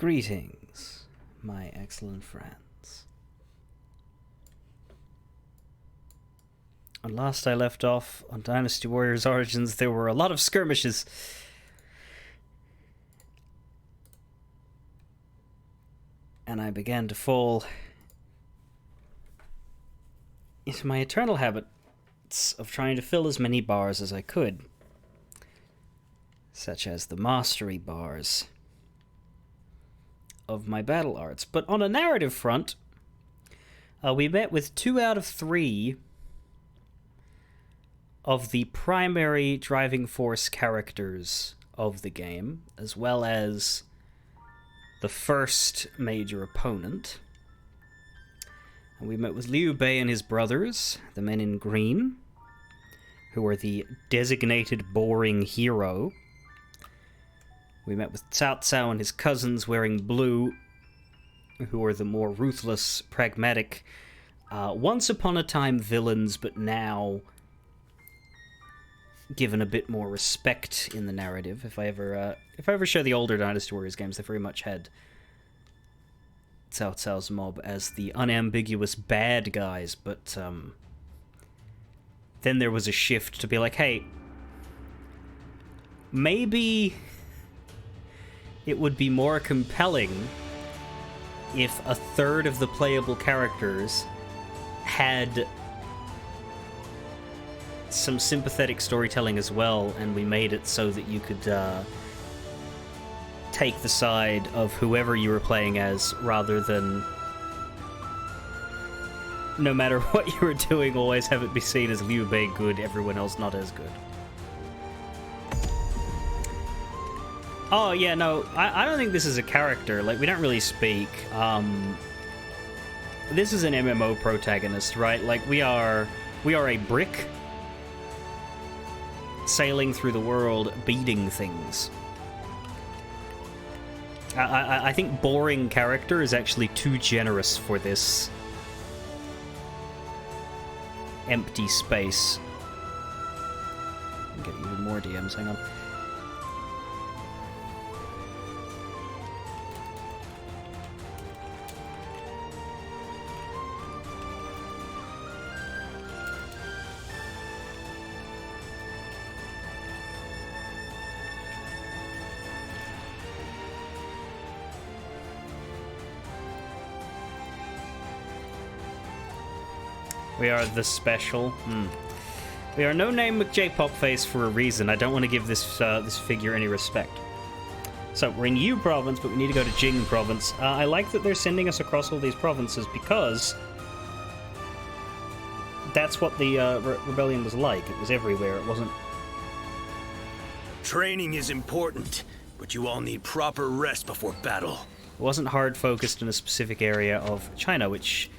Greetings, my excellent friends. When last I left off on Dynasty Warriors Origins, there were a lot of skirmishes. And I began to fall into my eternal habits of trying to fill as many bars as I could, such as the mastery bars of my battle arts. But on a narrative front, we met with 2 out of 3 of the primary driving force characters of the game, as well as the first major opponent. And we met with Liu Bei and his brothers, the men in green, who are the designated boring hero. We met with Cao Cao and his cousins wearing blue, who are the more ruthless, pragmatic, once upon a time villains, but now given a bit more respect in the narrative. If I ever show the older Dynasty Warriors games, they very much had Cao Cao's mob as the unambiguous bad guys, but then there was a shift to be like, hey, maybe it would be more compelling if a third of the playable characters had some sympathetic storytelling as well, and we made it so that you could take the side of whoever you were playing as, rather than, no matter what you were doing, always have it be seen as Liu Bei good, everyone else not as good. Oh, yeah, no, I don't think this is a character. Like, we don't really speak. This is an MMO protagonist, right? Like, we are a brick sailing through the world, beating things. I think boring character is actually too generous for this empty space. I'm getting even more DMs, hang on. We are the special. We are no name with J-pop face for a reason. I don't want to give this this figure any respect. So we're in Yu province, but we need to go to Jing province. I like that they're sending us across all these provinces because that's what the rebellion was like. It was everywhere. It wasn't. Training is important, but you all need proper rest before battle. It wasn't hard focused in a specific area of China, which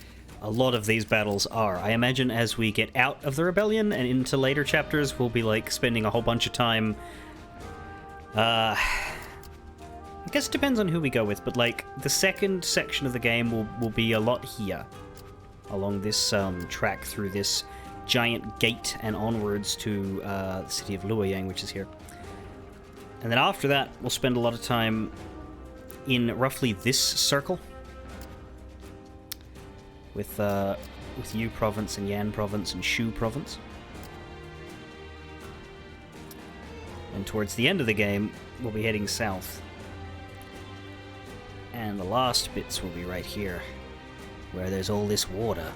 a lot of these battles are. I imagine as we get out of the rebellion and into later chapters, we'll be like spending a whole bunch of time. I guess it depends on who we go with, but like the second section of the game will be a lot here, along this track through this giant gate and onwards to the city of Luoyang, which is here. And then after that, we'll spend a lot of time in roughly this circle, with Yu province and Yan province and Shu province. And towards the end of the game, we'll be heading south. And the last bits will be right here, where there's all this water.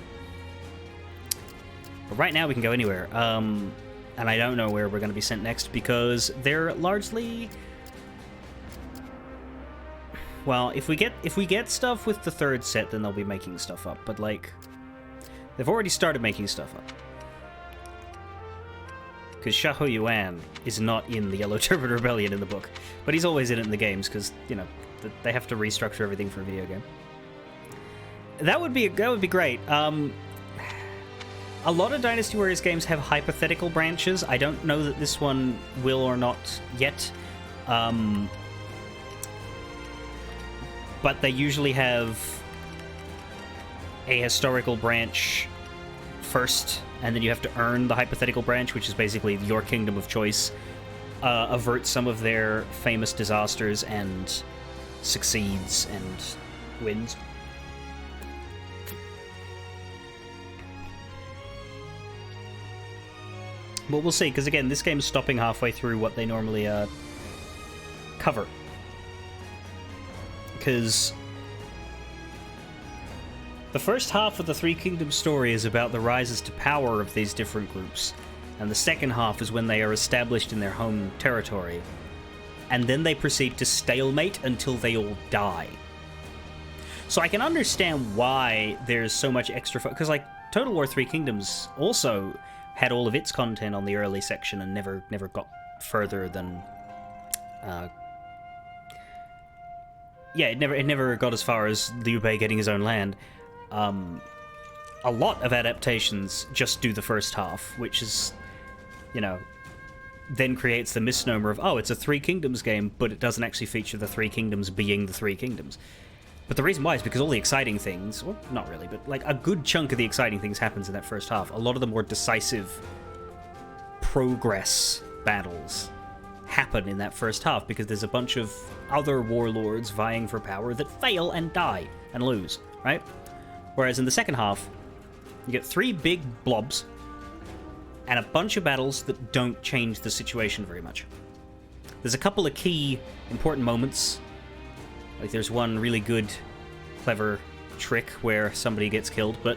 But right now we can go anywhere. And I don't know where we're going to be sent next, because they're largely... Well, if we get stuff with the third set, then they'll be making stuff up. But, like, they've already started making stuff up. Because Xiahou Yuan is not in the Yellow Turban Rebellion in the book. But he's always in it in the games, because, you know, they have to restructure everything for a video game. That would be great. A lot of Dynasty Warriors games have hypothetical branches. I don't know that this one will or not yet. But they usually have a historical branch first, and then you have to earn the hypothetical branch, which is basically your kingdom of choice, avert some of their famous disasters, and succeeds and wins. But we'll see, because again, this game's stopping halfway through what they normally cover. Because the first half of the Three Kingdoms story is about the rises to power of these different groups, and the second half is when they are established in their home territory, and then they proceed to stalemate until they all die. So I can understand why there's so much extra because like Total War Three Kingdoms also had all of its content on the early section and never got further than it never got as far as Liu Bei getting his own land. A lot of adaptations just do the first half, which is, then creates the misnomer of, oh, it's a Three Kingdoms game, but it doesn't actually feature the Three Kingdoms being the Three Kingdoms. But the reason why is because all the exciting things, well, not really, but like a good chunk of the exciting things happens in that first half. A lot of the more decisive progress battles happen in that first half because there's a bunch of other warlords vying for power that fail and die and lose, right? Whereas in the second half, you get 3 big blobs and a bunch of battles that don't change the situation very much. There's a couple of key important moments. Like there's one really good, clever trick where somebody gets killed, but...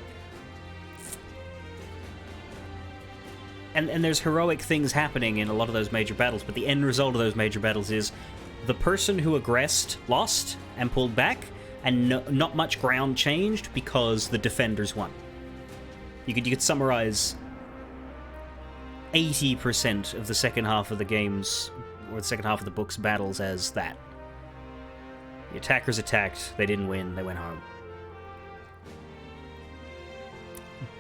And there's heroic things happening in a lot of those major battles, but the end result of those major battles is the person who aggressed lost and pulled back, and not much ground changed because the defenders won. You could summarize 80% of the second half of the games, or the second half of the book's battles as that. The attackers attacked, they didn't win, they went home.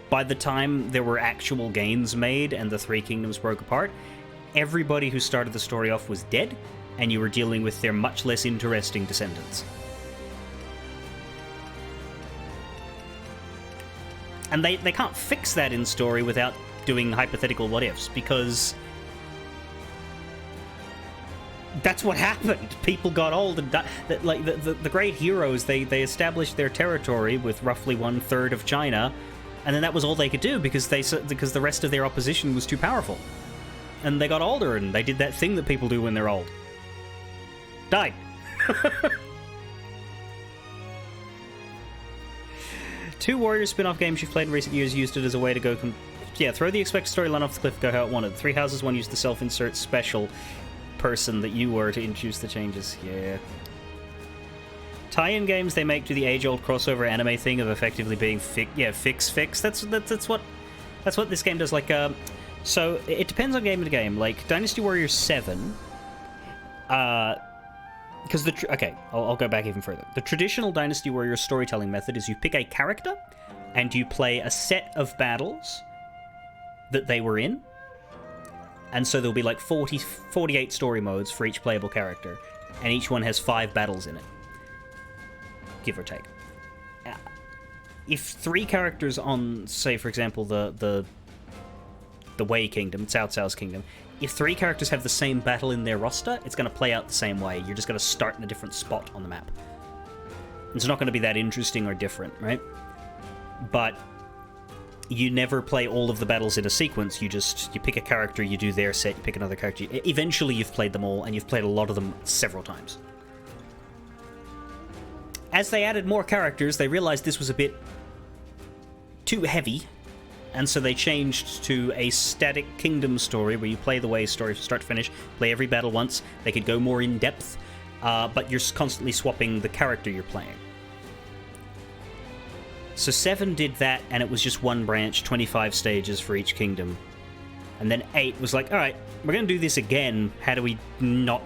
By the time there were actual gains made and the Three Kingdoms broke apart, everybody who started the story off was dead, and you were dealing with their much less interesting descendants. And they can't fix that in story without doing hypothetical what-ifs, because that's what happened. People got old and died. Like the great heroes, they established their territory with roughly 1/3 of China, and then that was all they could do because the rest of their opposition was too powerful. And they got older, and they did that thing that people do when they're old. Died. Two Warriors spin-off games you've played in recent years used it as a way to go... throw the expected storyline off the cliff, go how it wanted. Three Houses one used the self-insert special person that you were to introduce the changes. Yeah. Tie-in games they make to the age-old crossover anime thing of effectively being fix. That's what this game does. Like, so it depends on game to game. Like Dynasty Warriors 7, because I'll go back even further. The traditional Dynasty Warriors storytelling method is you pick a character and you play a set of battles that they were in. And so there'll be like 48 story modes for each playable character, and each one has 5 battles in it, give or take. If 3 characters on, say, for example, the Wei Kingdom, Cao Cao's kingdom, if 3 characters have the same battle in their roster, it's going to play out the same way. You're just going to start in a different spot on the map. It's not going to be that interesting or different, right? But you never play all of the battles in a sequence. You pick a character, you do their set, you pick another character. Eventually you've played them all, and you've played a lot of them several times. As they added more characters, they realized this was a bit too heavy, and so they changed to a static kingdom story where you play the Wei story from start to finish, play every battle once. They could go more in depth, but you're constantly swapping the character you're playing. So 7 did that, and it was just one branch, 25 stages for each kingdom. And then 8 was like, alright, we're going to do this again. How do we not,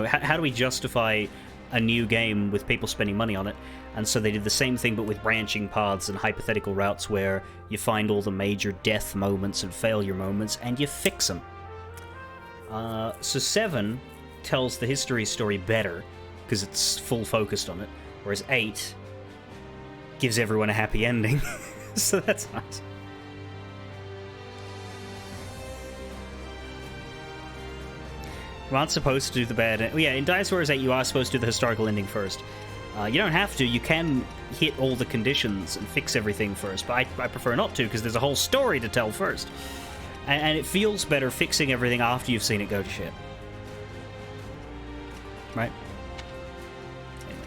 how do we justify a new game with people spending money on it? And so they did the same thing, but with branching paths and hypothetical routes where you find all the major death moments and failure moments, and you fix them. So 7 tells the history story better, because it's full focused on it, whereas 8... gives everyone a happy ending. So that's nice. You aren't supposed to do the bad... Yeah, in Dynasty Warriors 8, you are supposed to do the historical ending first. You don't have to. You can hit all the conditions and fix everything first, but I prefer not to, because there's a whole story to tell first. And it feels better fixing everything after you've seen it go to shit. Right? Anyway.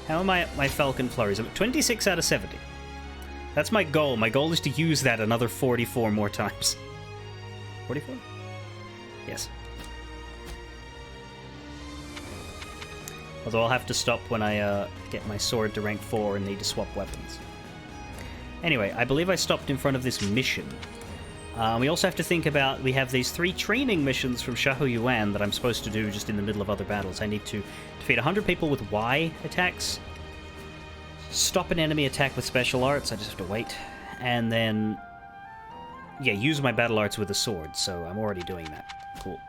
How am I at my Falcon Flurries? I'm at 26 out of 70. That's my goal. My goal is to use that another 44 more times. 44? Yes. Although I'll have to stop when I get my sword to rank 4 and need to swap weapons. Anyway, I believe I stopped in front of this mission. We also have to think about, we have these 3 training missions from Xiahou Yuan that I'm supposed to do just in the middle of other battles. I need to defeat 100 people with Y attacks, stop an enemy attack with special arts, I just have to wait, and then, yeah, use my battle arts with a sword, so I'm already doing that. Cool.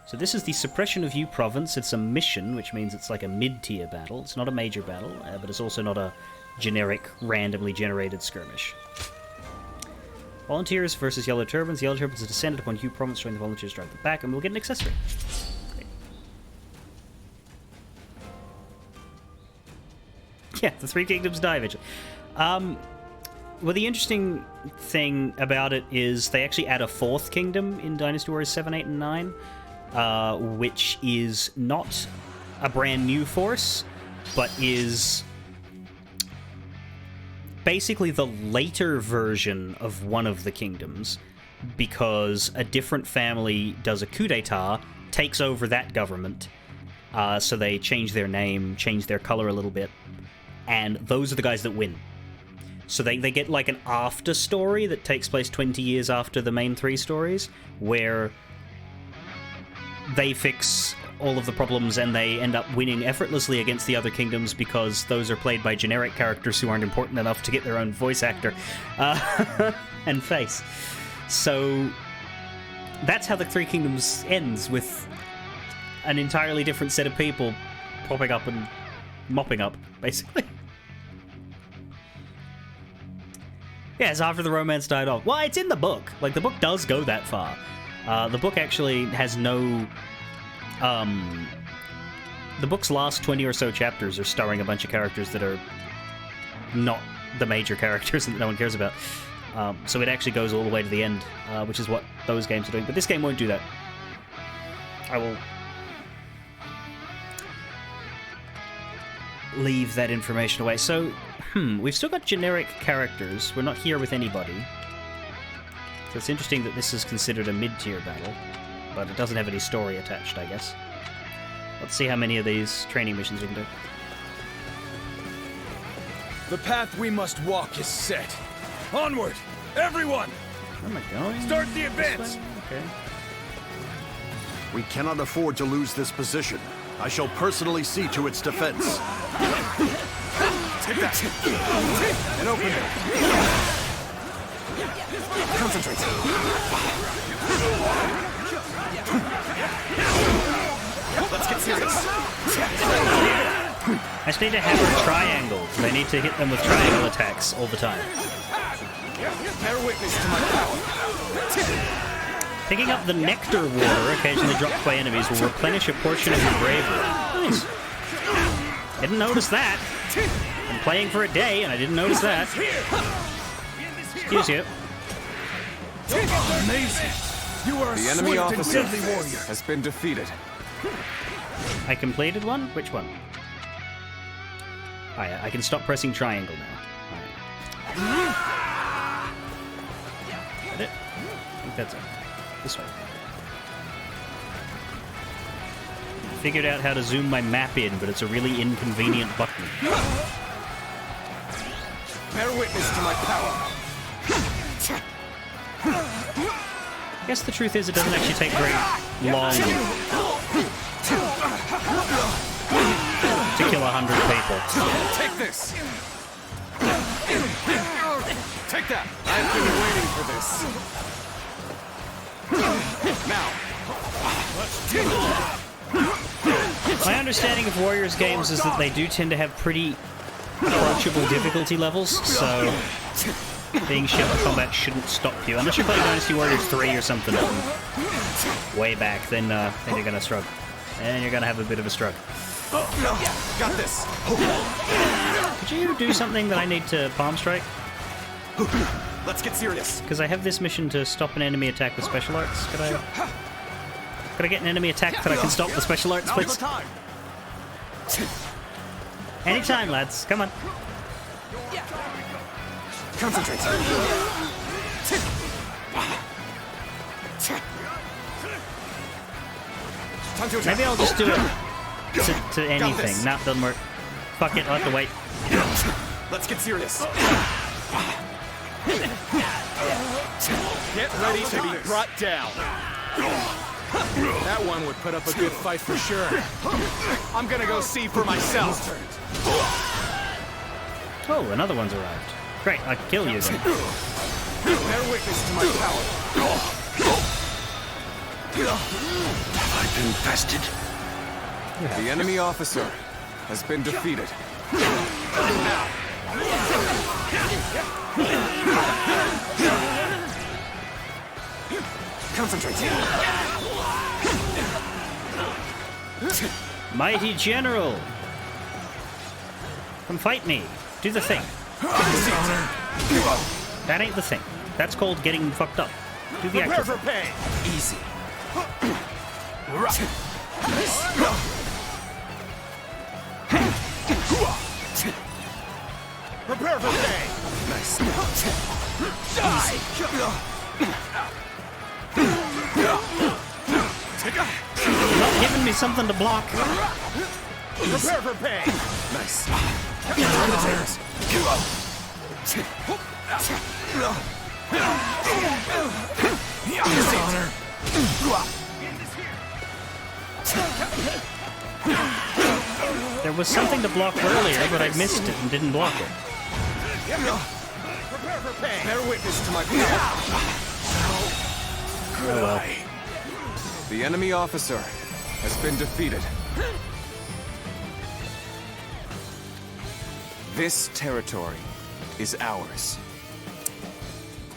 So this is the Suppression of You province. It's a mission, which means it's like a mid-tier battle. It's not a major battle, but it's also not a generic, randomly generated skirmish. Volunteers versus Yellow Turbans. Yellow Turbans are descended upon You province, showing the volunteers drive them back, and we'll get an accessory. Great. Yeah, the 3 kingdoms die eventually. Well, the interesting thing about it is they actually add a 4th kingdom in Dynasty Warriors 7, 8, and 9. Which is not a brand new force, but is basically the later version of one of the kingdoms, because a different family does a coup d'etat, takes over that government, so they change their name, change their color a little bit, and those are the guys that win. So they get like an after story that takes place 20 years after the main 3 stories, where they fix all of the problems and they end up winning effortlessly against the other kingdoms because those are played by generic characters who aren't important enough to get their own voice actor and face. So that's how the 3 Kingdoms ends, with an entirely different set of people popping up and mopping up, basically. Yes, after the romance died off. Well, it's in the book. Like, the book does go that far. The book actually has no... the book's last 20 or so chapters are starring a bunch of characters that are not the major characters that no one cares about. So it actually goes all the way to the end, which is what those games are doing. But this game won't do that. I will leave that information away. So, we've still got generic characters. We're not here with anybody. So it's interesting that this is considered a mid-tier battle, but it doesn't have any story attached, I guess. Let's see how many of these training missions we can do. The path we must walk is set. Onward, everyone! Where am I going? Start the advance! Okay. We cannot afford to lose this position. I shall personally see to its defense. Take that! And open it! Concentrate. Let's get serious. I just need to hammer triangles. I need to hit them with triangle attacks all the time. Bear witness to my power. Picking up the nectar water occasionally dropped by enemies will replenish a portion of your bravery. Nice. Didn't notice that. I'm playing for a day and I didn't notice that. Excuse you. Amazing. You are The enemy swift and officer deadly warrior. has been defeated. I completed one? Which one? Oh, yeah, I can stop pressing triangle now. Alright. Is that it? I think that's it. This way. Figured out how to zoom my map in, but it's a really inconvenient button. Bear witness to my power. I guess the truth is it doesn't actually take very long to kill 100 people. Take this. Take that. I've been waiting for this. Now. My understanding of Warriors games is that they do tend to have pretty approachable difficulty levels, so being shit in combat shouldn't stop you. Unless you're playing Dynasty Warriors 3 or something way back, then you're gonna struggle. And you're gonna have a bit of a struggle. Got this. Could you do something that I need to palm strike? Let's get serious. Because I have this mission to stop an enemy attack with special arts. Could I get an enemy attack that I can stop with special arts, please? Time. Anytime, lads. Come on. Concentrate. Time to attack. Maybe I'll just do it to anything. Nah, doesn't work. Fuck it, I'll have to wait. Let's get serious. Get ready to be brought down. That one would put up a good fight for sure. I'm gonna go see for myself. Oh, another one's arrived. Great, I'll kill you then. Bear witness to my power. Have I been bested? The enemy officer has been defeated. Concentrate. Mighty General! Come fight me. Do the thing. That ain't the thing. That's called getting fucked up. Do the actual thing. Pain. Easy. Prepare for pain. Nice. Die. You're not giving me something to block. Prepare for pain. Nice. There was something to block earlier, but I missed it and didn't block it. Prepare for pain. Bear witness to my power. Oh well. The enemy officer has been defeated. This territory is ours.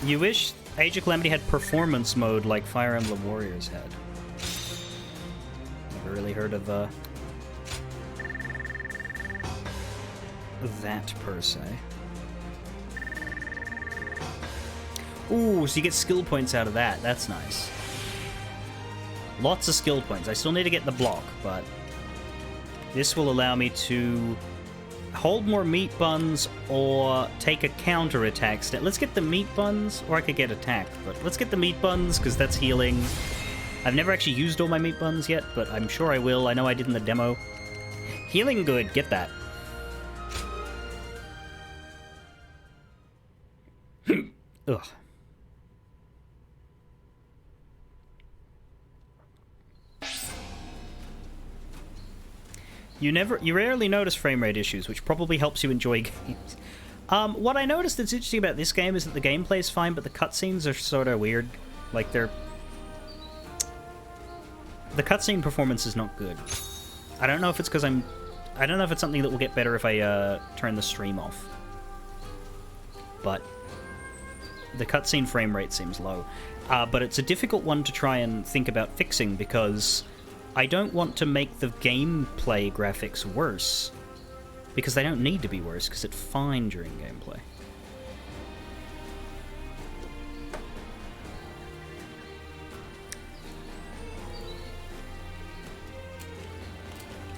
You wish Age of Calamity had performance mode like Fire Emblem Warriors had. Never really heard of that per se. Ooh, so you get skill points out of that. That's nice. Lots of skill points. I still need to get the block, but this will allow me to hold more meat buns or take a counter attack step. Let's get the meat buns, or I could get attacked, but let's get the meat buns because that's healing. I've never actually used all my meat buns yet, but I'm sure I will. I know I did in the demo. Healing good, get that. Ugh. You rarely notice frame rate issues, which probably helps you enjoy games. What I noticed that's interesting about this game is that the gameplay is fine, but the cutscenes are sort of weird. Like, the cutscene performance is not good. I don't know if it's because I don't know if it's something that will get better if I turn the stream off. But the cutscene frame rate seems low. But it's a difficult one to try and think about fixing because I don't want to make the gameplay graphics worse, because they don't need to be worse, because it's fine during gameplay.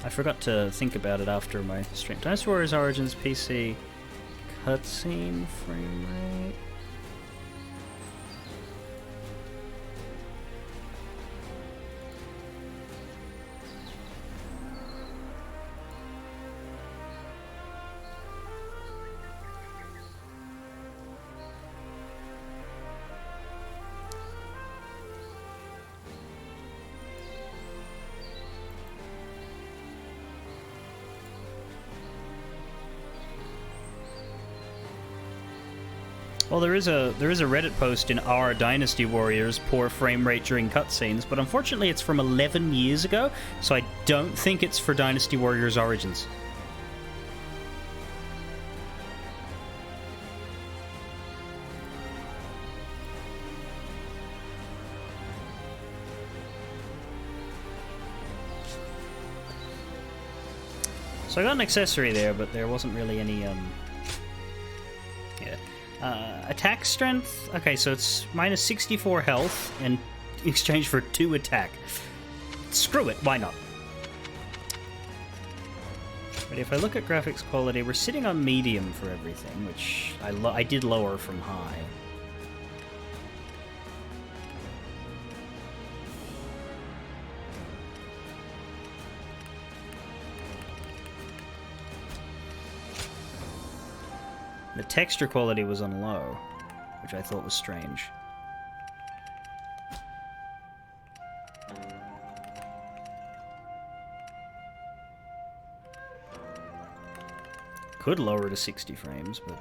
I forgot to think about it after my stream. Dynasty Warriors Origins PC cutscene frame rate. Well, there is a Reddit post in our Dynasty Warriors poor frame rate during cutscenes, but unfortunately it's from 11 years ago, so I don't think it's for Dynasty Warriors Origins. So I got an accessory there, but there wasn't really any, yeah. Attack strength? Okay, so it's minus 64 health in exchange for 2 attack. Screw it, why not? But if I look at graphics quality, we're sitting on medium for everything, which I did lower from high. The texture quality was on low, which I thought was strange. Could lower to 60 frames, but...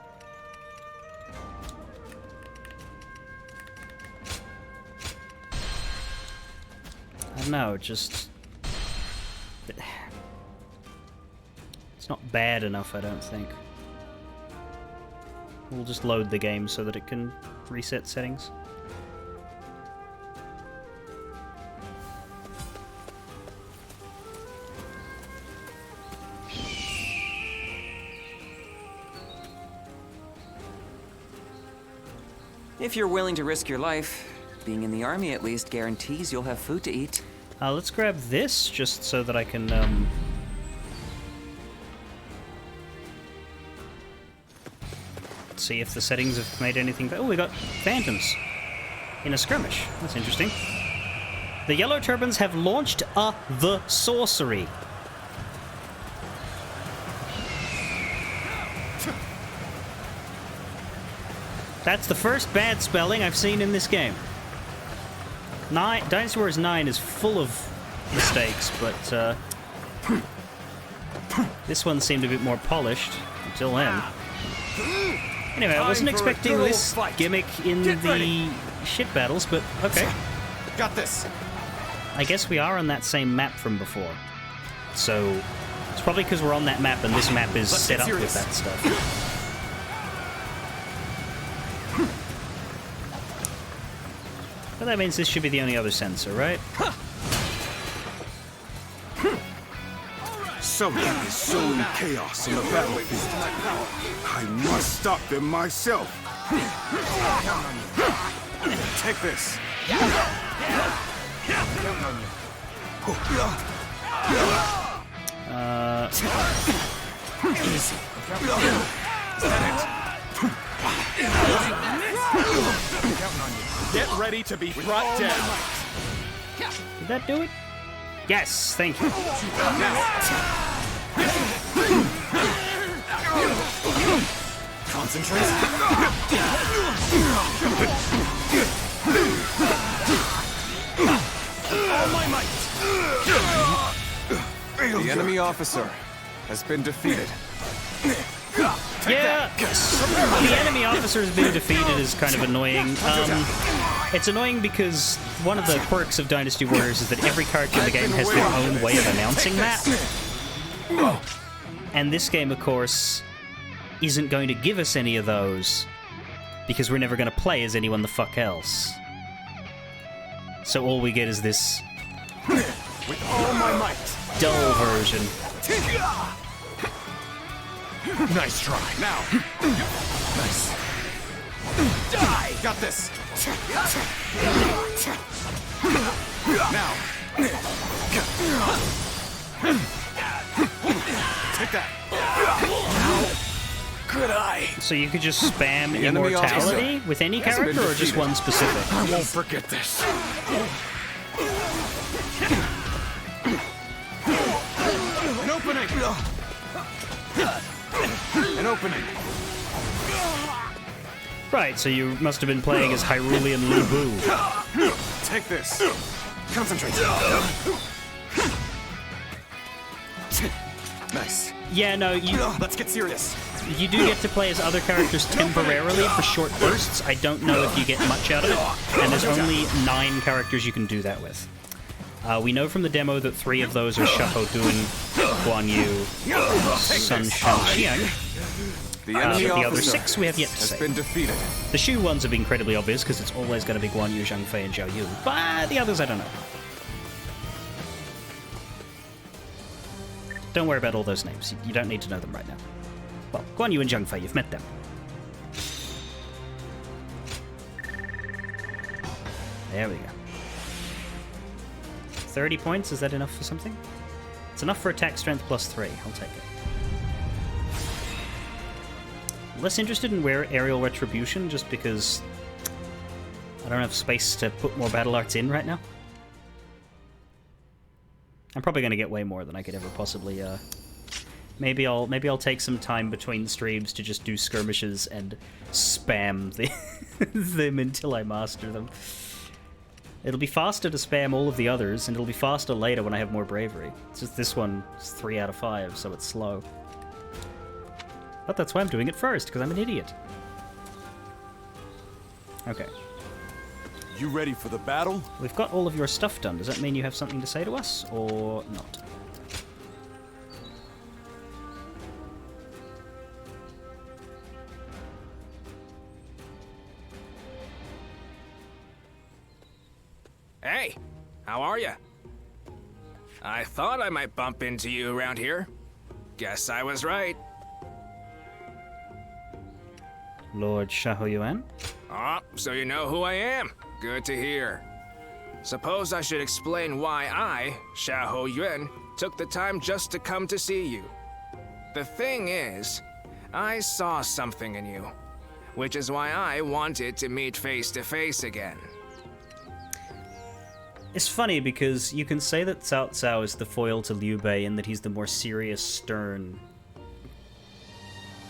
I don't know, just... It's not bad enough, I don't think. We'll just load the game so that it can reset settings. If you're willing to risk your life, being in the army at least guarantees you'll have food to eat. Let's grab this just so that I can see if the settings have made anything better. Oh, we got phantoms in a skirmish. That's interesting. The Yellow Turbans have launched the sorcery. That's the first bad spelling I've seen in this game. Dynasty Warriors 9 is full of mistakes, but this one seemed a bit more polished until then. Anyway, I wasn't expecting this gimmick in the ship battles, but okay. Got this. I guess we are on that same map from before. So, it's probably because we're on that map and this map is set up with that stuff. But that means this should be the only other sensor, right? Someone is sowing chaos on the battlefield. I must stop them myself. Take this. Easy. Get ready to be brought down. Did that do it? Yes, thank you. Concentrate. All my might. The enemy officer has been defeated. Yeah, the enemy officer has been defeated is kind of annoying. It's annoying because one of the quirks of Dynasty Warriors is that every character in the game has their own way of announcing that. And this game, of course, isn't going to give us any of those because we're never going to play as anyone the fuck else. So all we get is this with all my might. Dull version. Nice try. Now. Nice. Die! Got this. Now. Take that. Good eye. So you could just spam immortality with any character or just one specific? I won't forget this. An opening. An opening. Right, so you must have been playing as Hyrulean Lu Bu. Take this. Concentrate. Nice. Yeah, no, Let's get serious. you do get to play as other characters temporarily for short bursts. I don't know if you get much out of it, and there's only 9 characters you can do that with. We know from the demo that 3 of those are Xiahou Dun, Guan Yu, Sun Shanxiang. The enemy The other officer 6 we have yet to has see. been defeated. The Shu ones are incredibly obvious because it's always going to be Guan Yu, Zhang Fei, and Zhao Yu. But the others, I don't know. Don't worry about all those names. You don't need to know them right now. Well, Guan Yu and Zhang Fei, you've met them. There we go. 30 points, is that enough for something? It's enough for attack strength +3. I'll take it. Less interested in aerial retribution just because I don't have space to put more battle arts in right now. I'm probably going to get way more than I could ever possibly. Maybe I'll take some time between streams to just do skirmishes and spam them until I master them. It'll be faster to spam all of the others, and it'll be faster later when I have more bravery. It's just this one is 3 out of 5, so it's slow. But that's why I'm doing it first, because I'm an idiot. Okay. You ready for the battle? We've got all of your stuff done. Does that mean you have something to say to us, or not? Hey, how are ya? I thought I might bump into you around here. Guess I was right. Lord Xiahou Yuan? Oh, so you know who I am. Good to hear. Suppose I should explain why I, Xiahou Yuan, took the time just to come to see you. The thing is, I saw something in you, which is why I wanted to meet face to face again. It's funny because you can say that Cao Cao is the foil to Liu Bei and that he's the more serious, stern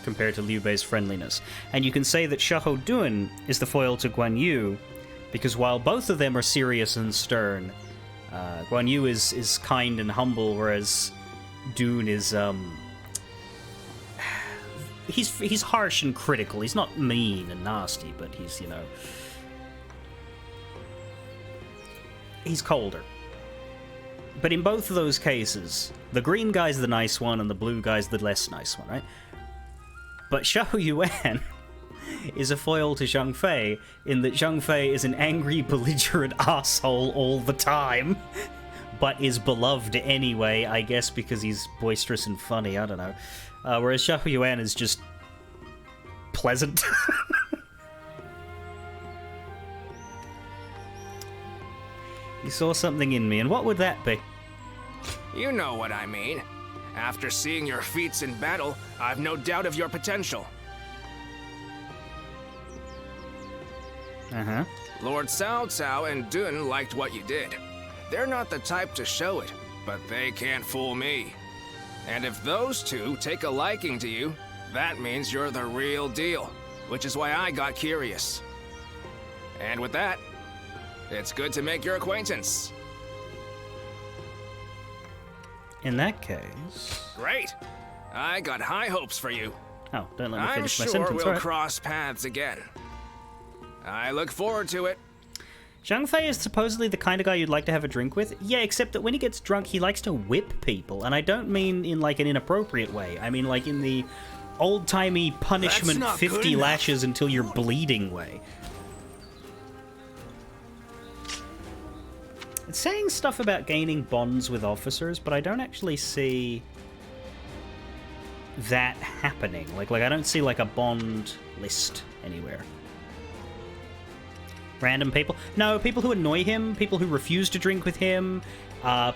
compared to Liu Bei's friendliness. And you can say that Xiahou Dun is the foil to Guan Yu because while both of them are serious and stern, Guan Yu is kind and humble, whereas Dun is he's harsh and critical. He's not mean and nasty, but he's, you know, he's colder. But in both of those cases, the green guy's the nice one and the blue guy's the less nice one, right? But Xiahou Yuan is a foil to Zhang Fei in that Zhang Fei is an angry, belligerent asshole all the time, but is beloved anyway, I guess because he's boisterous and funny, I don't know. Whereas Xiahou Yuan is just pleasant. You saw something in me, and what would that be? You know what I mean. After seeing your feats in battle, I've no doubt of your potential. Uh-huh. Lord Cao Cao and Dun liked what you did. They're not the type to show it, but they can't fool me. And if those two take a liking to you, that means you're the real deal, which is why I got curious. And with that, it's good to make your acquaintance. In that case... Great. I got high hopes for you. Oh, don't let me I'm finish my sure sentence, we'll alright. cross paths again. I look forward to it. Zhang Fei is supposedly the kind of guy you'd like to have a drink with. Yeah, except that when he gets drunk, he likes to whip people. And I don't mean in, like, an inappropriate way. I mean, like, in the old-timey punishment That's not good 50 enough. lashes until you're bleeding way. It's saying stuff about gaining bonds with officers, but I don't actually see that happening. Like I don't see, like, a bond list anywhere. Random people? No, people who annoy him, people who refuse to drink with him,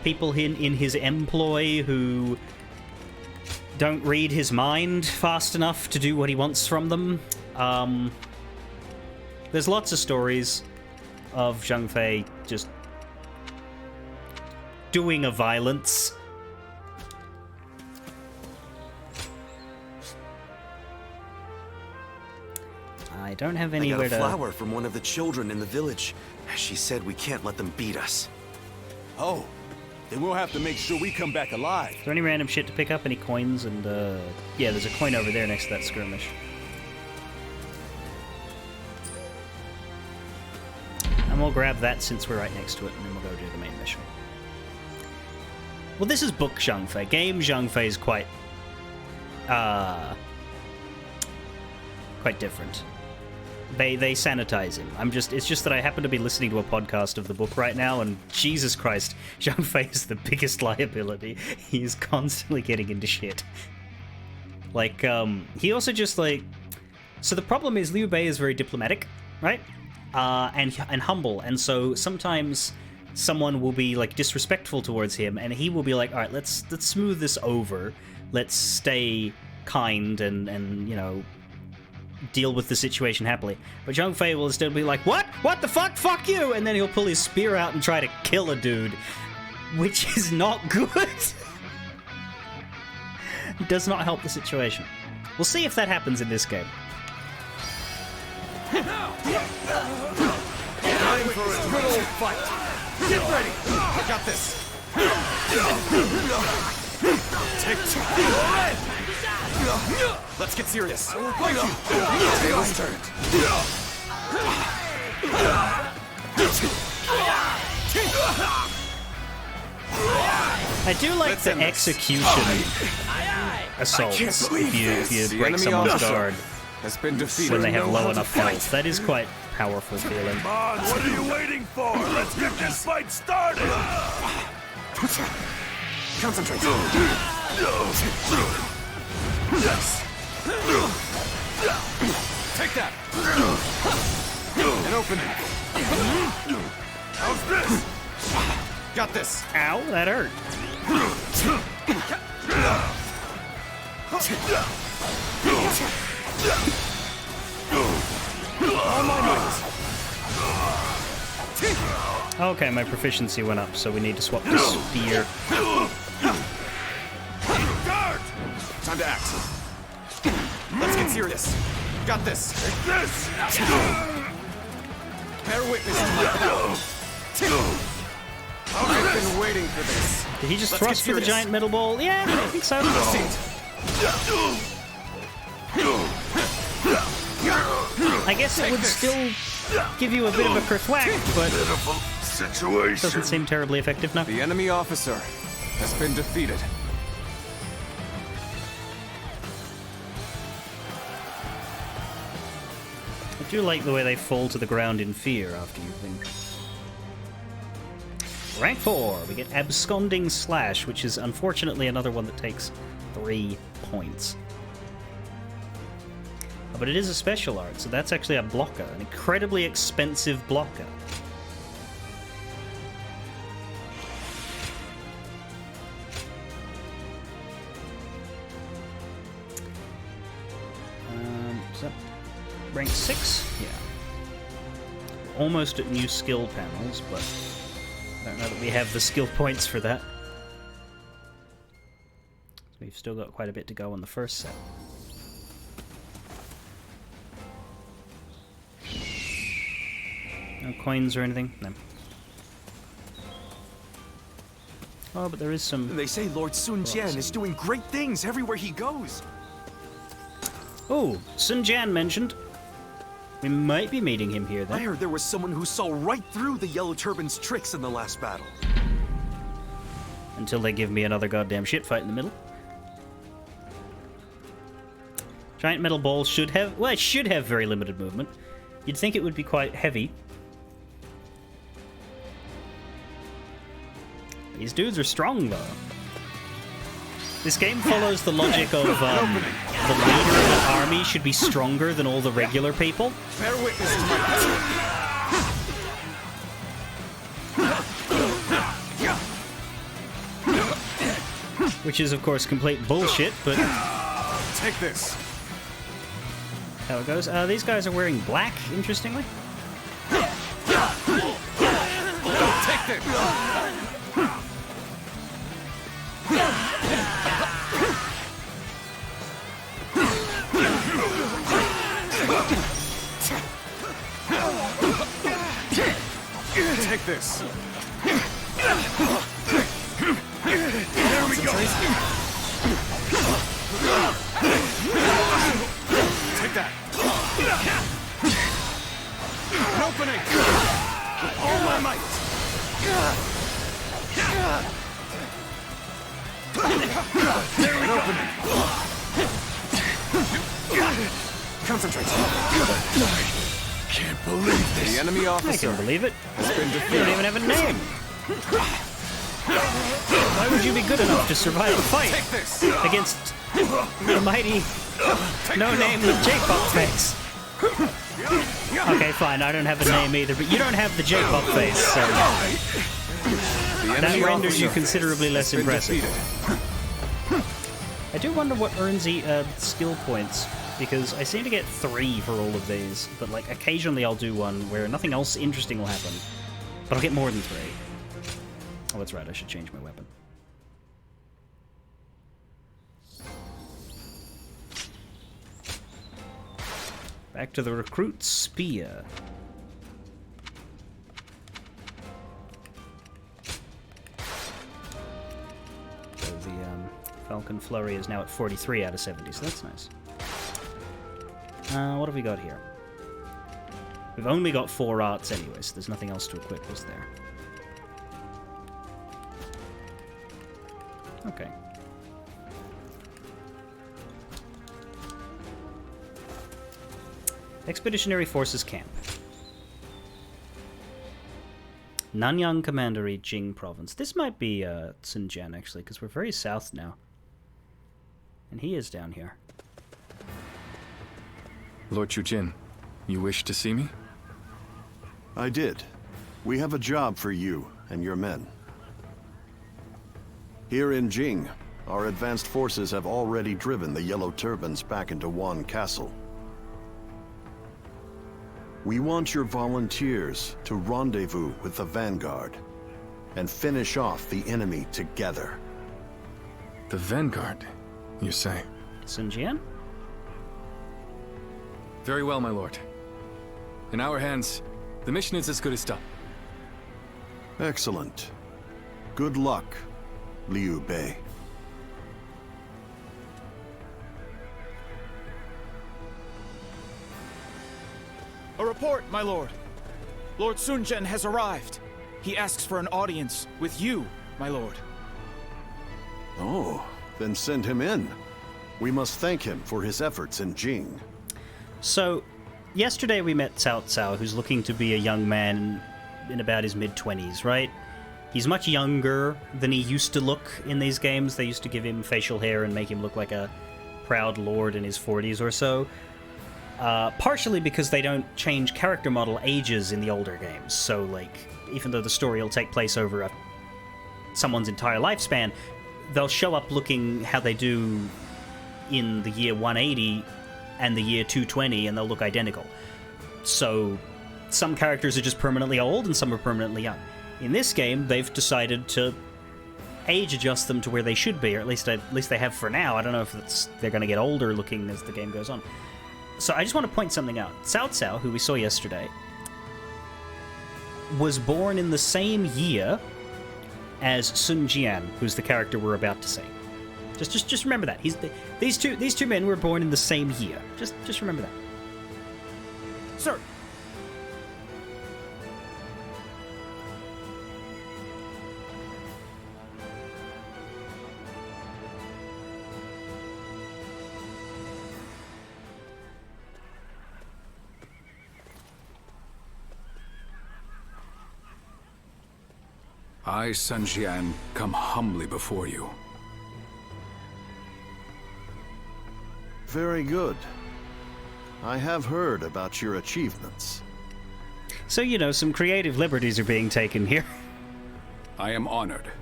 people in his employ who don't read his mind fast enough to do what he wants from them. There's lots of stories of Zhang Fei just doing a violence. I don't have I got anywhere a to... flower from one of the children in the village. She said we can't let them beat us. Oh, then we'll have to make sure we come back alive. Is there any random shit to pick up? Any coins? And, yeah, there's a coin over there next to that skirmish. And we'll grab that since we're right next to it, and then we'll go do the main mission. Well, this is book Zhang Fei. Game Zhang Fei is quite different. They sanitize him. It's just that I happen to be listening to a podcast of the book right now, and Jesus Christ, Zhang Fei is the biggest liability. He is constantly getting into shit. Like, he also just, like... So the problem is Liu Bei is very diplomatic, right? And humble, and so sometimes someone will be, like, disrespectful towards him, and he will be like, alright, let's smooth this over. Let's stay kind and, you know, deal with the situation happily. But Zhang Fei will instead be like, what? What the fuck? Fuck you! And then he'll pull his spear out and try to kill a dude. Which is not good. Does not help the situation. We'll see if that happens in this game. Time for a good old fight. Get ready. I got this. Take two. Let's get serious. I will fight you. Tables turned. I do like the execution assaults if you break someone's guard Has been defeated. when they have low enough health. That is quite powerful feeling. Come on, what are you waiting for? Let's get this fight started! Concentrate. Take that. An opening. How's this? Got this. Ow, that hurt. All my might. Okay, my proficiency went up, so we need to swap to spear. Guard! Time to act. Let's get serious. Got this. Take this! Bear witness to my power. I've been waiting for this. Did he just Let's thrust get with the serious. giant metal ball? Yeah, I think so. I guess it would still give you a bit of a kerthwack, but Pitiful situation. doesn't seem terribly effective now. The enemy officer has been defeated. I do like the way they fall to the ground in fear after you blink. Rank 4, we get Absconding Slash, which is unfortunately another one that takes 3 points. But it is a special art, so that's actually a blocker, an incredibly expensive blocker. Is that rank 6? Yeah. Almost at new skill panels, but I don't know that we have the skill points for that. So we've still got quite a bit to go on the first set. No coins or anything? No. Oh, but there is some... They say Lord Sun Jian is doing great things everywhere he goes. Oh, Sun Jian mentioned. We might be meeting him here I then. heard there was someone who saw right through the Yellow Turban's tricks in the last battle. Until they give me another goddamn shit fight in the middle. Giant metal ball should have... Well, it should have very limited movement. You'd think it would be quite heavy. These dudes are strong, though. This game follows the logic of the leader of an army should be stronger than all the regular people. Bear witness to my power. Which is, of course, complete bullshit, but Take this. how it goes. These guys are wearing black, interestingly. Take this. Take this. There we go! Take that. An opening. With all my might. An opening. Concentrate. Can't believe this. The enemy I officer can believe it. has been You don't defeated. even have a name. Why would you be good enough to survive a fight Take this. against the mighty no-name J-pop face? Okay, fine. I don't have a name either, but you don't have the J-pop face, so The that enemy renders you officer considerably less has been impressive. defeated. I do wonder what earns skill points, because I seem to get 3 for all of these, but like occasionally I'll do one where nothing else interesting will happen, but I'll get more than 3. Oh, that's right, I should change my weapon. Back to the recruit spear. So the Falcon Flurry is now at 43 out of 70, so that's nice. What have we got here? We've only got 4 arts anyway, so there's nothing else to equip, is there? Okay. Expeditionary Forces Camp. Nanyang Commandery, Jing Province. This might be Xinjiang, actually, because we're very south now. And he is down here. Lord Chujin, you wish to see me? I did. We have a job for you and your men. Here in Jing, our advanced forces have already driven the Yellow Turbans back into Wan Castle. We want your volunteers to rendezvous with the Vanguard and finish off the enemy together. The Vanguard, you say? Xinjiang? Very well, my lord. In our hands, the mission is as good as done. Excellent. Good luck, Liu Bei. A report, my lord. Lord Sunjen has arrived. He asks for an audience with you, my lord. Oh, then send him in. We must thank him for his efforts in Jing. So, yesterday we met Cao Cao, who's looking to be a young man in about his mid-20s, right? He's much younger than he used to look in these games. They used to give him facial hair and make him look like a proud lord in his 40s or so. Partially because they don't change character model ages in the older games. So, like, even though the story will take place over someone's entire lifespan, they'll show up looking how they do in the year 180 and the year 220, and they'll look identical. So, some characters are just permanently old, and some are permanently young. In this game, they've decided to age adjust them to where they should be, or at least they have for now. I don't know if they're going to get older looking as the game goes on. So I just want to point something out. Cao Cao, who we saw yesterday, was born in the same year as Sun Jian, who's the character we're about to see. Just remember that. These two men were born in the same year. Just remember that. Sir, I, Sun Jian, come humbly before you. Very good. I have heard about your achievements. So, you know, some creative liberties are being taken here. I am honored.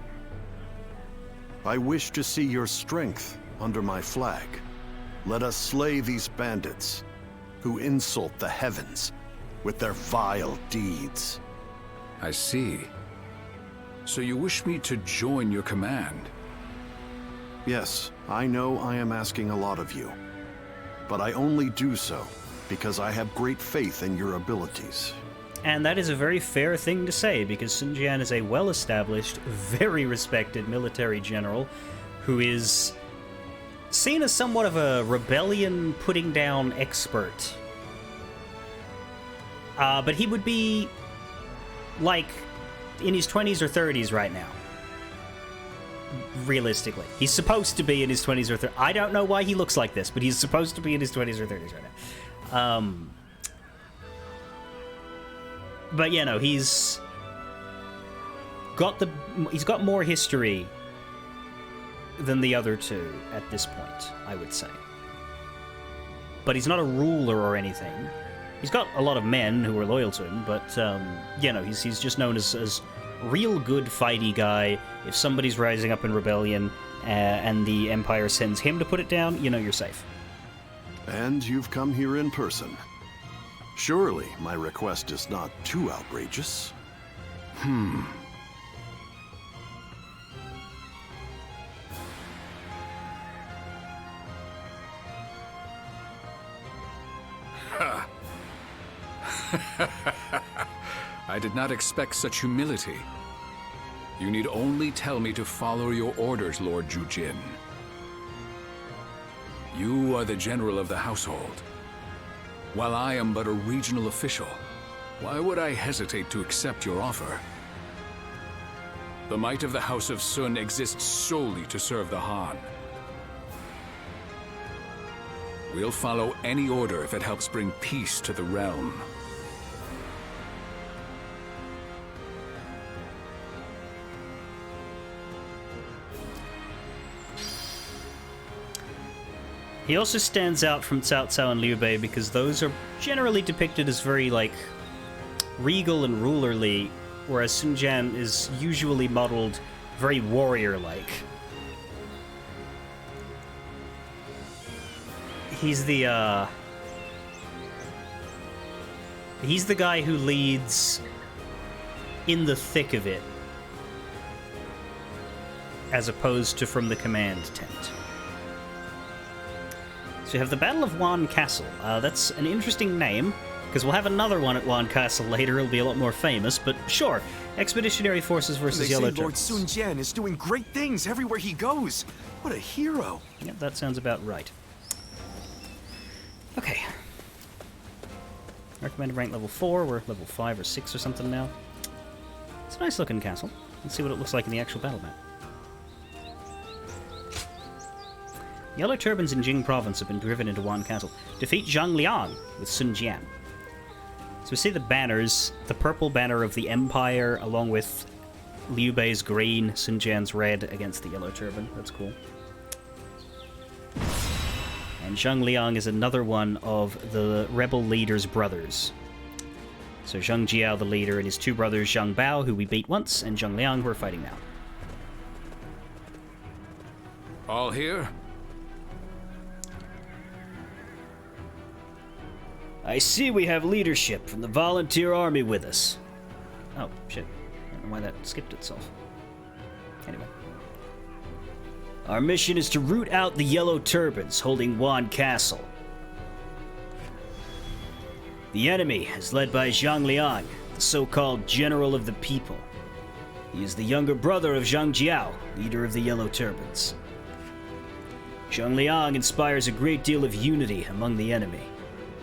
I wish to see your strength under my flag. Let us slay these bandits who insult the heavens with their vile deeds. I see. So you wish me to join your command? Yes, I know I am asking a lot of you. But I only do so because I have great faith in your abilities. And that is a very fair thing to say, because Sun Jian is a well-established, very respected military general who is seen as somewhat of a rebellion-putting-down expert. But he would be, like, in his 20s or 30s right now. Realistically. He's supposed to be in his 20s or 30s. I don't know why he looks like this, but he's supposed to be in his 20s or 30s right now. But you know, he's got more history than the other two at this point, I would say. But he's not a ruler or anything. He's got a lot of men who are loyal to him, but you know, he's just known as real good fighty guy. If somebody's rising up in rebellion and the Empire sends him to put it down, you know you're safe. And you've come here in person. Surely my request is not too outrageous. I did not expect such humility. You need only tell me to follow your orders, Lord Jujin. You are the general of the household. While I am but a regional official, why would I hesitate to accept your offer? The might of the House of Sun exists solely to serve the Han. We'll follow any order if it helps bring peace to the realm. He also stands out from Cao Cao and Liu Bei because those are generally depicted as very, like, regal and rulerly, whereas Sun Jian is usually modeled very warrior-like. He's the guy who leads in the thick of it, as opposed to from the command tent. So you have the Battle of Wan Castle. That's an interesting name, because we'll have another one at Wan Castle later. It'll be a lot more famous, but sure. Expeditionary Forces versus Yellow They say Lord Turtles. Sun Jian is doing great things everywhere he goes. What a hero. Yep, that sounds about right. Okay. Recommended rank level 4. We're level 5 or 6 or something now. It's a nice looking castle. Let's see what it looks like in the actual battle map. Yellow Turbans in Jing Province have been driven into Wan Castle. Defeat Zhang Liang with Sun Jian. So we see the banners, the purple banner of the Empire, along with Liu Bei's green, Sun Jian's red against the Yellow Turban. That's cool. And Zhang Liang is another one of the rebel leader's brothers. So Zhang Jiao, the leader, and his two brothers, Zhang Bao, who we beat once, and Zhang Liang, who are fighting now. All here? I see we have leadership from the volunteer army with us. Oh, shit. I don't know why that skipped itself. Anyway. Our mission is to root out the Yellow Turbans holding Wan Castle. The enemy is led by Zhang Liang, the so-called General of the People. He is the younger brother of Zhang Jiao, leader of the Yellow Turbans. Zhang Liang inspires a great deal of unity among the enemy.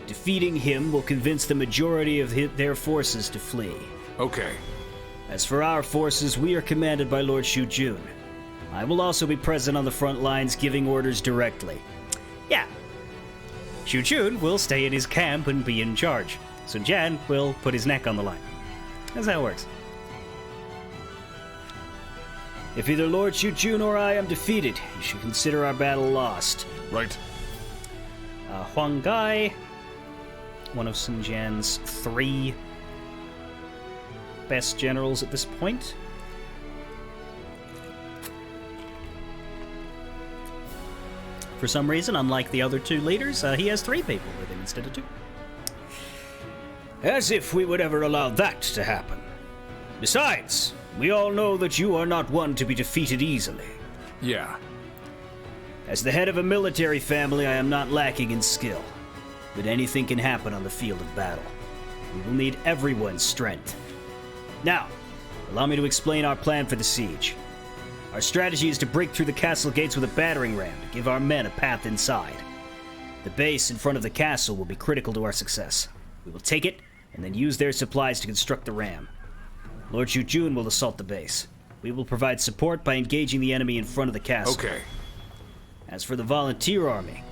Defeating him will convince the majority of their forces to flee. Okay. As for our forces, we are commanded by Lord Shu Jun. I will also be present on the front lines giving orders directly. Yeah. Shu Jun will stay in his camp and be in charge. Sun Jian will put his neck on the line. That's how it works. If either Lord Shu Jun or I am defeated, you should consider our battle lost. Right. Huang Gai, one of Sun Jian's 3 best generals at this point. For some reason, unlike the other 2 leaders, he has 3 people with him instead of 2. As if we would ever allow that to happen. Besides, we all know that you are not one to be defeated easily. Yeah. As the head of a military family, I am not lacking in skill. But anything can happen on the field of battle. We will need everyone's strength. Now, allow me to explain our plan for the siege. Our strategy is to break through the castle gates with a battering ram to give our men a path inside. The base in front of the castle will be critical to our success. We will take it, and then use their supplies to construct the ram. Lord Shu Jun will assault the base. We will provide support by engaging the enemy in front of the castle. Okay. As for the volunteer army,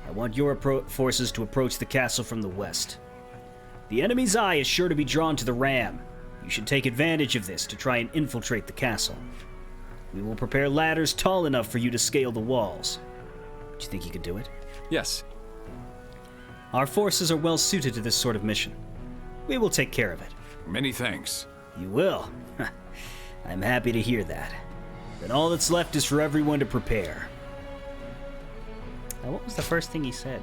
I want your forces to approach the castle from the west. The enemy's eye is sure to be drawn to the ram. You should take advantage of this to try and infiltrate the castle. We will prepare ladders tall enough for you to scale the walls. Do you think you could do it? Yes. Our forces are well suited to this sort of mission. We will take care of it. Many thanks. You will? I'm happy to hear that. Then all that's left is for everyone to prepare. Now, what was the first thing he said?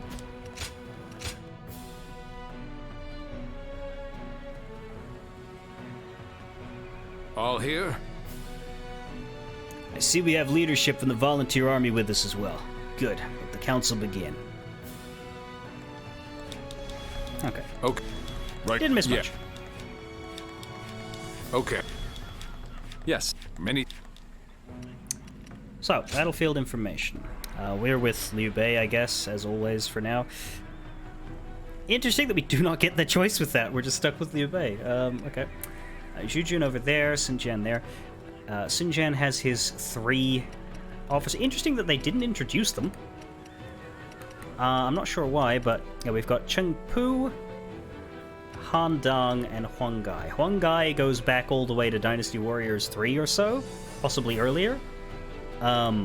All here? I see we have leadership from the volunteer army with us as well. Good. Let the council begin. Okay. Okay. Right. Didn't miss much. Okay. Yes. Many. So, battlefield information. We're with Liu Bei, I guess, as always for now. Interesting that we do not get the choice with that. We're just stuck with Liu Bei. Okay. Zhu over there, Sun Jian there. Sun Jian has his 3 officers. Interesting that they didn't introduce them. I'm not sure why, but yeah, we've got Cheng Pu, Han Dang, and Huang Gai. Huang Gai goes back all the way to Dynasty Warriors 3 or so, possibly earlier. But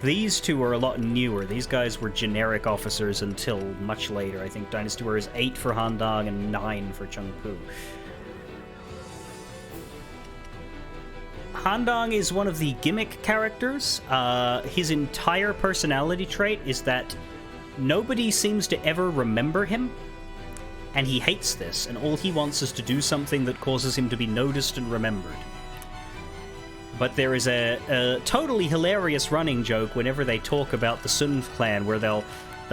these 2 are a lot newer. These guys were generic officers until much later. I think Dynasty Warriors 8 for Han Dang and 9 for Cheng Pu. Han Dang is one of the gimmick characters. His entire personality trait is that nobody seems to ever remember him, and he hates this, and all he wants is to do something that causes him to be noticed and remembered. But there is a totally hilarious running joke whenever they talk about the Sun clan, where they'll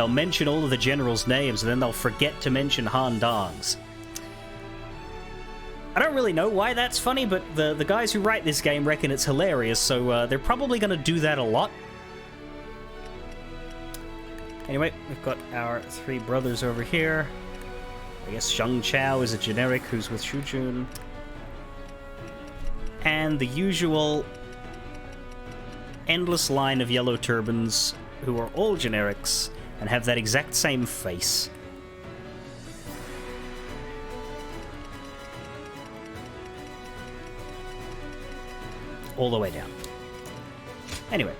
mention all of the generals' names, and then they'll forget to mention Han Dang's. I don't really know why that's funny, but the guys who write this game reckon it's hilarious, so they're probably going to do that a lot. Anyway, we've got our 3 brothers over here. I guess Zhang Chao is a generic who's with Xu Jun. And the usual endless line of yellow turbans who are all generics and have that exact same face. All the way down. Anyway,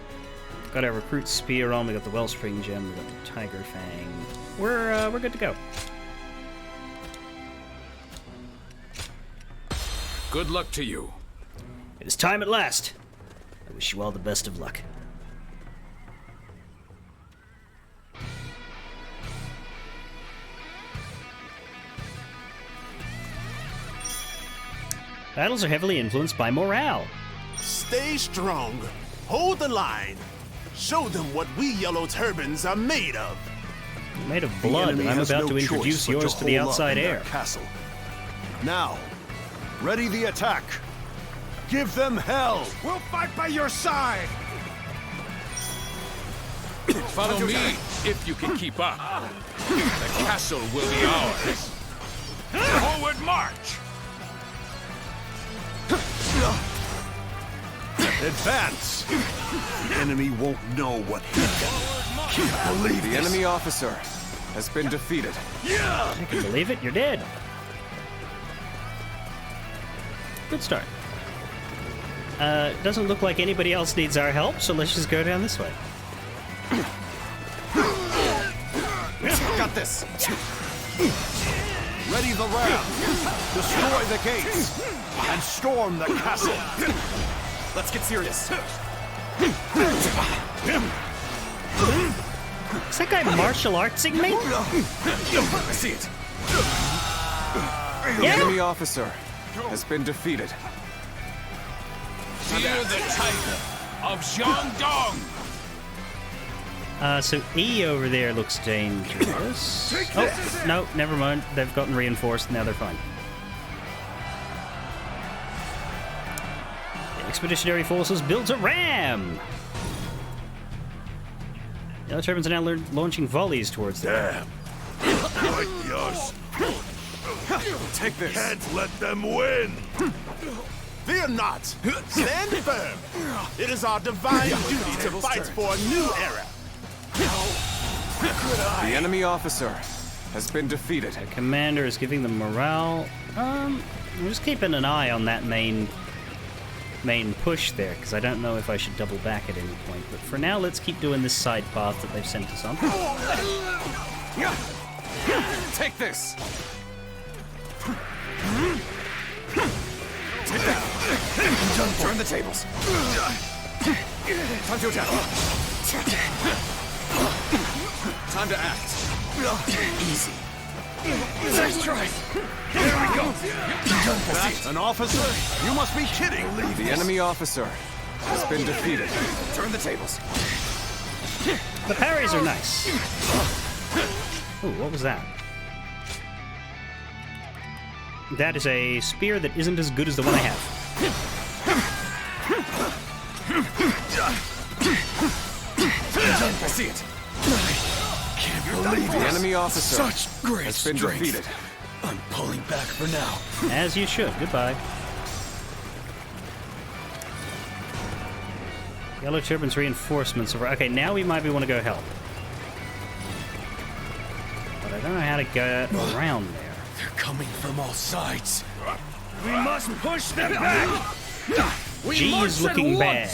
got our recruit spear on, we got the Wellspring gem, we got the Tiger Fang. We're good to go. Good luck to you. It is time at last. I wish you all the best of luck. Battles are heavily influenced by morale. Stay strong. Hold the line. Show them what we Yellow Turbans are made of. Made of blood, and I'm about to introduce yours to the outside air. Castle. Now, ready the attack. Give them hell. We'll fight by your side. Follow me if you can keep up. The castle will be ours. Forward march! Advance! The enemy won't know what hit them. Believe The enemy officer has been defeated. I can believe it, you're dead. Good start. Doesn't look like anybody else needs our help, so let's just go down this way. Got this. Ready the ram. Destroy the gates. And storm the castle. Let's get serious. Is that guy martial artsing me? I see it. The enemy officer has been defeated. Fear the tiger of Jiangdong! So E over there looks dangerous. Oh, no, never mind. They've gotten reinforced, now they're fine. The Expeditionary Forces builds a ram! The other turbines are now launching volleys towards them. Like yours. Take this. Can't let them win. Fear not. Stand firm. It is our divine duty to fight for a new era. The enemy officer has been defeated. The commander is giving them morale. I'm just keeping an eye on that main push there, because I don't know if I should double back at any point. But for now, let's keep doing this side path that they've sent us on. Take this! Take that! Turn the tables! Time to attack! Time to act! Easy. Nice try! There we go! That's an officer? You must be kidding! The enemy officer has been defeated. Turn the tables. The parries are nice. Ooh, what was that? That is a spear that isn't as good as the one I have. I see it. Can't believe the enemy officer has been defeated. I'm pulling back for now. As you should. Goodbye. Yellow Turban's reinforcements. Okay, now we might want to go help. But I don't know how to go around there. They're coming from all sides. We must push them back! G is looking bad.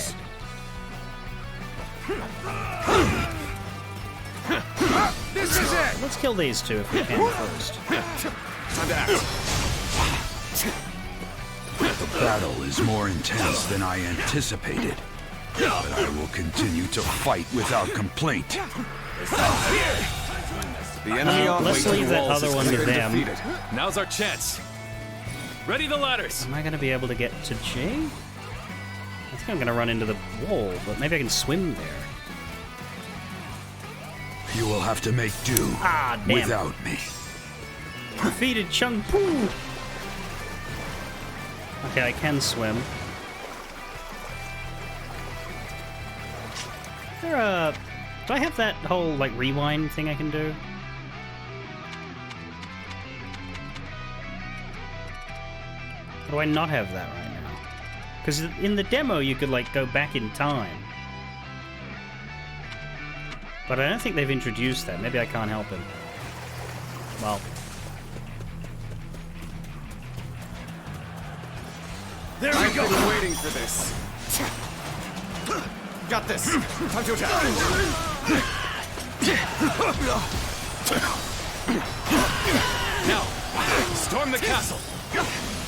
This is it! Let's kill these two if we can first. Time to act. The battle is more intense than I anticipated, but I will continue to fight without complaint. The enemy Let's leave that other one to them. defeated. Now's our chance. Ready the ladders. Am I going to be able to get to J? I think I'm going to run into the wall, but maybe I can swim there. You will have to make do Damn. without me. Defeated Chung Poo! Okay, I can swim. Is there a... Do I have that whole, like, rewind thing I can do? Or do I not have that right now? Because in the demo you could, like, go back in time. But I don't think they've introduced that. Maybe I can't help him. Well... There we go. I've been waiting for this. Got this. Time to attack. Now, storm the castle.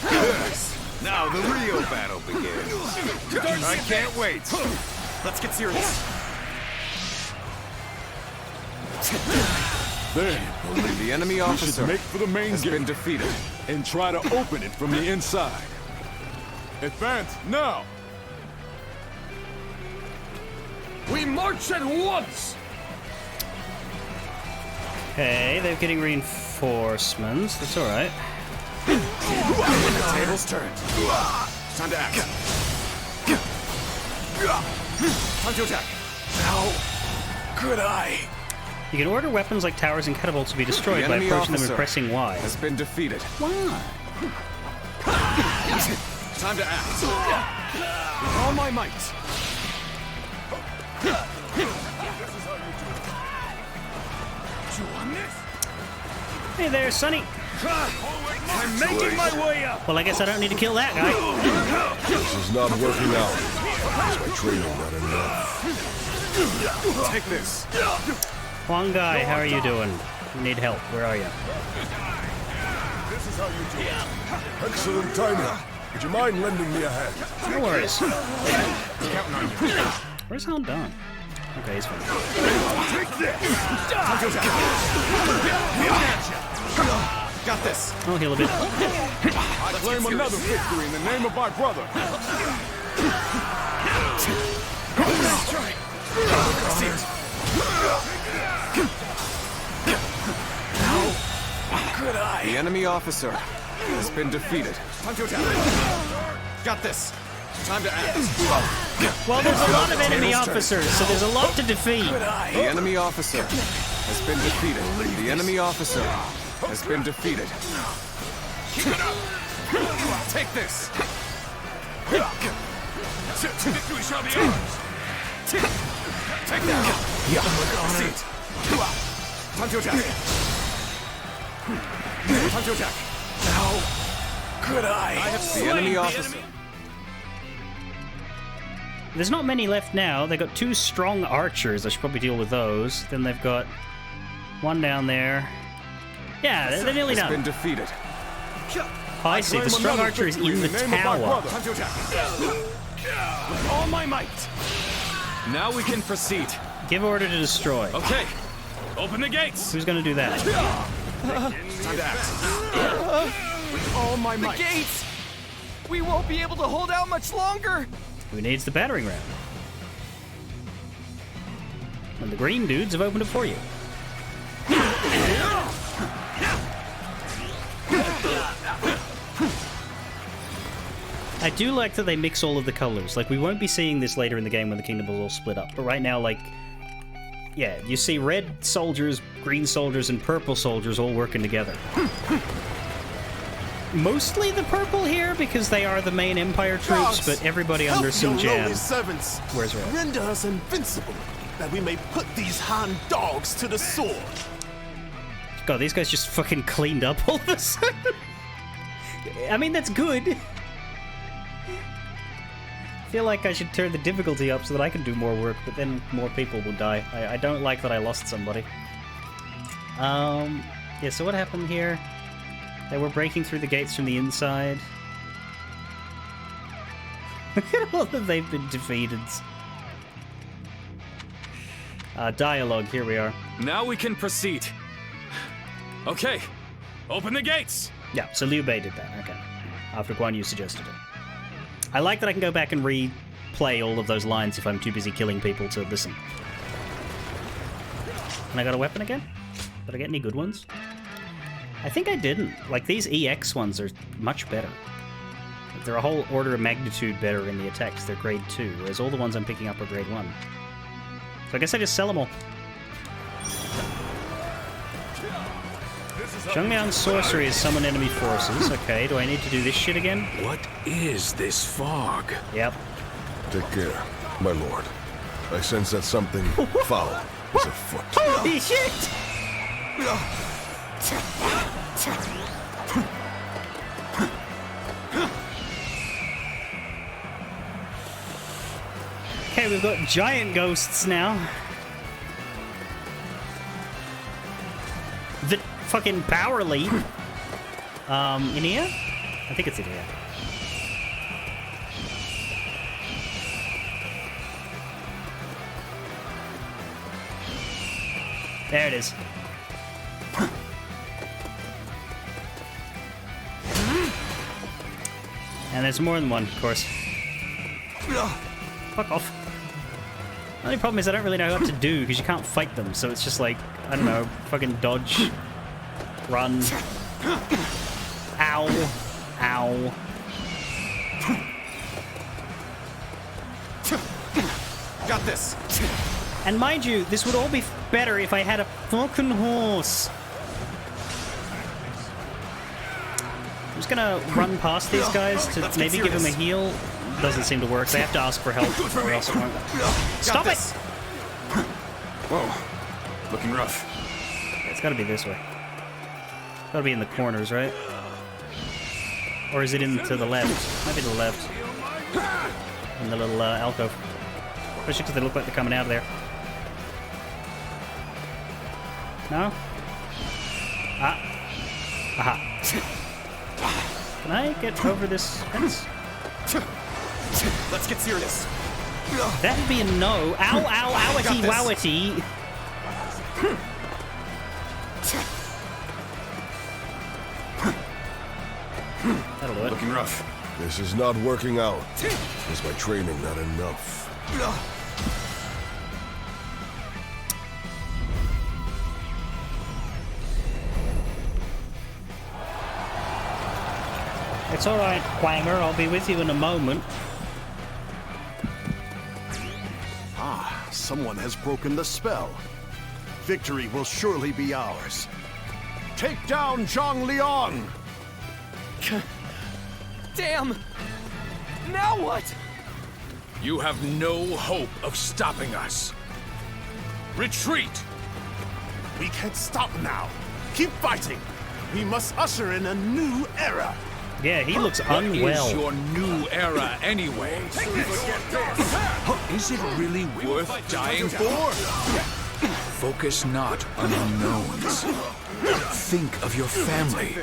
Yes. Now the real battle begins. I can't wait. Let's get serious. Then, The enemy officer make for the main has gate been defeated. and try to open it from the inside. Advance now! We march at once. Okay, they're getting reinforcements. That's alright. Tables turned. Time to act. Time to attack. How could I? You can order weapons like towers and catapults to be destroyed The by enemy approaching them and officer pressing Y. has been defeated. Why? Time to act. With all my might. Hey there, Sonny. I'm making my way up. Well, I guess I don't need to kill that guy. This is not working out. Is my training not enough? Take this. Huang Gai, how are you doing? Need help. Where are you? This is how you do it. Excellent timing. Would you mind lending me a hand? No worries. Counting on you. Where's Han Dong? Okay, he's fine. Take this. Time to attack. Got this. I'll heal a bit. I claim another victory in the name of my brother. Could I? The enemy officer has been defeated. Time to attack. Got this. Time to act. Well, there's a lot of enemy officers, so there's a lot to defeat. The enemy officer has been defeated. The enemy officer has been defeated. Take this. Victory shall be ours. Take that. See it. Time to attack. Time to attack. How could I? I have The slain enemy the officer. enemy. There's not many left now. They've got 2 strong archers. I should probably deal with those. Then they've got 1 down there. Yeah, they're nearly Has done. been defeated. I see. The claim strong another archer is victory in the in the name of my tower. brother. Time to attack. With all my might. Now we can proceed. Give order to destroy. Okay. Open the gates. Who's going to do that? Time to act. With all my might. Gates! We won't be able to hold out much longer! Who needs the battering ram? And the green dudes have opened it for you. I do like that they mix all of the colors. Like, we won't be seeing this later in the game when the kingdom is all split up. But right now, like, yeah, you see red soldiers, green soldiers, and purple soldiers all working together. Mostly the purple here because they are the main Empire troops, but everybody under Sun Help your Jian lowly servants. wears red. Render us invincible, that we may put these Han dogs to the sword. God, these guys just fucking cleaned up all of a sudden. I mean, that's good. I feel like I should turn the difficulty up so that I can do more work, but then more people will die. I don't like that I lost somebody. Yeah, so what happened here? They were breaking through the gates from the inside. Look at all that they've been defeated. Dialogue, here we are. Now we can proceed. Okay. Open the gates. Yeah, so Liu Bei did that, okay. After Guan Yu suggested it. I like that I can go back and replay all of those lines if I'm too busy killing people to listen. And I got a weapon again? Did I get any good ones? I think I didn't. Like, these EX ones are much better. They're a whole order of magnitude better in the attacks. They're grade 2, whereas all the ones I'm picking up are grade 1. So I guess I just sell them all. Zhongmian's sorcery is summon enemy forces. Okay, do I need to do this shit again? What is this fog? Yep. Take care, my lord. I sense that something foul is afoot. Holy shit! Okay, we've got giant ghosts now. The fucking power lead. In here? I think it's in here. There it is. And there's more than one, of course. Fuck off. The only problem is I don't really know what to do because you can't fight them, so it's just like, I don't know, fucking dodge, run. Ow. Ow. Got this. And mind you, this would all be better if I had a fucking horse. I'm just gonna run past these guys to maybe give them a heal. Doesn't seem to work. They have to ask for help or else it won't. Stop it! Whoa. Looking rough. It's gotta be this way. It's gotta be in the corners, right? Or is it in to the left? Might be to the left. In the little alcove. Especially because they look like they're coming out of there. No? Ah. Aha. Can I get over this fence? Let's get serious. That'd be a no. Ow, ow, owity, wowity. That'll do it. Looking rough. This is not working out. Is my training not enough? It's alright, Quanger. I'll be with you in a moment. Ah, someone has broken the spell. Victory will surely be ours. Take down Zhang Liang! Damn! Now what? You have no hope of stopping us. Retreat! We can't stop now. Keep fighting. We must usher in a new era. Yeah, he looks What unwell. is your new era anyway? Is it really worth dying for? Focus not on unknowns. Think of your family.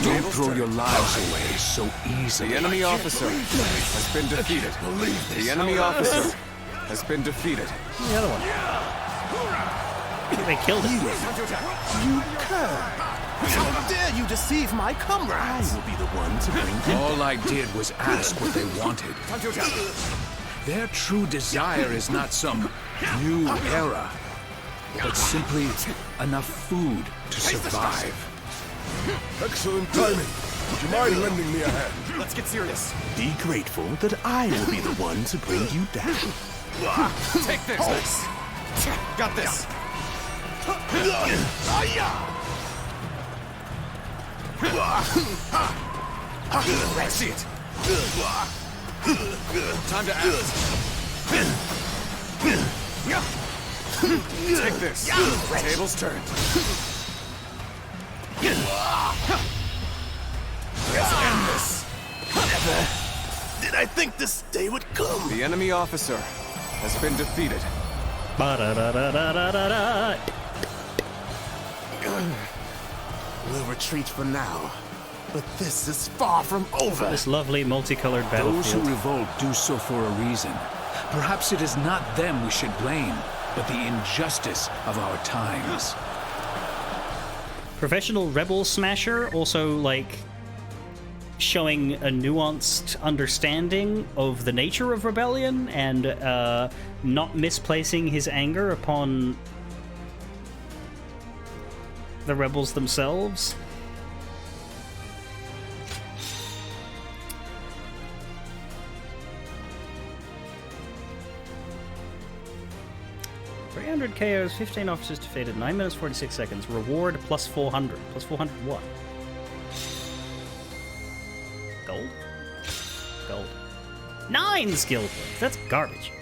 Don't throw your lives away so easily. The enemy officer has been defeated. The enemy officer has been defeated. The other one. They killed him. You cur! How dare you deceive my comrades? I will be the one to bring you. All I did was ask what they wanted. Their true desire is not some new era, but simply enough food to survive. Excellent timing. Would you mind lending me a hand? Let's get serious. Be grateful that I will be the one to bring you down. Take this. Got this. Let's see it. Time to act. Take this. Tables turned. Let's end this. Never did I think this day would come. The enemy officer has been defeated. Ba-da-da-da-da-da-da. We'll retreat for now, but this is far from over. This lovely multicolored Those who battlefield. revolt do so for a reason. Perhaps it is not them we should blame, but the injustice of our times. Professional rebel smasher, also like showing a nuanced understanding of the nature of rebellion and not misplacing his anger upon the rebels themselves. $300 KOs, 15 officers defeated, 9 minutes 46 seconds. Reward plus 400. Plus 400 what? Gold? Gold. 9 skill points! That's garbage.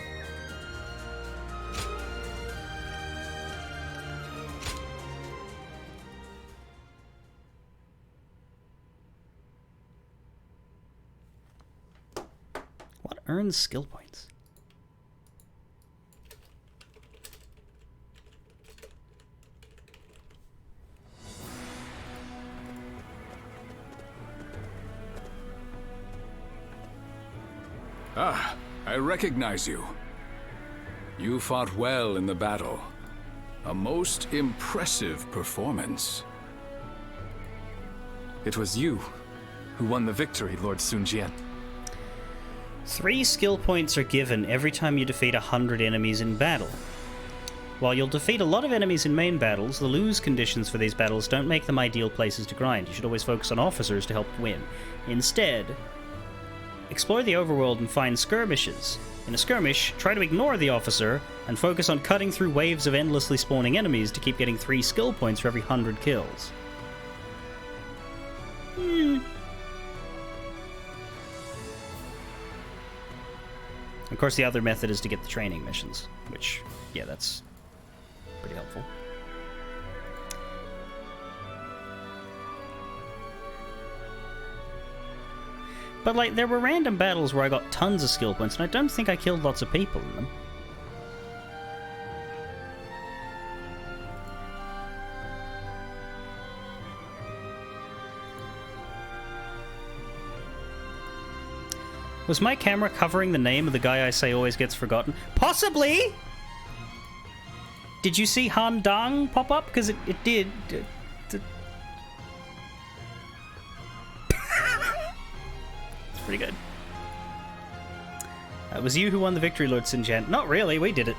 What earns skill points? Ah, I recognize you. You fought well in the battle. A most impressive performance. It was you who won the victory, Lord Sun Jian. 3 skill points are given every time you defeat 100 enemies in battle. While you'll defeat a lot of enemies in main battles, the lose conditions for these battles don't make them ideal places to grind. You should always focus on officers to help win. Instead, explore the overworld and find skirmishes. In a skirmish, try to ignore the officer and focus on cutting through waves of endlessly spawning enemies to keep getting 3 skill points for every 100 kills. Of course, the other method is to get the training missions, which, yeah, that's pretty helpful. But, like, there were random battles where I got tons of skill points, and I don't think I killed lots of people in them. Was my camera covering the name of the guy I say always gets forgotten? Possibly! Did you see Han Dang pop up? Because it did. It's pretty good. It was you who won the victory, Lord Sun Jian. Not really, we did it.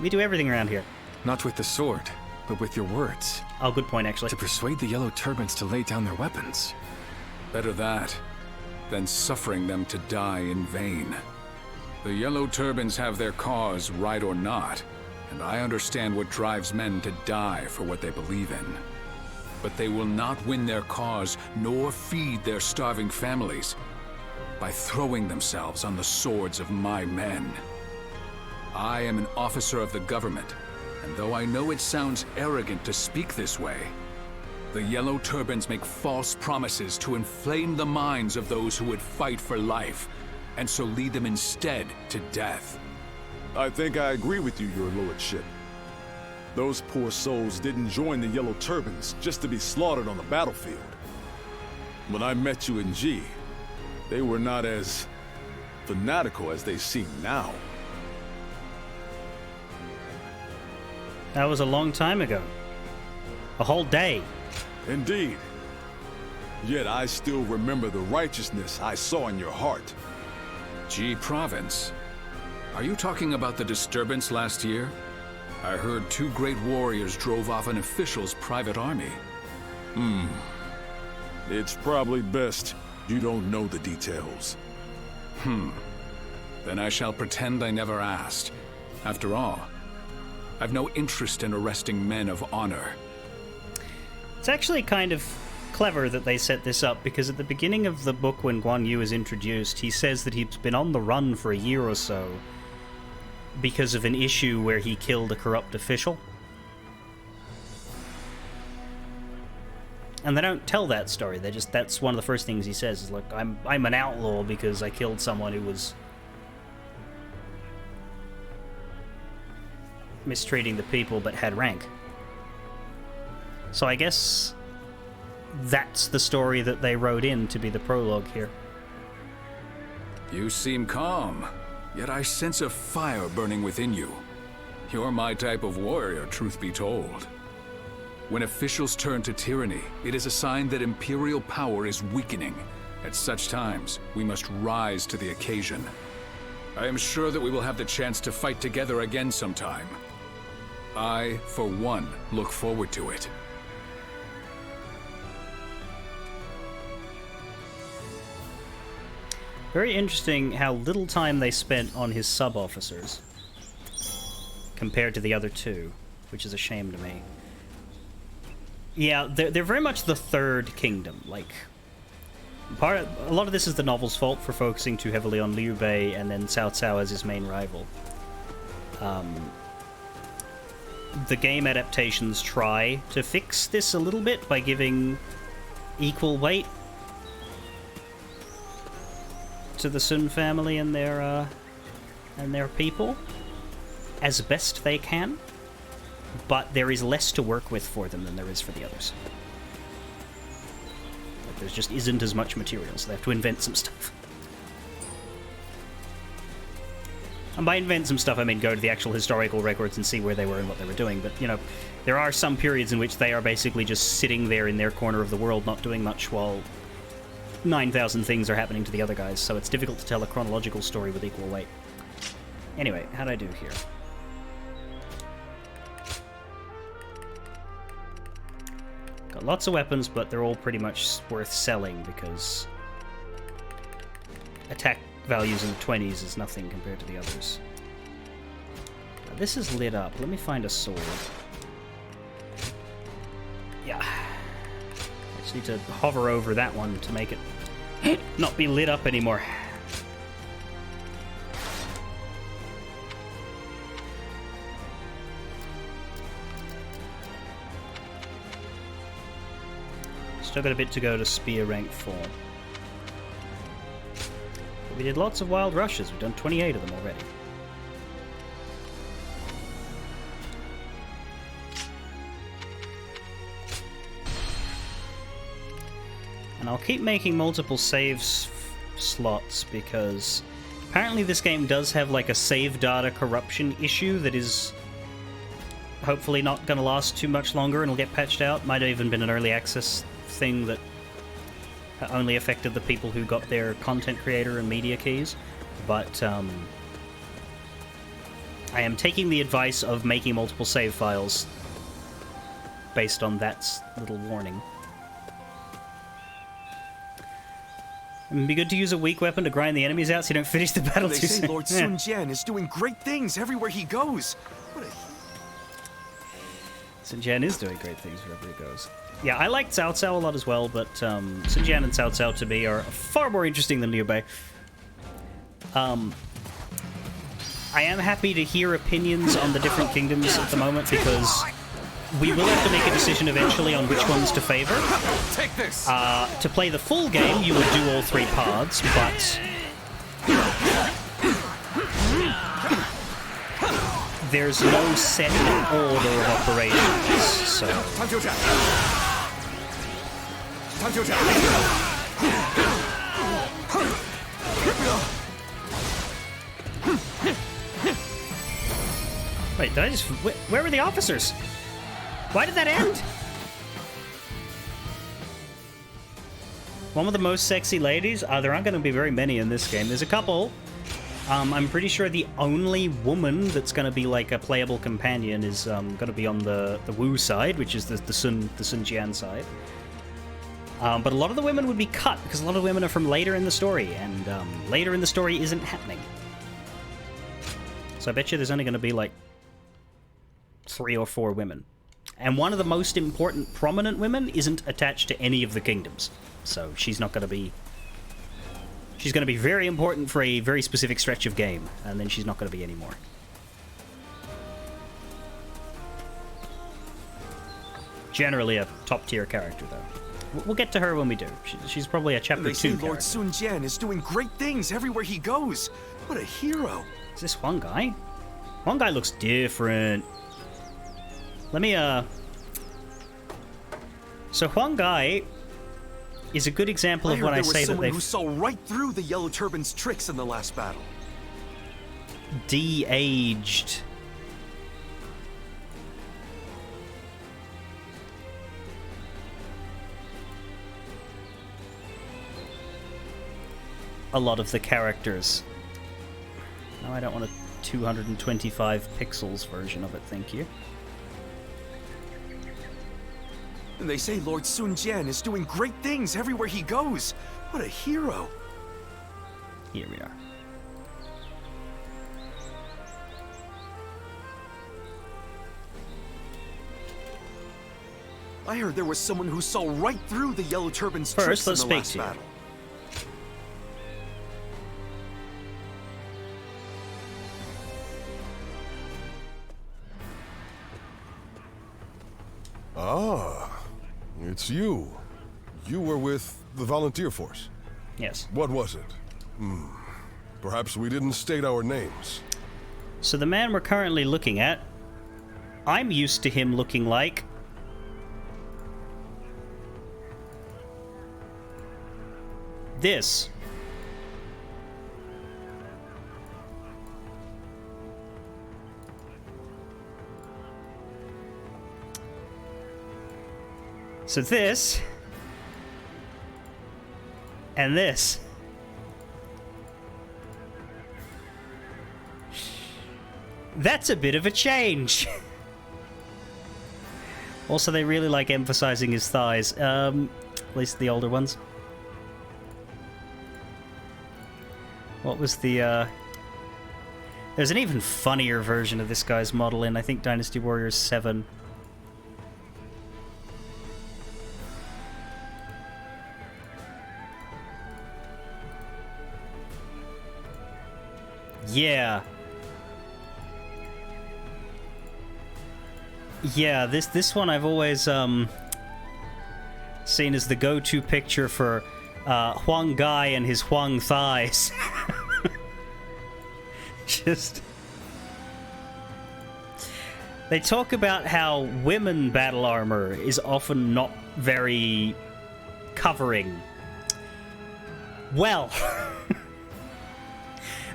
We do everything around here. Not with the sword, but with your words. Oh, good point, actually. To persuade the Yellow Turbans to lay down their weapons. Better that than suffering them to die in vain. The Yellow Turbans have their cause, right or not, and I understand what drives men to die for what they believe in. But they will not win their cause, nor feed their starving families, by throwing themselves on the swords of my men. I am an officer of the government, and though I know it sounds arrogant to speak this way, The Yellow Turbans make false promises to inflame the minds of those who would fight for life, and so lead them instead to death. I think I agree with you, your lordship. Those poor souls didn't join the Yellow Turbans just to be slaughtered on the battlefield. When I met you in G, they were not as fanatical as they seem now. That was a long time ago. A whole day. Indeed. Yet I still remember the righteousness I saw in your heart. G Province? Are you talking about the disturbance last year? I heard 2 great warriors drove off an official's private army. It's probably best you don't know the details. Then I shall pretend I never asked. After all, I've no interest in arresting men of honor. It's actually kind of clever that they set this up, because at the beginning of the book when Guan Yu is introduced, he says that he's been on the run for a year or so because of an issue where he killed a corrupt official. And they don't tell that story. They just, that's one of the first things he says is, look, I'm an outlaw because I killed someone who was mistreating the people but had rank. So I guess that's the story that they wrote in to be the prologue here. You seem calm, yet I sense a fire burning within you. You're my type of warrior, truth be told. When officials turn to tyranny, it is a sign that imperial power is weakening. At such times, we must rise to the occasion. I am sure that we will have the chance to fight together again sometime. I, for one, look forward to it. Very interesting how little time they spent on his sub-officers compared to the other 2, which is a shame to me. Yeah, they're very much the third kingdom. Like, a lot of this is the novel's fault for focusing too heavily on Liu Bei and then Cao Cao as his main rival. The game adaptations try to fix this a little bit by giving equal weight to the Sun family and their people as best they can, but there is less to work with for them than there is for the others. Like, there just isn't as much material, so they have to invent some stuff. And by invent some stuff, I mean go to the actual historical records and see where they were and what they were doing. But, you know, there are some periods in which they are basically just sitting there in their corner of the world, not doing much, while 9,000 things are happening to the other guys, so it's difficult to tell a chronological story with equal weight. Anyway, how'd I do here? Got lots of weapons, but they're all pretty much worth selling because attack values in the 20s is nothing compared to the others. Now, this is lit up. Let me find a sword. Yeah. I just need to hover over that one to make it not be lit up anymore. Still got a bit to go to spear rank 4. But we did lots of wild rushes. We've done 28 of them already. And I'll keep making multiple saves slots because apparently this game does have like a save data corruption issue that is hopefully not going to last too much longer and will get patched out. Might have even been an early access thing that only affected the people who got their content creator and media keys. But I am taking the advice of making multiple save files based on that little warning. It'd be good to use a weak weapon to grind the enemies out so you don't finish the battle They too say soon. Lord Sun Jian is doing great things everywhere he goes. Sun Jian is doing great things wherever he goes. Yeah, I like Cao Cao a lot as well, but Sun Jian and Cao Cao to me are far more interesting than Liu Bei. I am happy to hear opinions on the different kingdoms at the moment because we will have to make a decision eventually on which ones to favor. Take this. To play the full game, you would do all 3 paths, but there's no set order of operations, so... Time to attack. Time to attack. Wait, did I just... Where were the officers? Why did that end? One of the most sexy ladies? There aren't going to be very many in this game. There's a couple. I'm pretty sure the only woman that's going to be like a playable companion is going to be on the Wu side, which is the Sun Jian side. But a lot of the women would be cut because a lot of women are from later in the story, and later in the story isn't happening. So I bet you there's only going to be like 3 or 4 women. And one of the most important prominent women isn't attached to any of the kingdoms. So she's not going to be... She's going to be very important for a very specific stretch of game, and then she's not going to be anymore. Generally a top-tier character, though. We'll get to her when we do. She's probably a chapter 2 character. They say character. Lord Sun Jian is doing great things everywhere he goes. What a hero. Is this Huang Gai? Huang Gai looks different. Let me, So Huang Gai is a good example of when I say that they've... who saw right through the Yellow Turban's tricks in the last battle. De-aged. A lot of the characters. No, I don't want a 225 pixels version of it, thank you. And they say Lord Sun Jian is doing great things everywhere he goes. What a hero. Here we are. I heard there was someone who saw right through the Yellow Turban's First, tricks let's in the speak last to you. battle. Ah, it's you. You were with the volunteer force. Yes. What was it? Perhaps we didn't state our names. So the man we're currently looking at, I'm used to him looking like... this. So this, and this. That's a bit of a change. Also, they really like emphasizing his thighs, at least the older ones. What was the, There's an even funnier version of this guy's model in, I think, Dynasty Warriors 7. Yeah. Yeah, this one I've always seen as the go-to picture for Huang Gai and his Huang thighs. Just... They talk about how women battle armor is often not very covering. Well...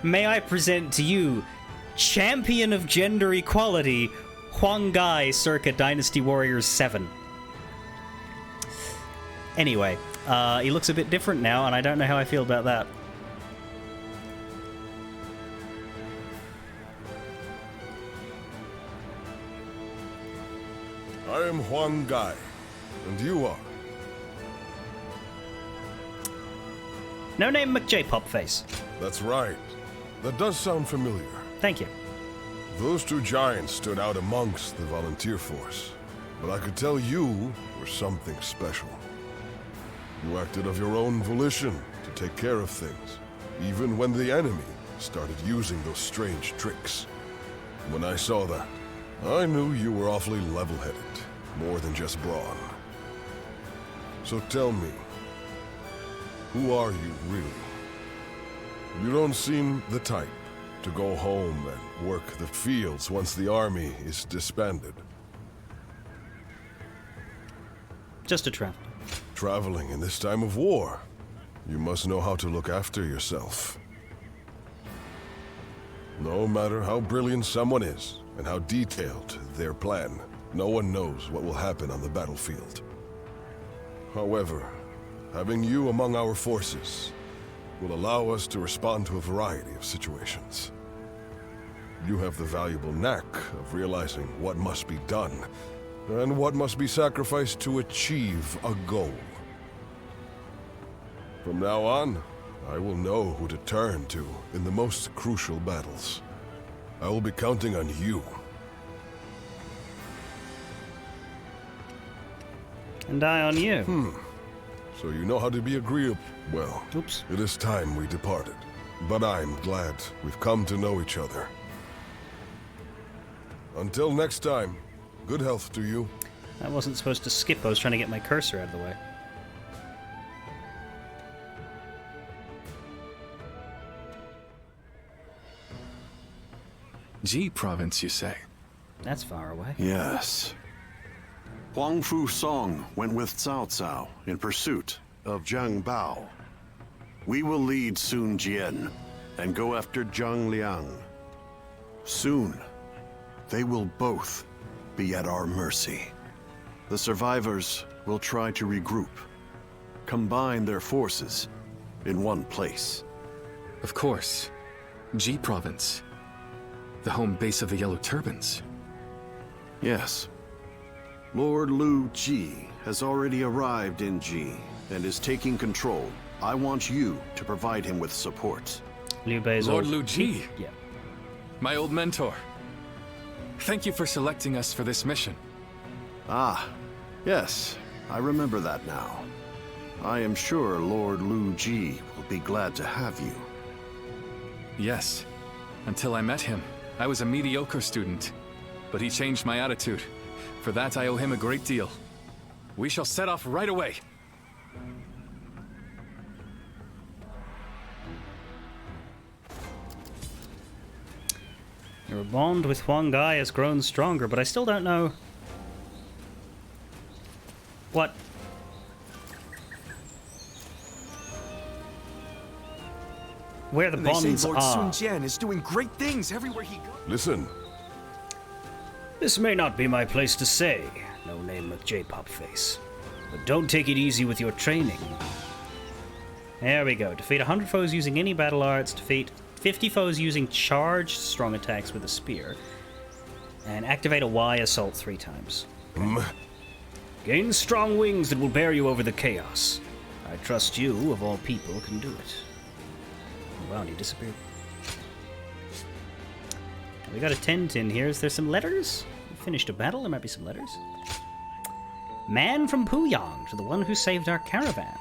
May I present to you, champion of gender equality, Huang Gai circa Dynasty Warriors 7. Anyway, he looks a bit different now, and I don't know how I feel about that. I am Huang Gai, and you are? No name McJ-Popface. That's right. That does sound familiar. Thank you. Those two giants stood out amongst the volunteer force, but I could tell you were something special. You acted of your own volition to take care of things, even when the enemy started using those strange tricks. When I saw that, I knew you were awfully level-headed. more than just brawn. So tell me, who are you really? You don't seem the type to go home and work the fields once the army is disbanded. Just a traveler. Traveling in this time of war, you must know how to look after yourself. No matter how brilliant someone is and how detailed their plan, no one knows what will happen on the battlefield. However, having you among our forces will allow us to respond to a variety of situations. You have the valuable knack of realizing what must be done and what must be sacrificed to achieve a goal. From now on, I will know who to turn to in the most crucial battles. I will be counting on you. And I on you. So you know how to be agreeable. Well, oops. It is time we departed. But I'm glad we've come to know each other. Until next time, good health to you. I wasn't supposed to skip. I was trying to get my cursor out of the way. Ji province, you say? That's far away. Yes. Huang Fu Song went with Cao Cao in pursuit of Zhang Bao. We will lead Sun Jian and go after Zhang Liang. Soon, they will both be at our mercy. The survivors will try to regroup, combine their forces in one place. Of course. Ji province. The home base of the Yellow Turbans. Yes. Lord Lu Ji has already arrived in Ji and is taking control. I want you to provide him with support. Liu Bei's Lord Lu Ji? Yeah. My old mentor. Thank you for selecting us for this mission. Ah, yes. I remember that now. I am sure Lord Lu Ji will be glad to have you. Yes. Until I met him, I was a mediocre student. But he changed my attitude. For that, I owe him a great deal. We shall set off right away. Your bond with Huang Gai has grown stronger, but I still don't know what. Where the bonds they say Lord are. Sun Jian is doing great things everywhere he goes. Listen. This may not be my place to say, no name McJ Popface, but don't take it easy with your training. There we go. Defeat 100 foes using any battle arts. Defeat 50 foes using charged strong attacks with a spear. And activate a Y assault 3 times. Gain strong wings that will bear you over the chaos. I trust you, of all people, can do it. Oh, wow, and he disappeared. We got a tent in here. Is there some letters? We finished a battle. There might be some letters. Man from Puyang, to the one who saved our caravan.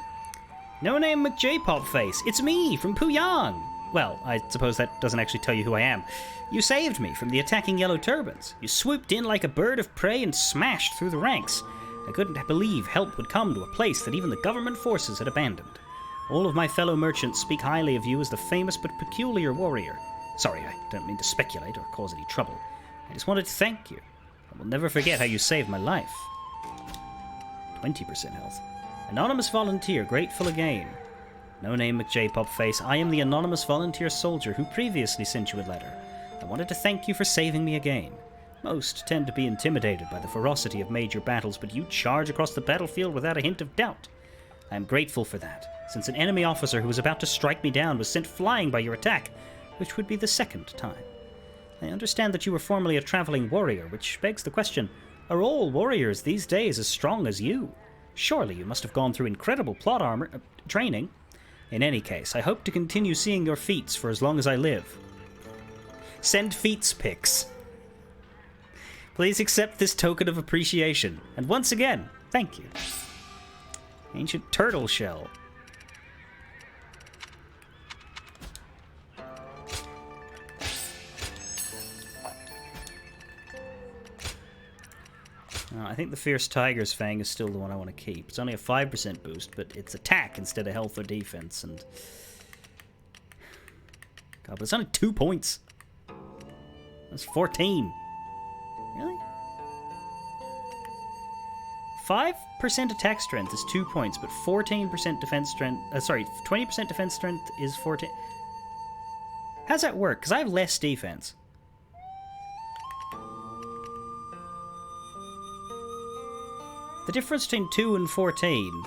No name McJ-Popface. It's me, from Puyang. Well, I suppose that doesn't actually tell you who I am. You saved me from the attacking Yellow Turbans. You swooped in like a bird of prey and smashed through the ranks. I couldn't believe help would come to a place that even the government forces had abandoned. All of my fellow merchants speak highly of you as the famous but peculiar warrior. Sorry, I don't mean to speculate or cause any trouble. I just wanted to thank you. I will never forget how you saved my life. 20% health. Anonymous volunteer, grateful again. No name McJ-Popface. I am the anonymous volunteer soldier who previously sent you a letter. I wanted to thank you for saving me again. Most tend to be intimidated by the ferocity of major battles, but you charge across the battlefield without a hint of doubt. I am grateful for that, since an enemy officer who was about to strike me down was sent flying by your attack, which would be the second time. I understand that you were formerly a traveling warrior, which begs the question, are all warriors these days as strong as you? Surely you must have gone through incredible plot armor training. In any case, I hope to continue seeing your feats for as long as I live. Send feats pics. Please accept this token of appreciation. And once again, thank you. Ancient turtle shell. I think the Fierce Tiger's Fang is still the one I want to keep. It's only a 5% boost, but it's attack instead of health or defense, and... God, but it's only 2 points. That's 14. Really? 5% attack strength is 2 points, but 14% defense strength... 20% defense strength is 14... How's that work? Because I have less defense. The difference between 2 and 14...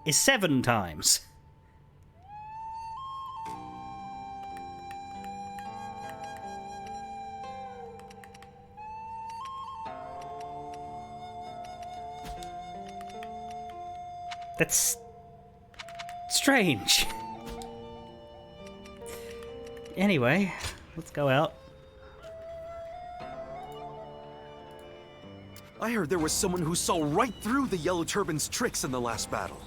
is 7 times. That's strange. Anyway, let's go out. I heard there was someone who saw right through the Yellow Turban's tricks in the last battle.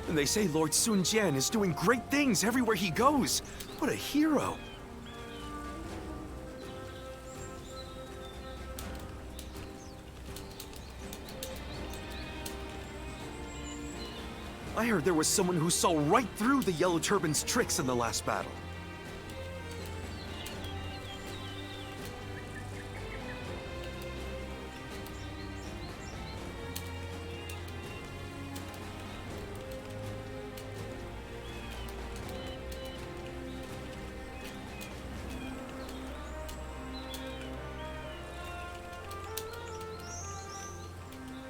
And they say Lord Sun Jian is doing great things everywhere he goes. What a hero. I heard there was someone who saw right through the Yellow Turban's tricks in the last battle.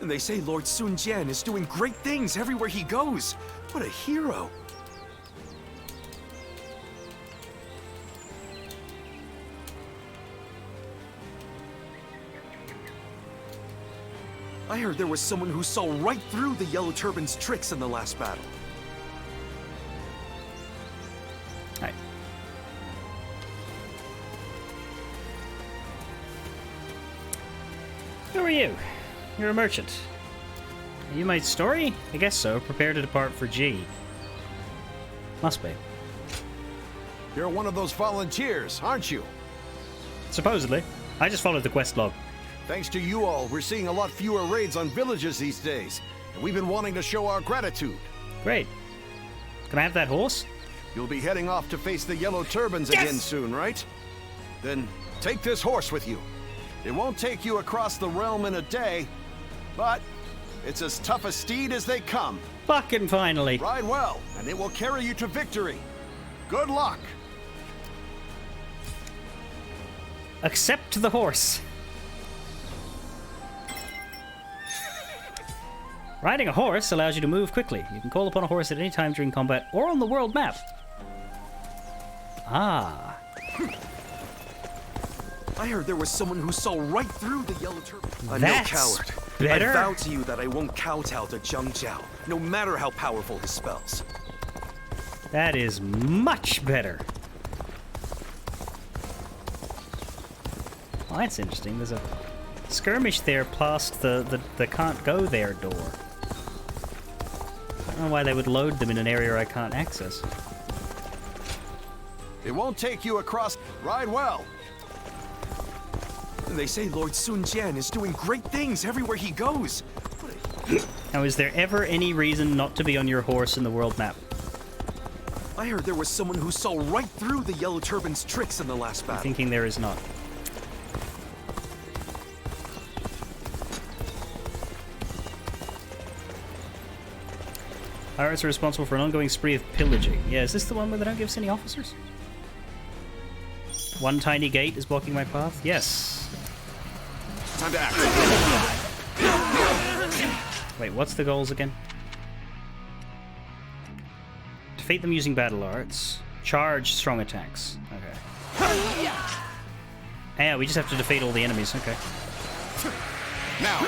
And they say Lord Sun Jian is doing great things everywhere he goes. What a hero. I heard there was someone who saw right through the Yellow Turban's tricks in the last battle. Hi. Who are you? You're a merchant. Are you my story? I guess so. Prepare to depart for G. Must be. You're one of those volunteers, aren't you? Supposedly. I just followed the quest log. Thanks to you all, we're seeing a lot fewer raids on villages these days. And we've been wanting to show our gratitude. Great. Can I have that horse? You'll be heading off to face the Yellow Turbans again soon, right? Then take this horse with you. It won't take you across the realm in a day, but it's as tough a steed as they come. Fucking finally. Ride well, and it will carry you to victory. Good luck. Accept the horse. Riding a horse allows you to move quickly. You can call upon a horse at any time during combat or on the world map. Ah. I heard there was someone who saw right through the Yellow Turban. I'm That's no coward. better. I vow to you that I won't kowtow to Zheng Zhao, no matter how powerful his spells. That is much better. Well, that's interesting. There's a skirmish there past the can't go there door. I don't know why they would load them in an area I can't access. It won't take you across. Ride well. And they say Lord Sun Jian is doing great things everywhere he goes. Now, is there ever any reason not to be on your horse in the world map? I heard there was someone who saw right through the Yellow Turban's tricks in the last battle. I'm thinking there is not. Pirates are responsible for an ongoing spree of pillaging. Yeah, is this the one where they don't give us any officers? One tiny gate is blocking my path? Yes. Time to act. Wait, what's the goals again? Defeat them using battle arts. Charge strong attacks. Okay. Yeah, we just have to defeat all the enemies. Okay. Now.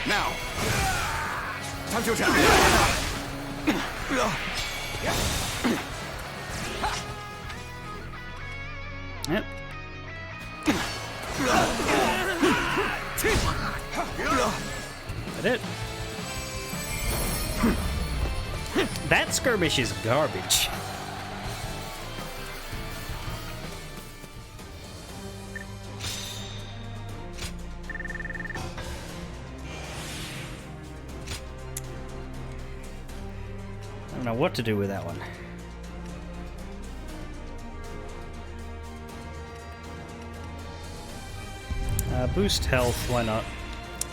Now! Time to attack! Yep. That it. That skirmish is garbage. I don't know what to do with that one. Boost health, why not?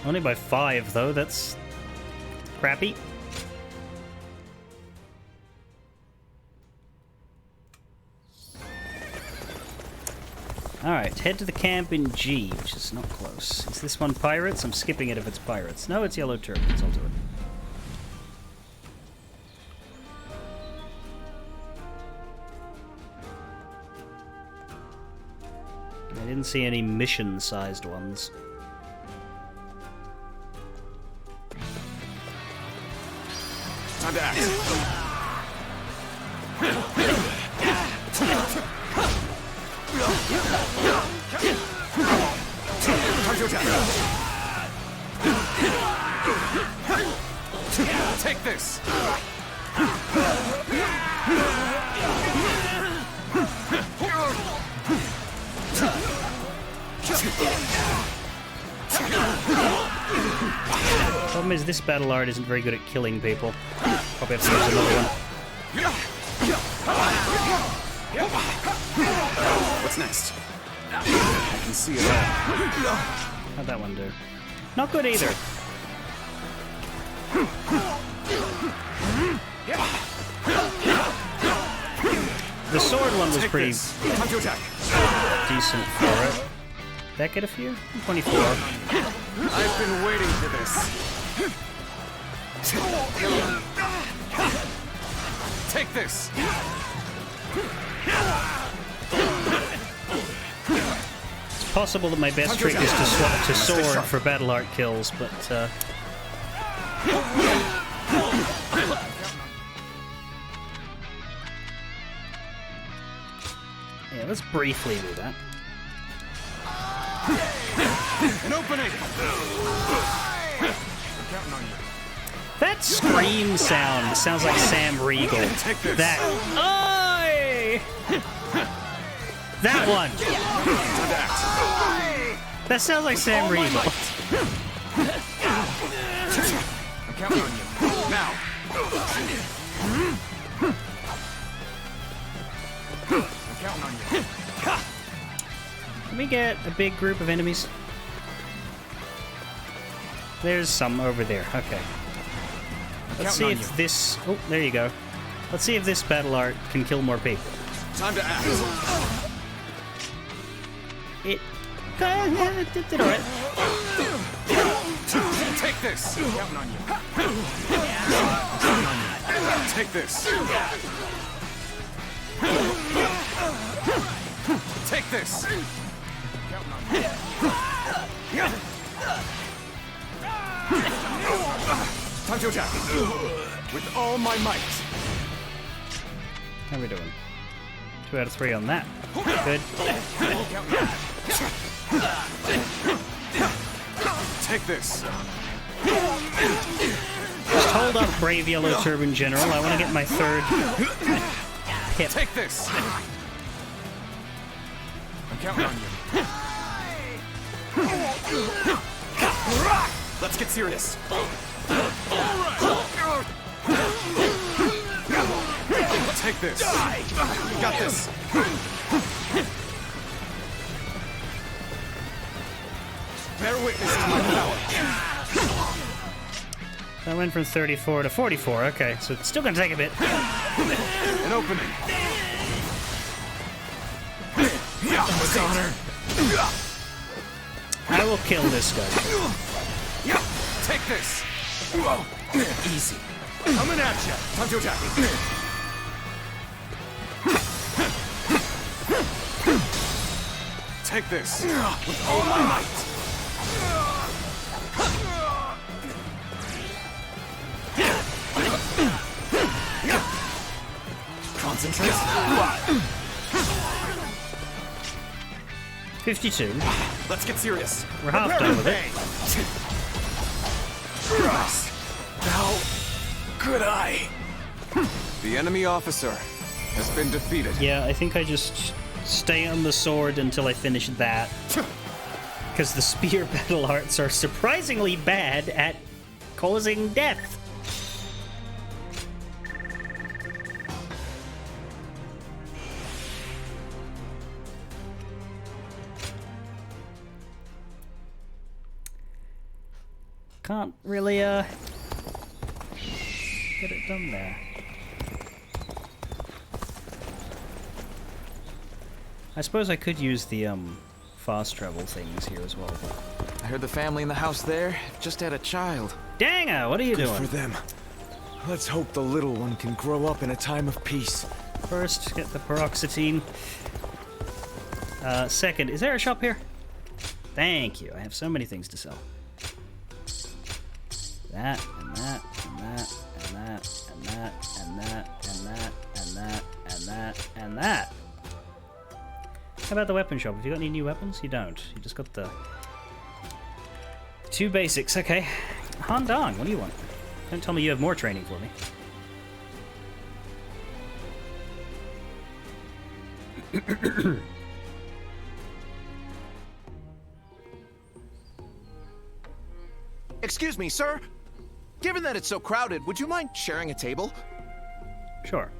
Only by 5 though, that's crappy. Alright, head to the camp in G, which is not close. Is this one pirates? I'm skipping it if it's pirates. No, it's yellow turbans, I'll do it. I didn't see any mission-sized ones. Time to act. Time to attack. Take this. Problem is, this battle art isn't very good at killing people. Probably have to use another one. What's next? I can see it all. How'd that one do? Not good either. The sword one was pretty Time to attack. decent for it. Did that get a few? 24. I've been waiting for this. Take this. It's possible that my best trick is to swap to sword for battle art kills, but yeah, let's briefly do that. An opening. That scream sound sounds like Sam Riegel. That. Oi! That one. That sounds like Sam Riegel. I'm counting on you. Now. I'm counting on you. Can we get a big group of enemies? There's some over there. Okay. Let's see if this... Oh, there you go. Let's see if this battle art can kill more people. Time to act. It did alright. Take this. I'm counting on you. Take this. Take this. Time to attack. With all my might. How are we doing? 2 out of 3 on that. Good. Take this. Just hold up, brave yellow turban general. I want to get my 3rd hit. Take this. I'm counting on you. Let's get serious. Take this. Got this. Bear witness to my power. I went from 34 to 44. Okay, so it's still gonna take a bit. An opening. With honor. I will kill this guy. Take this. Easy. Coming at you. Time to attack. Take this. With all my might. Concentrate. 52. Let's get serious. We're half done with it. How could I? The enemy officer has been defeated. Yeah, I think I just stay on the sword until I finish that. Because the spear battle arts are surprisingly bad at causing death. Can't really, get it done there. I suppose I could use the, fast travel things here as well, but... I heard the family in the house there just had a child. Danga, what are you Good doing? for them. Let's hope the little one can grow up in a time of peace. First, get the paroxetine. Second, is there a shop here? Thank you, I have so many things to sell. That, and that, and that, and that, and that, and that, and that, and that, and that, and that. How about the weapon shop? Have you got any new weapons? You don't. You just got the... 2 basics, okay. Han Dong, what do you want? Don't tell me you have more training for me. Excuse me, sir. Given that it's so crowded, would you mind sharing a table? Sure.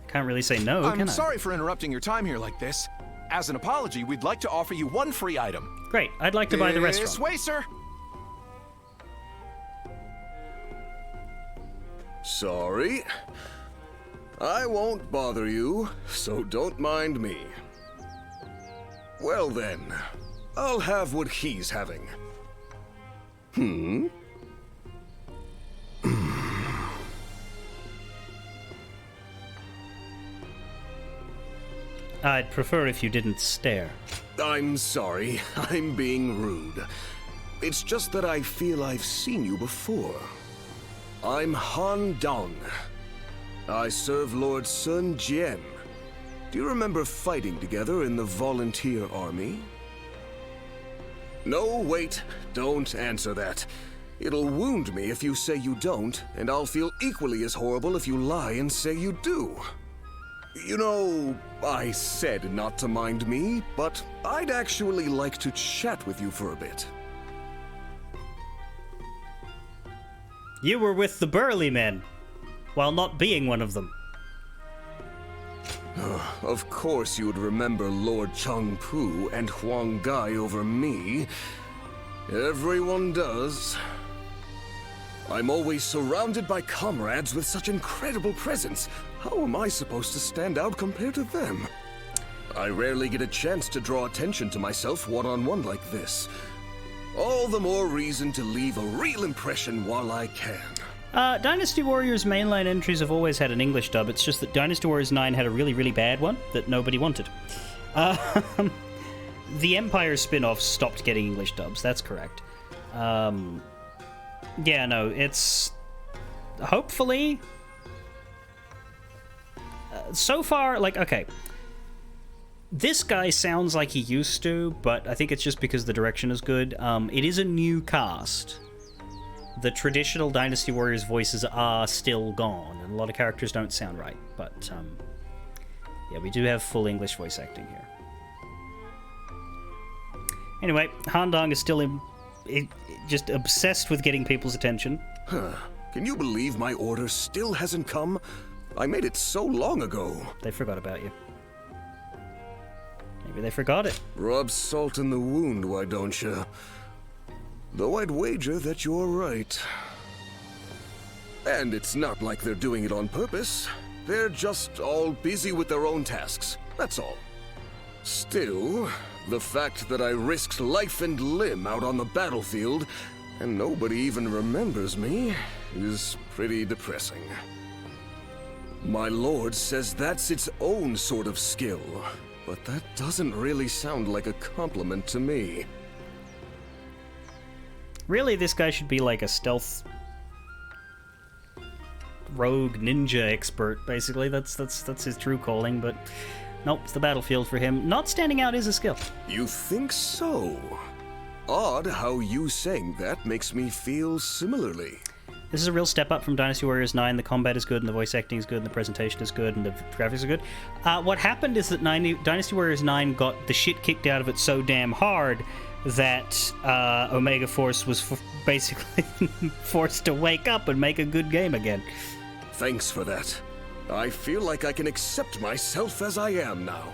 Can't really say no, can I? I'm sorry for interrupting your time here like this. As an apology, we'd like to offer you one free item. Great, I'd like to buy the restaurant. This way, sir. Sorry. I won't bother you, so don't mind me. Well then, I'll have what he's having. I'd prefer if you didn't stare. I'm sorry, I'm being rude. It's just that I feel I've seen you before. I'm Han Dong. I serve Lord Sun Jian. Do you remember fighting together in the volunteer army? No, wait, don't answer that. It'll wound me if you say you don't, and I'll feel equally as horrible if you lie and say you do. You know, I said not to mind me, but I'd actually like to chat with you for a bit. You were with the Burly Men, while not being one of them. Of course you'd remember Lord Chang Pu and Huang Gai over me. Everyone does. I'm always surrounded by comrades with such incredible presence. How am I supposed to stand out compared to them? I rarely get a chance to draw attention to myself one-on-one like this. All the more reason to leave a real impression while I can. Dynasty Warriors mainline entries have always had an English dub. It's just that Dynasty Warriors 9 had a really, really bad one that nobody wanted. The Empire spin-off stopped getting English dubs, that's correct. Yeah, no, it's... hopefully... so far, like, okay. This guy sounds like he used to, but I think it's just because the direction is good. It is a new cast. The traditional Dynasty Warriors voices are still gone, and a lot of characters don't sound right. But, yeah, we do have full English voice acting here. Anyway, Han Dong is still just obsessed with getting people's attention. Can you believe my order still hasn't come? I made it so long ago. They forgot about you. Maybe they forgot it. Rub salt in the wound, why don't you? Though I'd wager that you're right. And it's not like they're doing it on purpose. They're just all busy with their own tasks, that's all. Still, the fact that I risked life and limb out on the battlefield, and nobody even remembers me, is pretty depressing. My lord says that's its own sort of skill, but that doesn't really sound like a compliment to me. Really, this guy should be like a stealth rogue ninja expert, basically. That's his true calling, but nope, it's the battlefield for him. Not standing out is a skill. You think so? Odd how you saying that makes me feel similarly. This is a real step up from Dynasty Warriors 9. The combat is good, and the voice acting is good, and the presentation is good, and the graphics are good. What happened is that Dynasty Warriors 9 got the shit kicked out of it so damn hard that Omega Force was basically forced to wake up and make a good game again. Thanks for that. I feel like I can accept myself as I am now.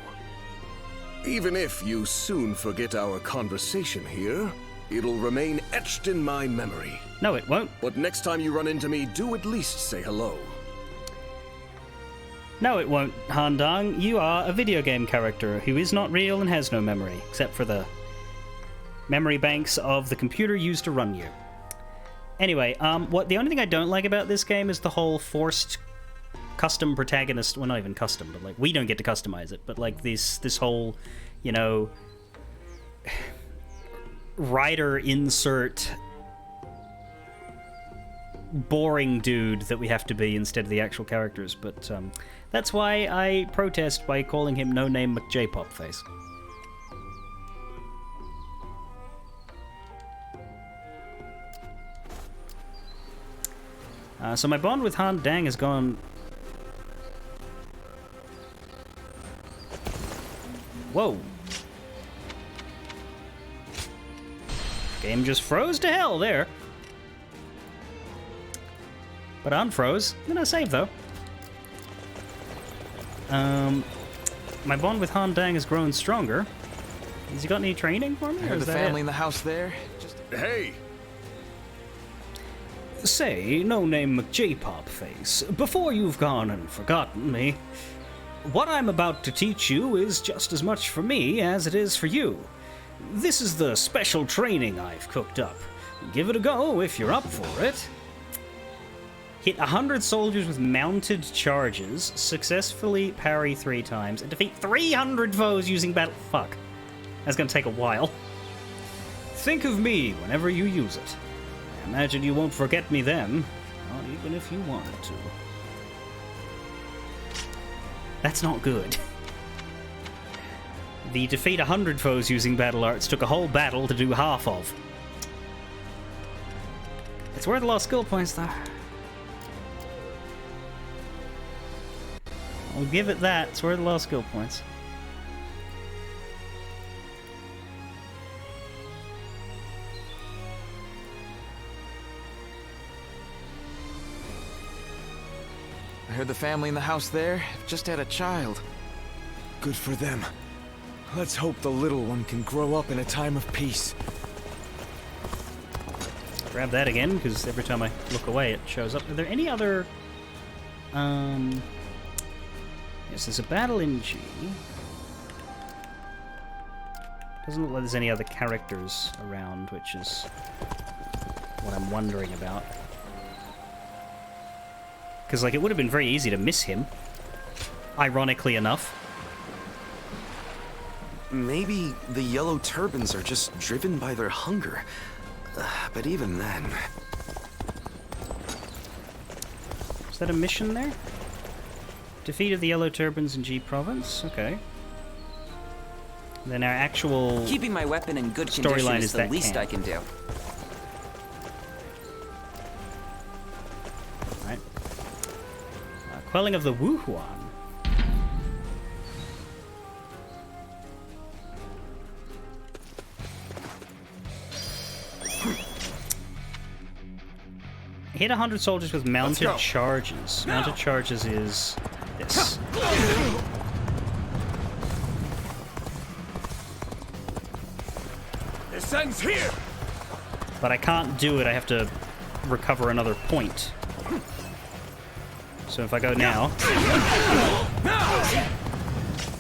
Even if you soon forget our conversation here, it'll remain etched in my memory. No, it won't. But next time you run into me, do at least say hello. No, it won't, Handang. You are a video game character who is not real and has no memory, except for the memory banks of the computer used to run you. Anyway, the only thing I don't like about this game is the whole forced custom protagonist. Well, not even custom, but like we don't get to customize it. But like this whole, you know, writer insert boring dude that we have to be instead of the actual characters. But that's why I protest by calling him No Name McJ-Popface. So my bond with Han Dang has gone... Whoa. Game just froze to hell there. But unfroze. I'm gonna save though. My bond with Han Dang has grown stronger. Has he got any training for me? I heard the family in the house there. Hey! Say, No Name McJ-Popface, before you've gone and forgotten me, what I'm about to teach you is just as much for me as it is for you. This is the special training I've cooked up. Give it a go if you're up for it. Hit 100 soldiers with mounted charges, successfully parry 3 times, and defeat 300 foes using battle... Fuck. That's gonna take a while. Think of me whenever you use it. I imagine you won't forget me then, not even if you wanted to. That's not good. The defeat 100 foes using battle arts took a whole battle to do half of. It's worth a lot of skill points, though. I'll give it that. It's worth a lot of skill points. I heard the family in the house there just had a child. Good for them. Let's hope the little one can grow up in a time of peace. Grab that again, because every time I look away it shows up. Are there any other... Yes, there's a battle in G. Doesn't look like there's any other characters around, which is what I'm wondering about. Because, like, it would have been very easy to miss him. Ironically enough. Maybe the yellow turbans are just driven by their hunger. But even then... Is that a mission there? Defeat of the yellow turbans in G province? Okay. And then our actual... Keeping my weapon in good condition storyline is the that least I can do. Right. Quelling of the Wuhuan. Hit 100 soldiers with mounted charges. Mounted charges is this. This ends here. But I can't do it. I have to recover another point. So if I go now...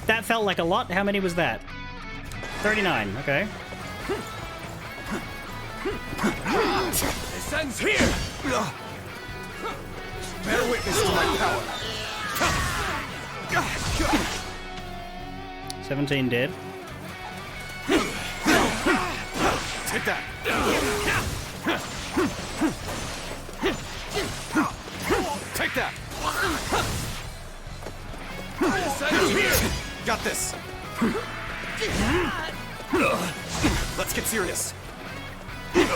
That felt like a lot. How many was that? 39. Okay. This ends here. Bear witness to my power. 17 dead. Take that. Take that. Got this. Let's get serious. Turn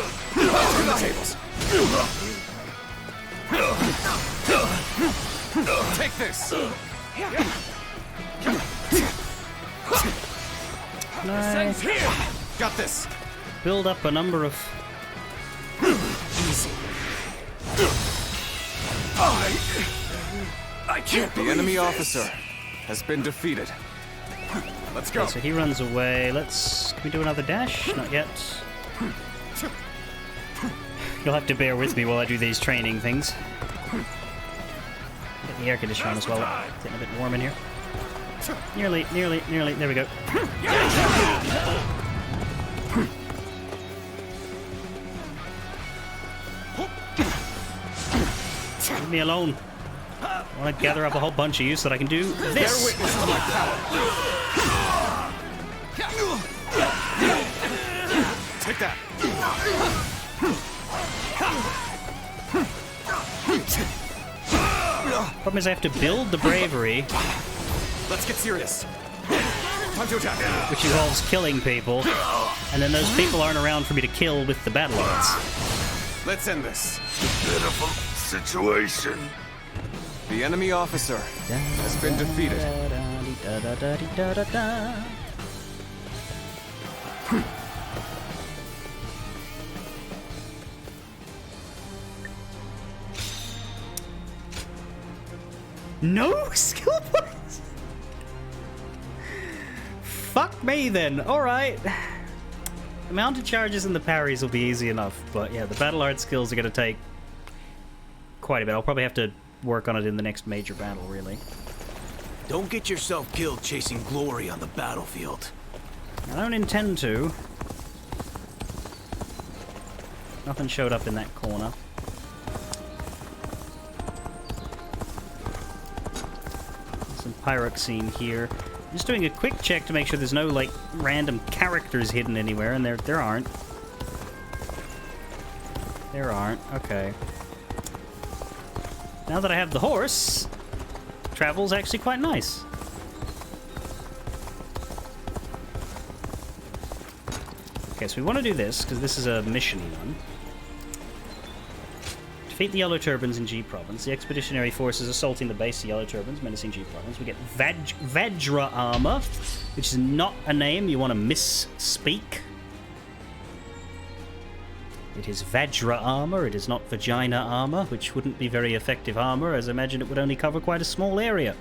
the tables. Take this. Nice. Got this. Build up a number of... Easy. I can't. The enemy officer has been defeated. Let's go. Okay, so he runs away. Can we do another dash? Not yet. You'll have to bear with me while I do these training things. Get the air conditioner on as well. It's getting a bit warm in here. Nearly. There we go. Leave me alone. I want to gather up a whole bunch of you so that I can do this. Bear witness to my power. Take that. Problem is I have to build the bravery. Let's get serious. Time to attack. Which involves killing people, and then those people aren't around for me to kill with the battle arts. Let's end this. Pitiful situation. The enemy officer has been defeated. No skill points? Fuck me then. Alright. The mounted charges and the parries will be easy enough, but yeah, the battle art skills are going to take quite a bit. I'll probably have to work on it in the next major battle, really. Don't get yourself killed chasing glory on the battlefield. I don't intend to. Nothing showed up in that corner. Some pyroxene here. I'm just doing a quick check to make sure there's no, like, random characters hidden anywhere, and there aren't. There aren't. Okay. Now that I have the horse, travel's actually quite nice. Okay, so we want to do this, because this is a mission-y one. Defeat the Yellow Turbans in G Province. The expeditionary forces assaulting the base of Yellow Turbans, menacing G Province. We get Vajra armor, which is not a name you want to misspeak. It is Vajra armor, it is not vagina armor, which wouldn't be very effective armor, as I imagine it would only cover quite a small area.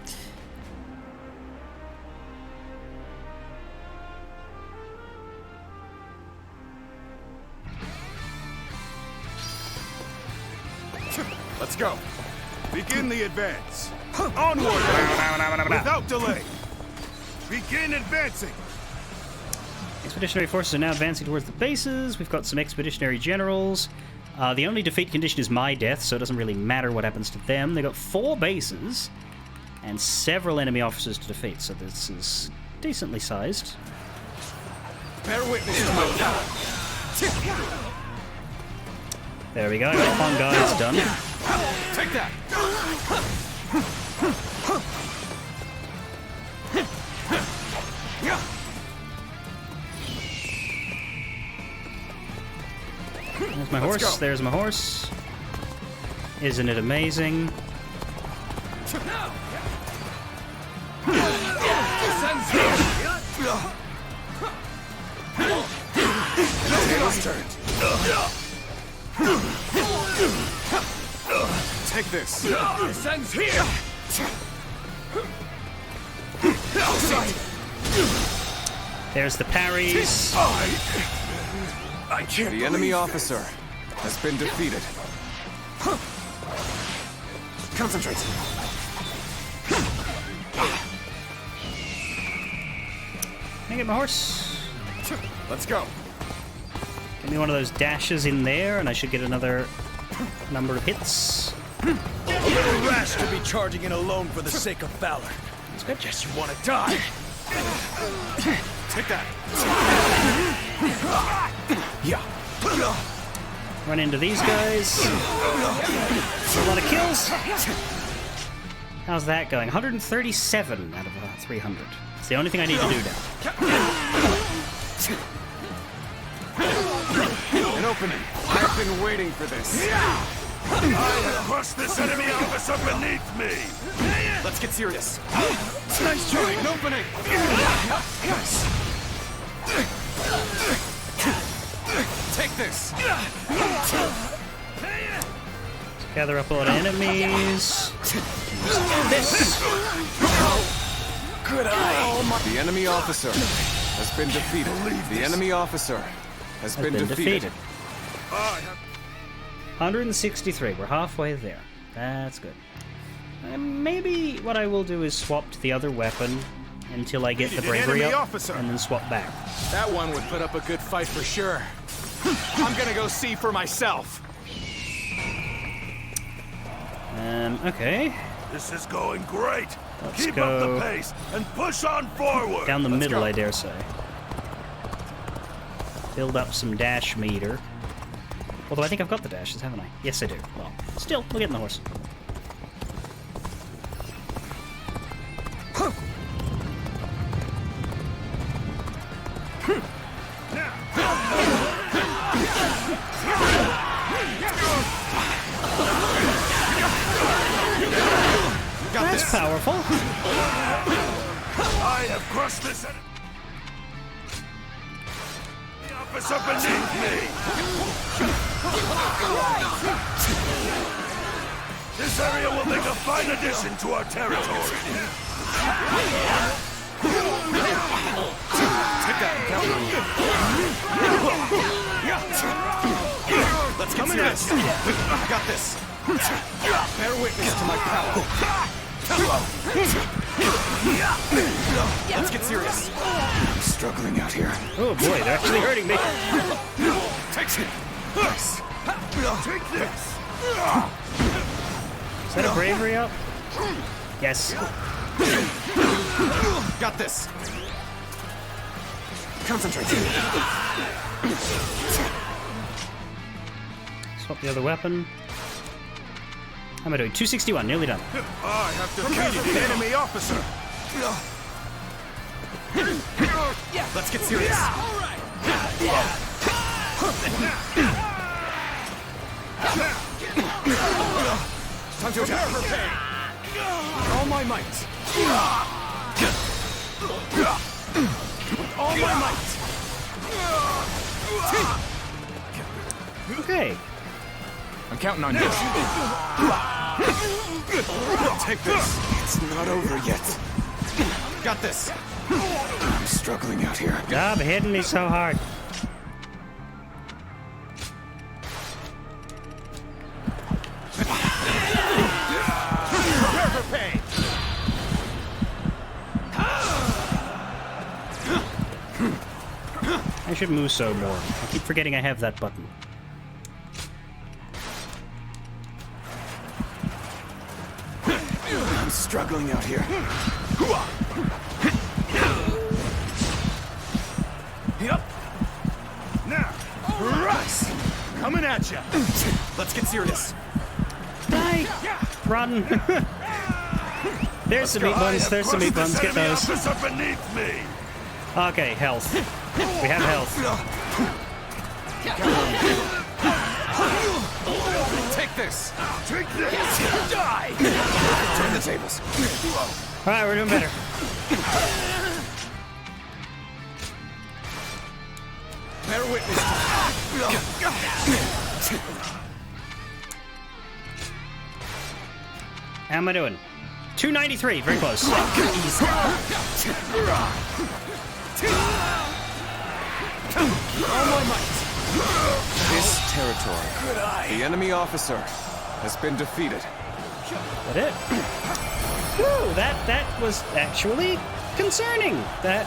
Let's go. Begin the advance. Onward! Without delay. Begin advancing. Expeditionary forces are now advancing towards the bases. We've got some expeditionary generals. The only defeat condition is my death, so it doesn't really matter what happens to them. They've got 4 bases and several enemy officers to defeat, so this is decently sized. Bear witness to my power. There we go. Fun guys done. Take that. There's my horse. There's my horse. Isn't it amazing? Take this. Descends here. There's the parries. I can't. The enemy officer has been defeated. Concentrate. Can I get my horse? Let's go. Give me one of those dashes in there, and I should get another number of hits. A little rash to be charging in alone for the sake of valor. That's good. Guess you want to die. Take that. Yeah. Run into these guys. A lot of kills. How's that going? 137 out of 300. It's the only thing I need to do now. An opening. I've been waiting for this. I have crushed this enemy officer beneath me! Let's get serious. Nice try. An opening. Nice. Take this. Gather up a lot of enemies. This. Good eye. The enemy officer has been defeated. The enemy officer has been defeated. 163. We're halfway there. That's good. Maybe what I will do is swap to the other weapon until I get the bravery up, and then swap back. That one would put up a good fight for sure. I'm gonna go see for myself. Okay. This is going great. Let's Keep go up the pace and push on forward. down the middle, I dare say. Build up some dash meter. Although I think I've got the dashes, haven't I? Yes, I do. Well, still, we'll get in the horse. That's powerful. I have crushed this enemy officer beneath me. This area will make a fine addition to our territory. Take that. Let's get serious. I got this. Bear witness to my power. Let's get serious. I'm struggling out here. Oh boy, they're actually hurting me. Take it. Take this. Is that a bravery up? Yes. Got this. Concentrate. Swap the other weapon. How am I doing? 261, nearly done. I have defeated the enemy officer. Let's get serious. Time to attack. All my might. With all my might. Okay. I'm counting on you. Take this. It's not over yet. Got this. I'm struggling out here. Stop hitting me so hard. Prepare for pain. I should move so more. I keep forgetting I have that button. I'm struggling out here. Yep. Now, Russ, coming at you. Let's get serious. Die! Run! There's some meat buns, there's some meat buns, get those. Officer beneath me. Okay, health. We have health. Take this. Take this. Die. Turn the tables. Alright, we're doing better. Bear witness. How am I doing? 293, very close. All my might. This territory, the enemy officer, has been defeated. That it? Whew, that was actually concerning. That,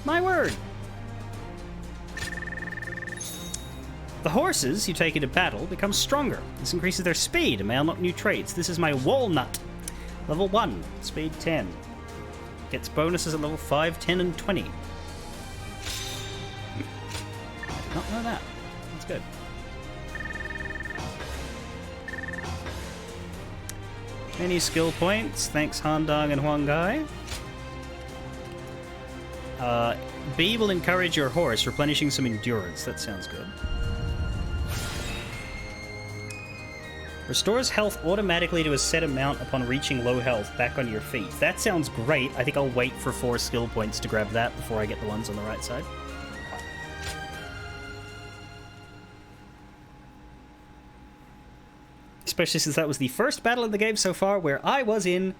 my word. The horses you take into battle become stronger. This increases their speed and may unlock new traits. This is my Walnut. Level 1, speed 10. Gets bonuses at level 5, 10, and 20. I did not know that. That's good. Any skill points? Thanks, Handang and Huangai. B will encourage your horse, replenishing some endurance. That sounds good. Restores health automatically to a set amount upon reaching low health, back on your feet. That sounds great. I think I'll wait for 4 skill points to grab that before I get the ones on the right side. Especially since that was the first battle in the game so far where I was in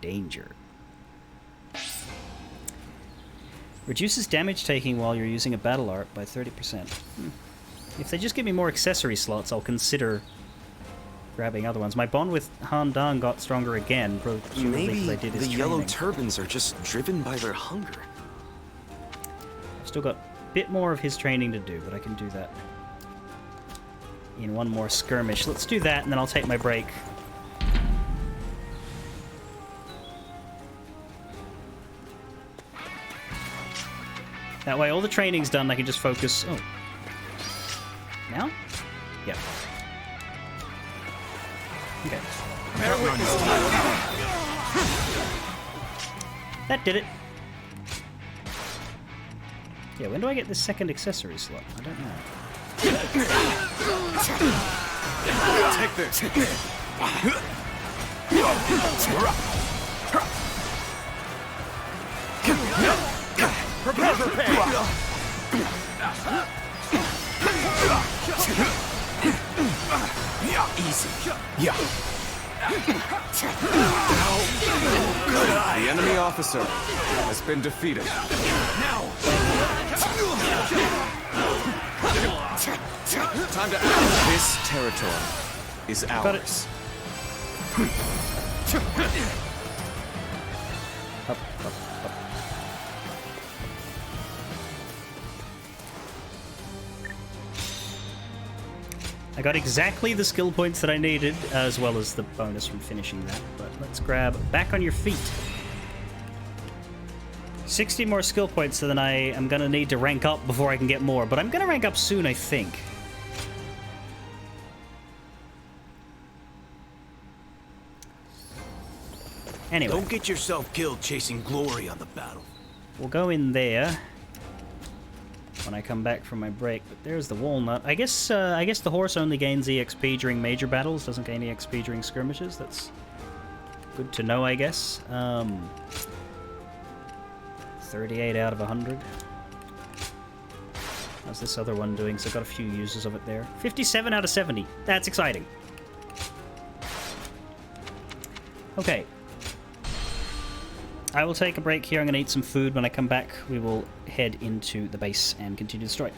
danger. Reduces damage taking while you're using a battle art by 30%. If they just give me more accessory slots, I'll consider grabbing other ones. My bond with Han Dang got stronger again. Maybe they did his the yellow training. turbans are just driven by their hunger. I've still got a bit more of his training to do, but I can do that in one more skirmish. Let's do that, and then I'll take my break. That way, all the training's done, I can just focus... Oh. Now? Yeah. Okay. That did it. Yeah, when do I get this second accessory slot? I don't know. Take this. Prepare for pain. Easy. Yeah. The enemy officer has been defeated. Time to act. This territory is ours. Up, up, up. I got exactly the skill points that I needed, as well as the bonus from finishing that. But let's grab back on your feet. 60 more skill points, so then I am going to need to rank up before I can get more. But I'm going to rank up soon, I think. Anyway. Don't get yourself killed chasing glory on the battle. We'll go in there when I come back from my break. But there's the walnut. I guess the horse only gains EXP during major battles, doesn't gain EXP during skirmishes. That's good to know, I guess. 38 out of 100. How's this other one doing? So I've got a few users of it there. 57 out of 70. That's exciting. Okay. I will take a break here. I'm going to eat some food. When I come back, we will head into the base and continue the story.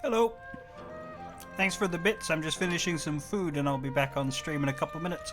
Hello. Thanks for the bits. I'm just finishing some food and I'll be back on stream in a couple of minutes.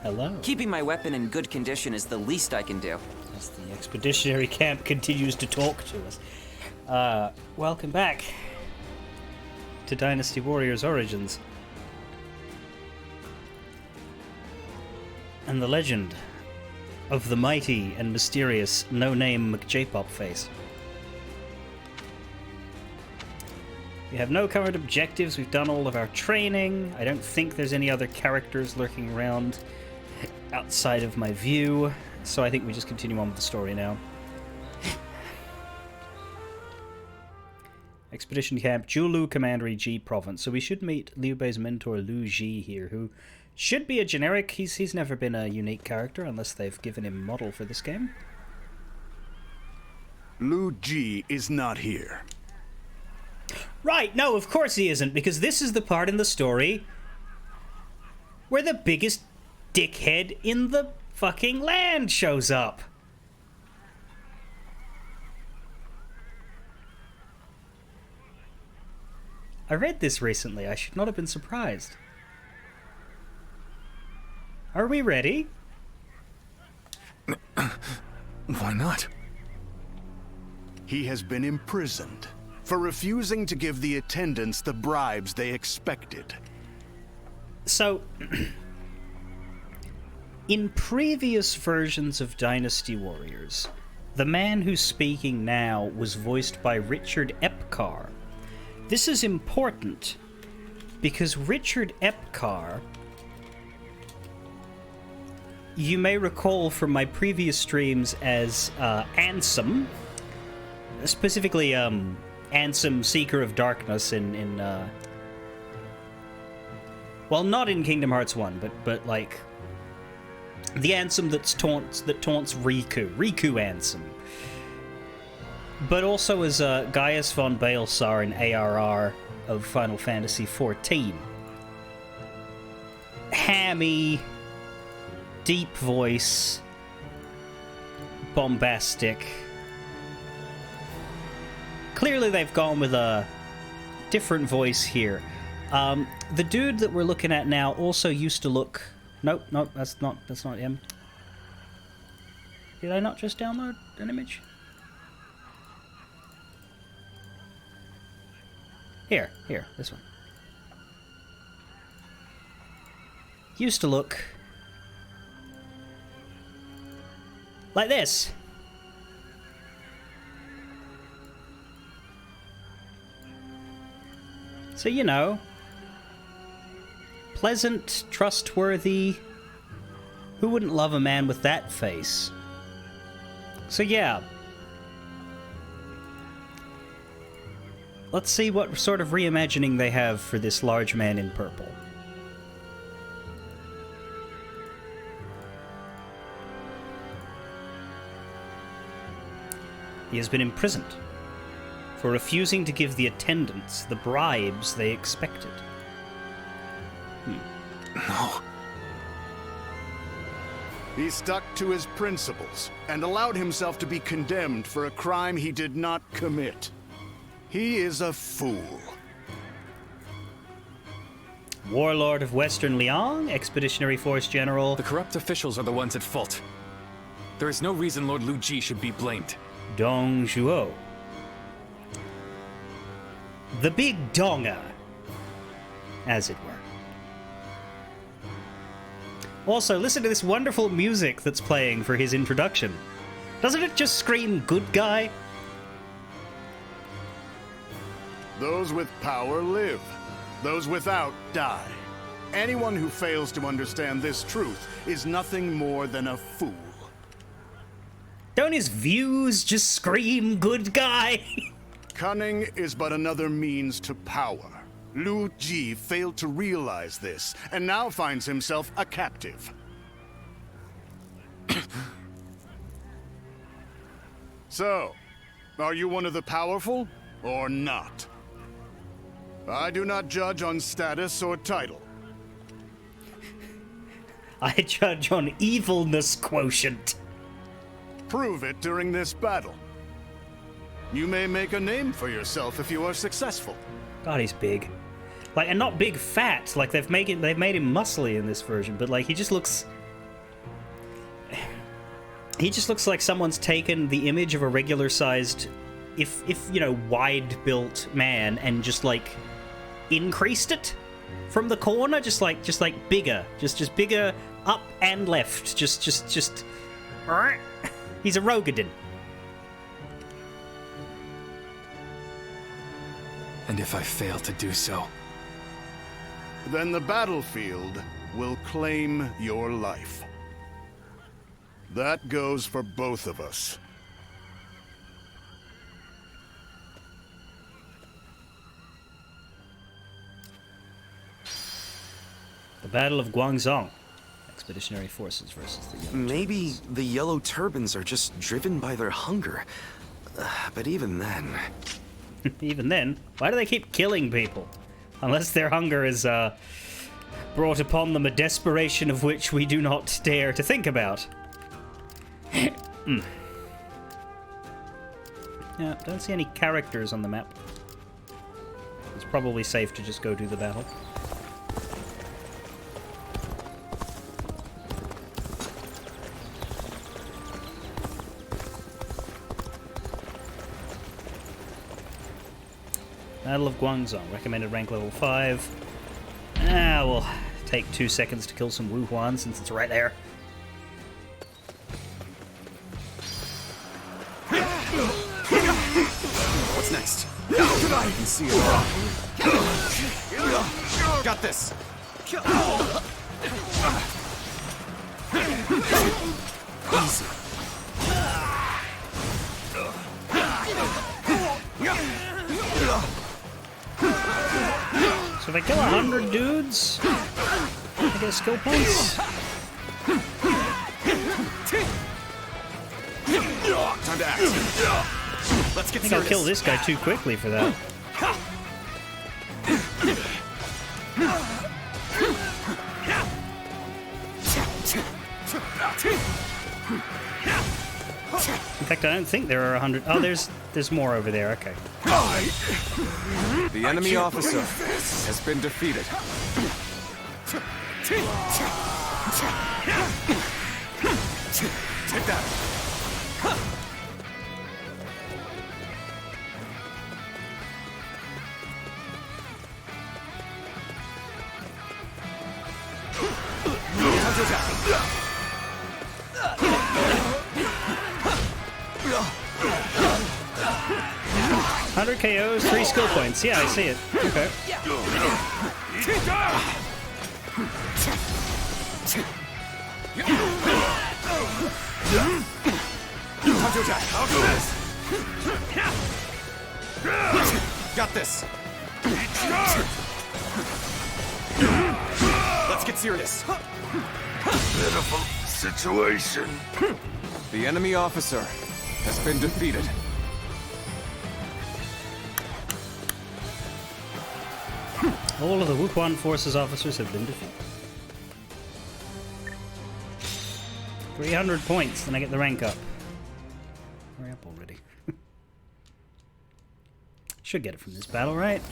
Hello. Keeping my weapon in good condition is the least I can do. As the expeditionary camp continues to talk to us. Welcome back to Dynasty Warriors Origins. And the legend of the mighty and mysterious no-name McJ-Pop face. We have no current objectives, we've done all of our training. I don't think there's any other characters lurking around outside of my view, so I think we just continue on with the story now. Expedition Camp, Julu Commandery G Province. So we should meet Liu Bei's mentor Lu Ji here, who should be a generic. He's never been a unique character unless they've given him model for this game. Lu Ji is not here. Right, no, of course he isn't, because this is the part in the story where the biggest dickhead in the fucking land shows up. I read this recently. I should not have been surprised. Are we ready? Why not? He has been imprisoned for refusing to give the attendants the bribes they expected. So, in previous versions of Dynasty Warriors, the man who's speaking now was voiced by Richard Epcar. This is important because Richard Epcar, you may recall from my previous streams as Ansem, specifically Ansem, Seeker of Darkness in well, not in Kingdom Hearts 1, but like the Ansem that taunts Riku Ansem. But also as Gaius von Baelsar in ARR of Final Fantasy XIV. Hammy, deep voice, bombastic. Clearly they've gone with a different voice here. The dude that we're looking at now also used to look... Nope, that's not him. Did I not just download an image? Here, this one. Used to look like this. So, you know, pleasant, trustworthy. Who wouldn't love a man with that face? So, yeah. Let's see what sort of reimagining they have for this large man in purple. He has been imprisoned for refusing to give the attendants the bribes they expected. No. He stuck to his principles and allowed himself to be condemned for a crime he did not commit. He is a fool. Warlord of Western Liang, Expeditionary Force General. The corrupt officials are the ones at fault. There is no reason Lord Lu Ji should be blamed. Dong Zhuo. The Big Donga, as it were. Also, listen to this wonderful music that's playing for his introduction. Doesn't it just scream good guy? Those with power live. Those without die. Anyone who fails to understand this truth is nothing more than a fool. Don't his views just scream good guy? Cunning is but another means to power. Lu Ji failed to realize this, and now finds himself a captive. So, are you one of the powerful, or not? I do not judge on status or title. I judge on evilness quotient. Prove it during this battle. You may make a name for yourself if you are successful. God, he's big. Like, and not big fat. Like, they've made him muscly in this version, but like he just looks He just looks like someone's taken the image of a regular-sized, if you know, wide-built man and just like increased it from the corner, just like bigger, just bigger up and left, just. He's a Rogadin. And if I fail to do so? Then the battlefield will claim your life. That goes for both of us. The Battle of Guangzhong. Expeditionary forces versus the Yellow Maybe the Yellow Turbans are just driven by their hunger. But even then... Even then? Why do they keep killing people? Unless their hunger is, brought upon them a desperation of which we do not dare to think about. Yeah, don't see any characters on the map. It's probably safe to just go do the battle. Battle of Guangzhong, recommended rank level 5. We'll take 2 seconds to kill some Wu Huan since it's right there. What's next? I can see it all. Got this. Easy. So if I kill 100 dudes, I get skill points. Time to act. Let's get I think I'll kill this guy too quickly for that. In fact, I don't think there are 100. Oh, there's more over there. Okay. The enemy officer has been defeated. Take that. Time to attack. 100 KOs, 3 skill points. Yeah, I see it. Okay. Time to attack. I'll do this. Got this. Let's get serious. Pitiful situation. The enemy officer has been defeated. All of the Wuhuan forces officers have been defeated. 300 points, then I get the rank up. Hurry up already. Should get it from this battle, right?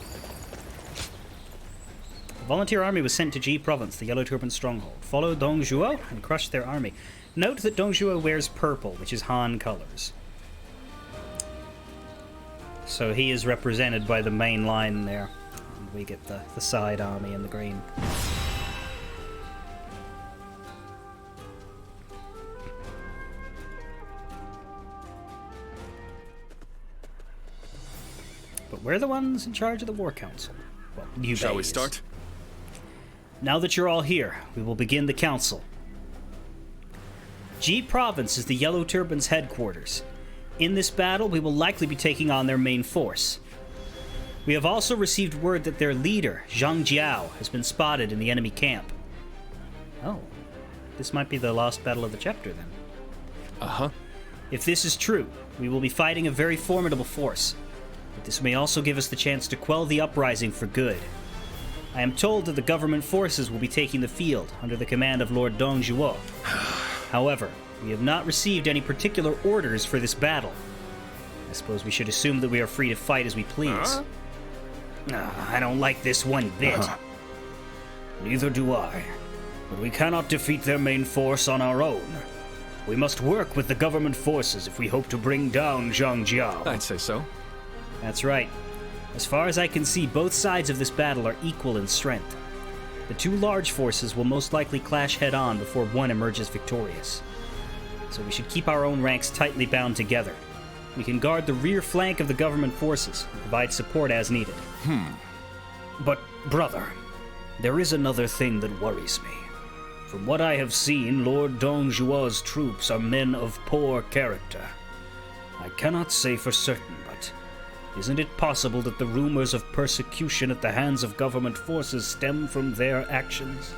The volunteer army was sent to Ji Province, the Yellow Turban stronghold. Follow Dong Zhuo and crush their army. Note that Dong Zhuo wears purple, which is Han colors. So he is represented by the main line there. And we get the side army in the green. But we're the ones in charge of the War Council. Well, you Shall we start? Now that you're all here, we will begin the council. Ji Province is the Yellow Turbans' headquarters. In this battle, we will likely be taking on their main force. We have also received word that their leader, Zhang Jiao, has been spotted in the enemy camp. Oh, this might be the last battle of the chapter then. Uh-huh. If this is true, we will be fighting a very formidable force. But this may also give us the chance to quell the uprising for good. I am told that the government forces will be taking the field under the command of Lord Dong Zhuo. However, we have not received any particular orders for this battle. I suppose we should assume that we are free to fight as we please. I don't like this one bit. Neither do I. But we cannot defeat their main force on our own. We must work with the government forces if we hope to bring down Zhang Jiao. I'd say so. That's right. As far as I can see, both sides of this battle are equal in strength. The two large forces will most likely clash head-on before one emerges victorious. So we should keep our own ranks tightly bound together. We can guard the rear flank of the government forces and provide support as needed. But, brother, there is another thing that worries me. From what I have seen, Lord Dong Zhuo's troops are men of poor character. I cannot say for certain, but isn't it possible that the rumors of persecution at the hands of government forces stem from their actions?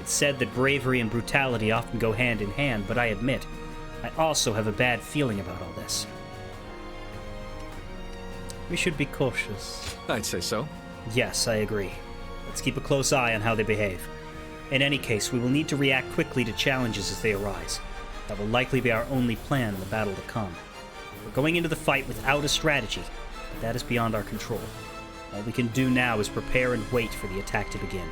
It's said that bravery and brutality often go hand in hand, but I admit, I also have a bad feeling about all this. We should be cautious. I'd say so. Yes, I agree. Let's keep a close eye on how they behave. In any case, we will need to react quickly to challenges as they arise. That will likely be our only plan in the battle to come. We're going into the fight without a strategy, but that is beyond our control. All we can do now is prepare and wait for the attack to begin.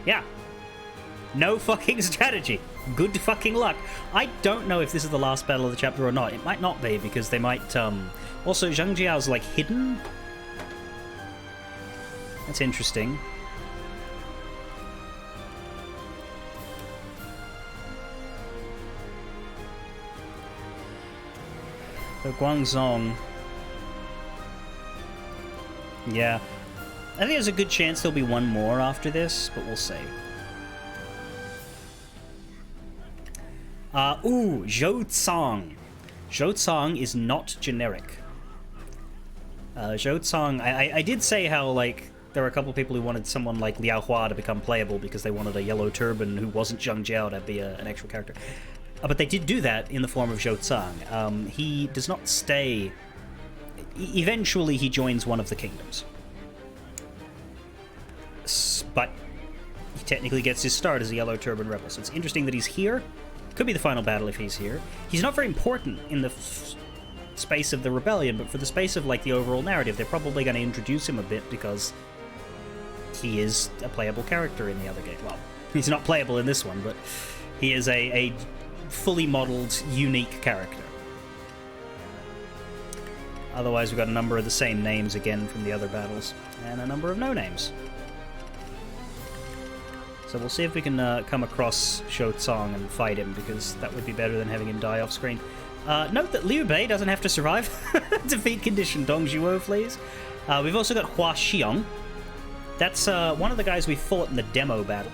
Yeah. No fucking strategy. Good fucking luck. I don't know if this is the last battle of the chapter or not. It might not be, because they might, Also, Zhang Jiao's, like, hidden? That's interesting. So Guangzhong. Yeah. I think there's a good chance there'll be one more after this, but we'll see. Zhou Cang. Zhou Cang is not generic. Zhou Cang, I did say how, like, there were a couple people who wanted someone like Liao Hua to become playable because they wanted a yellow turban who wasn't Zhang Jiao to be an actual character. But they did do that in the form of Zhou Cang. He does not stay... Eventually he joins one of the kingdoms. But he technically gets his start as a yellow turban rebel. So it's interesting that he's here. Could be the final battle if he's here. He's not very important in the space of the rebellion, but for the space of, like, the overall narrative, they're probably going to introduce him a bit because he is a playable character in the other game. Well, he's not playable in this one, but he is a fully modeled, unique character. Otherwise, we've got a number of the same names again from the other battles, and a number of no names. So we'll see if we can come across Zhou Cang and fight him, because that would be better than having him die off screen. Note that Liu Bei doesn't have to survive. Defeat condition Dong Zhuo flees. We've also got Hua Xiong. That's one of the guys we fought in the demo battle.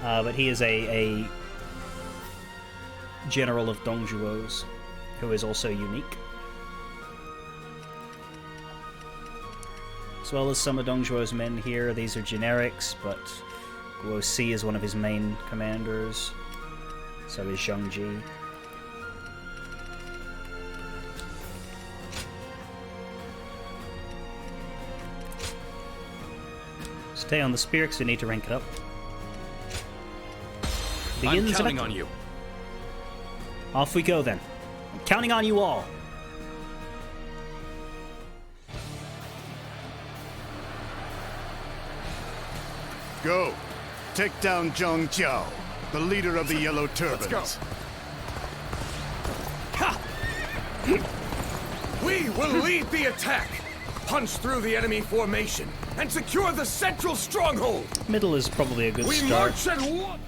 But he is a general of Dong Zhuo's, who is also unique. As well as some of Dong Zhuo's men here. These are generics, but Guo Si is one of his main commanders. So is Zhang Ji. Stay on the spear because we need to rank it up. I'm counting on you. Off we go then. I'm counting on you all. Go. Take down Zhang Jiao, the leader of the Yellow Turbans. Let's go. We will lead the attack. Punch through the enemy formation and secure the central stronghold. Middle is probably a good start. We march at one.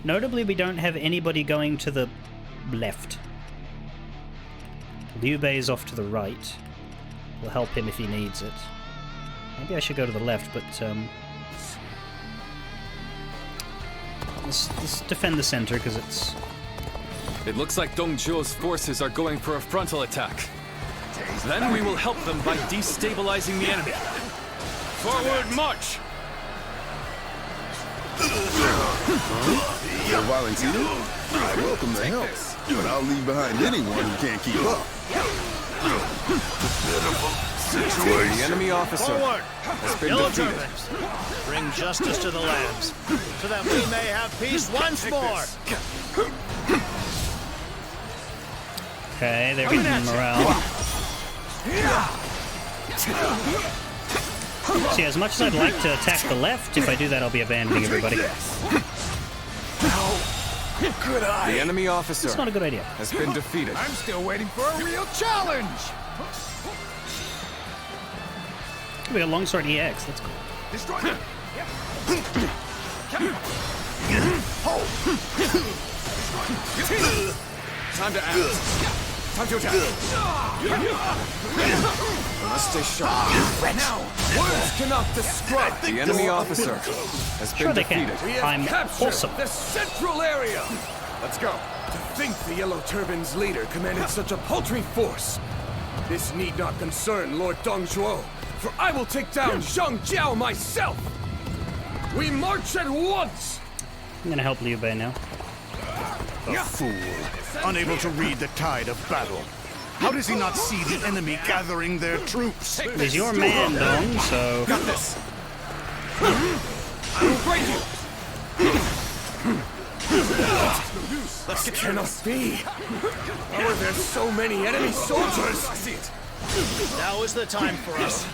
Notably, we don't have anybody going to the left. Liu Bei is off to the right. We'll help him if he needs it. Maybe I should go to the left, but let's defend the center because it's... It looks like Dong Zhuo's forces are going for a frontal attack. Then we will help them by destabilizing the enemy. Forward march! You're volunteering? Welcome to help, but I'll leave behind anyone who can't keep up. The enemy officer has been Yellow defeated. Turbans, bring justice to the lands, so that we may have peace once more. Okay, they're getting morale. See, as much as I'd like to attack the left, if I do that, I'll be abandoning everybody. Could I? The enemy officer It's not a good idea. has been defeated. I'm still waiting for a real challenge! We got Longsword EX, that's cool. Destroy them! Time to act. Time to attack. Must stay sharp. Now! Words cannot describe. The enemy officer has been Sure they can. defeated. We have I'm captured awesome. the central area! Let's go. To think the Yellow Turban's leader commanded such a paltry force. This need not concern Lord Dongzhuo, for I will take down Zhang Jiao myself! We march at once! I'm gonna help Liu Bei now. A fool, unable to read the tide of battle. How does he not see the enemy gathering their troops? He's your man, Dong, so... Got this! I will break you! Let's get Cannot be! How are there so many enemy soldiers? I see it. Now is the time for us.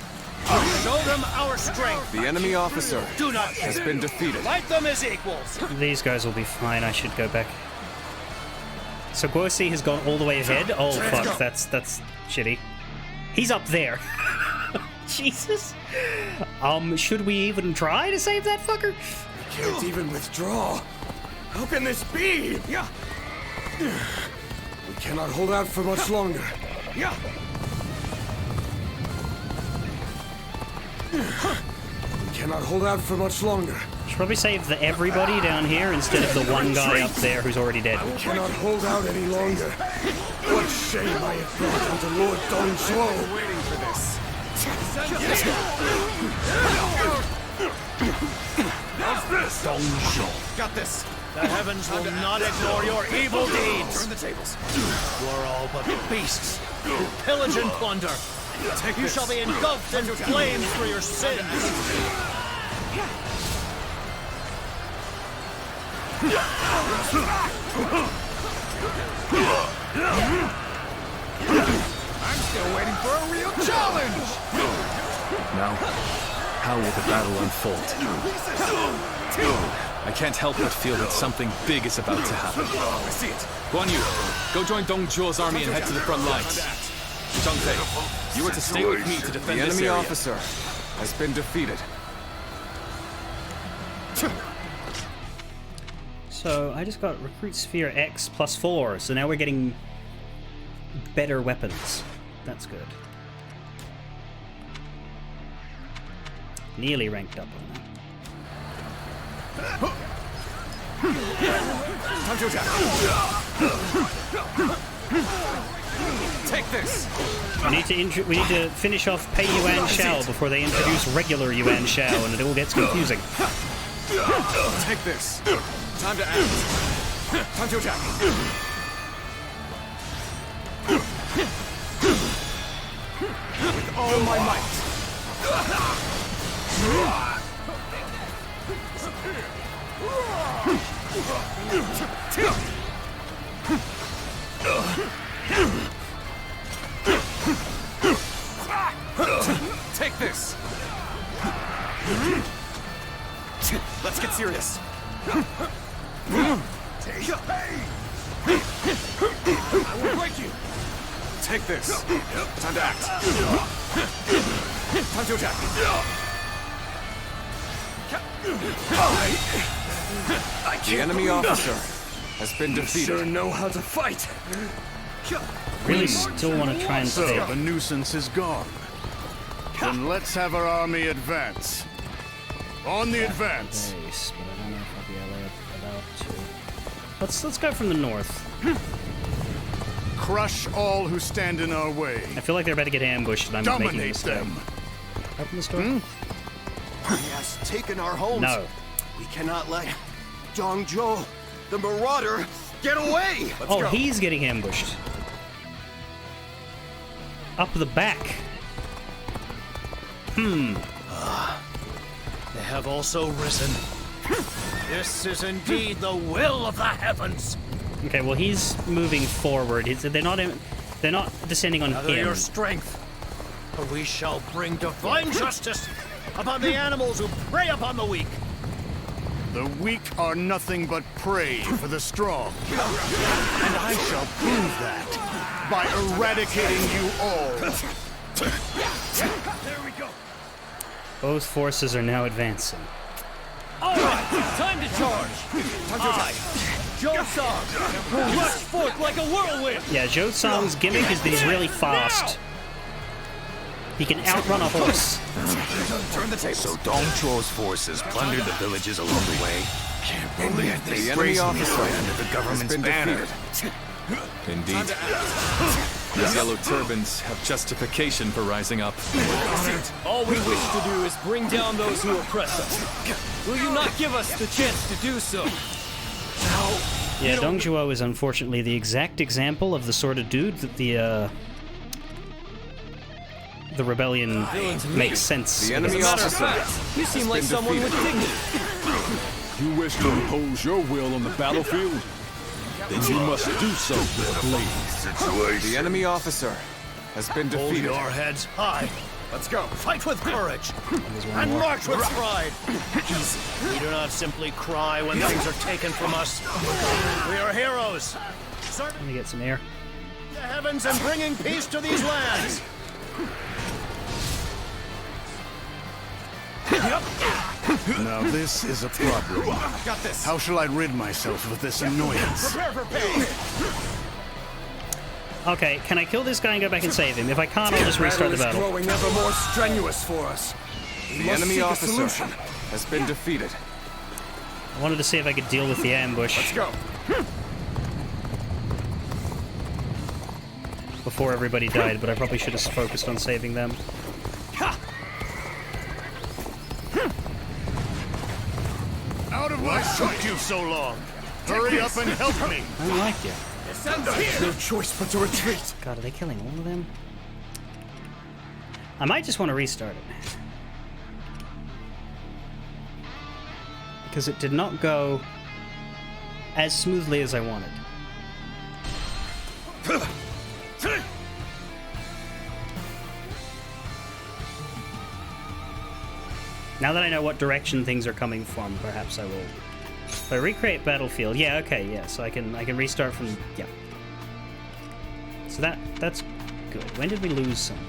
Show them our strength. The enemy officer Do not has been defeated. fight them as equals. These guys will be fine, I should go back. So Guosi has gone all the way ahead? Oh fuck, that's shitty. He's up there. Jesus. Should we even try to save that fucker? Can't even withdraw. How can this be? Yeah. We cannot hold out for much longer. Yeah. We cannot hold out for much longer. Should probably save everybody down here instead of the one guy up there who's already dead. We cannot hold out any longer. What shame I have brought onto Lord Dongzhuo. Waiting for this. How's this? Dongzhuo. Got this. The heavens will not ignore your evil deeds. Turn the tables. You are all but beasts who pillage and plunder. You shall be engulfed in flames for your sins. I'm still waiting for a real challenge! Now, how will the battle unfold? I can't help but feel that something big is about to happen. I see it. Guan Yu, go join Dong Zhuo's army and head to the front lines. Zhang Fei, you are to stay with me to defend this area. The enemy officer has been defeated. So I just got Recruit Sphere X +4, so now we're getting better weapons. That's good. Nearly ranked up on that. Time to attack. Take this. We need to finish off Pei Yuan Shao before they introduce regular Yuan Shao, and it all gets confusing. Take this. Time to act. Time to attack. With all my might. Take this. Let's get serious. I will break you. Take this. Time to act. Time to attack. The enemy officer has been defeated. Sure know how to fight. Really still want to try and So save. the nuisance is gone. Then let's have our army advance. On the advance. Base, but I don't know if I'll be allowed to. Let's go from the north. Crush all who stand in our way. I feel like they're about to get ambushed, and I'm making a Dominate mistake. them. Open this door. He has taken our homes. No. We cannot let Dongzhuo, the marauder, get away. Oh, he's getting ambushed. Up the back. They have also risen. This is indeed the will of the heavens. Okay, well he's moving forward. They're not descending on Gather him. your strength, or we shall bring divine justice upon the animals who prey upon the weak. The weak are nothing but prey for the strong. And I shall prove that by eradicating you all. There we go. Both forces are now advancing. All right, time to charge. I, Zhou Song, will rush forth like a whirlwind. Yeah, Zhou Song's gimmick is that he's really fast. He can outrun a horse. Turn the table. So Dong Zhuo's forces plundered the villages along the way. And yet they brazenly fled under the government's banner. Indeed. These yellow turbans have justification for rising up. All we wish to do is bring down those who oppress us. Will you not give us the chance to do so? Yeah, Dong Zhuo is unfortunately the exact example of the sort of dude that the rebellion makes sense. The enemy officer. You seem like someone with dignity. You wish to impose your will on the battlefield? Then you must do so with a blade. The enemy officer has been defeated. Hold your heads high. Let's go. Fight with courage. And march with pride. We do not simply cry when things are taken from us. We are heroes. Let me get some air. The heavens and bringing peace to these lands. Now this is a problem. Got this. How shall I rid myself of this annoyance? Prepare for pain. Okay, can I kill this guy and go back and save him? If I can't, I'll just restart the battle. growing ever more strenuous for us. The enemy officer has been defeated. I wanted to see if I could deal with the ambush. Let's go. Before everybody died, but I probably should have focused on saving them. Out of my sight you so long. Hurry up and help me. I don't like you. No choice but to retreat. God, are they killing all of them? I might just want to restart it. Because it did not go as smoothly as I wanted. Now that I know what direction things are coming from, perhaps I will. If I recreate battlefield, yeah, okay, yeah, so I can restart from, yeah. So that's good. When did we lose somebody?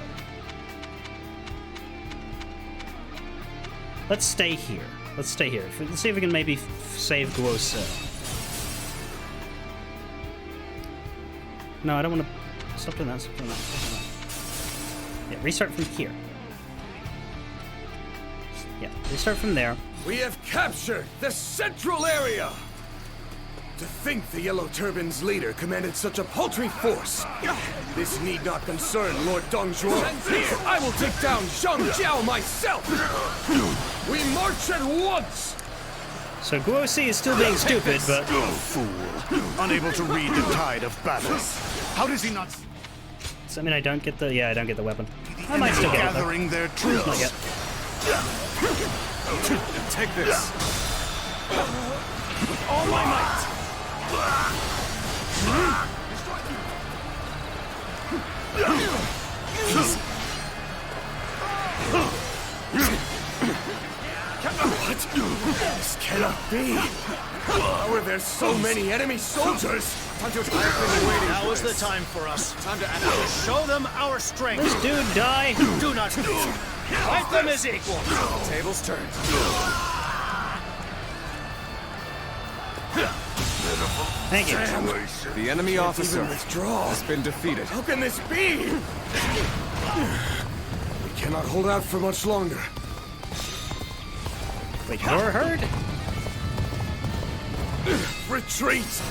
Let's stay here. Let's stay here. Let's see if we can maybe save Guo Se. No, I don't want to. Stop doing that. Stop doing that. Stop doing that. Yeah, restart from here. Yeah, restart from there. We have captured the central area! To think the Yellow Turban's leader commanded such a paltry force. This need not concern Lord Dong Zhuo. I will take down Zhang Jiao myself! We march at once! So Guo Se is still being stupid, but... Fool. Unable to read the tide of battle. How does he not... Does that mean I don't get the... Yeah, I don't get the weapon. I might still get it, though. Gathering their troops. Not yet. Take this. With all my might. What? This cannot be. How are there so many enemy soldiers? Now is the time for us. Time to show them our strength. This dude die. Do not fear. Fight them as equal. Tables turned. Thank you. The enemy officer has been defeated. How can this be? We cannot hold out for much longer. Wait, you're hurt? Retreat!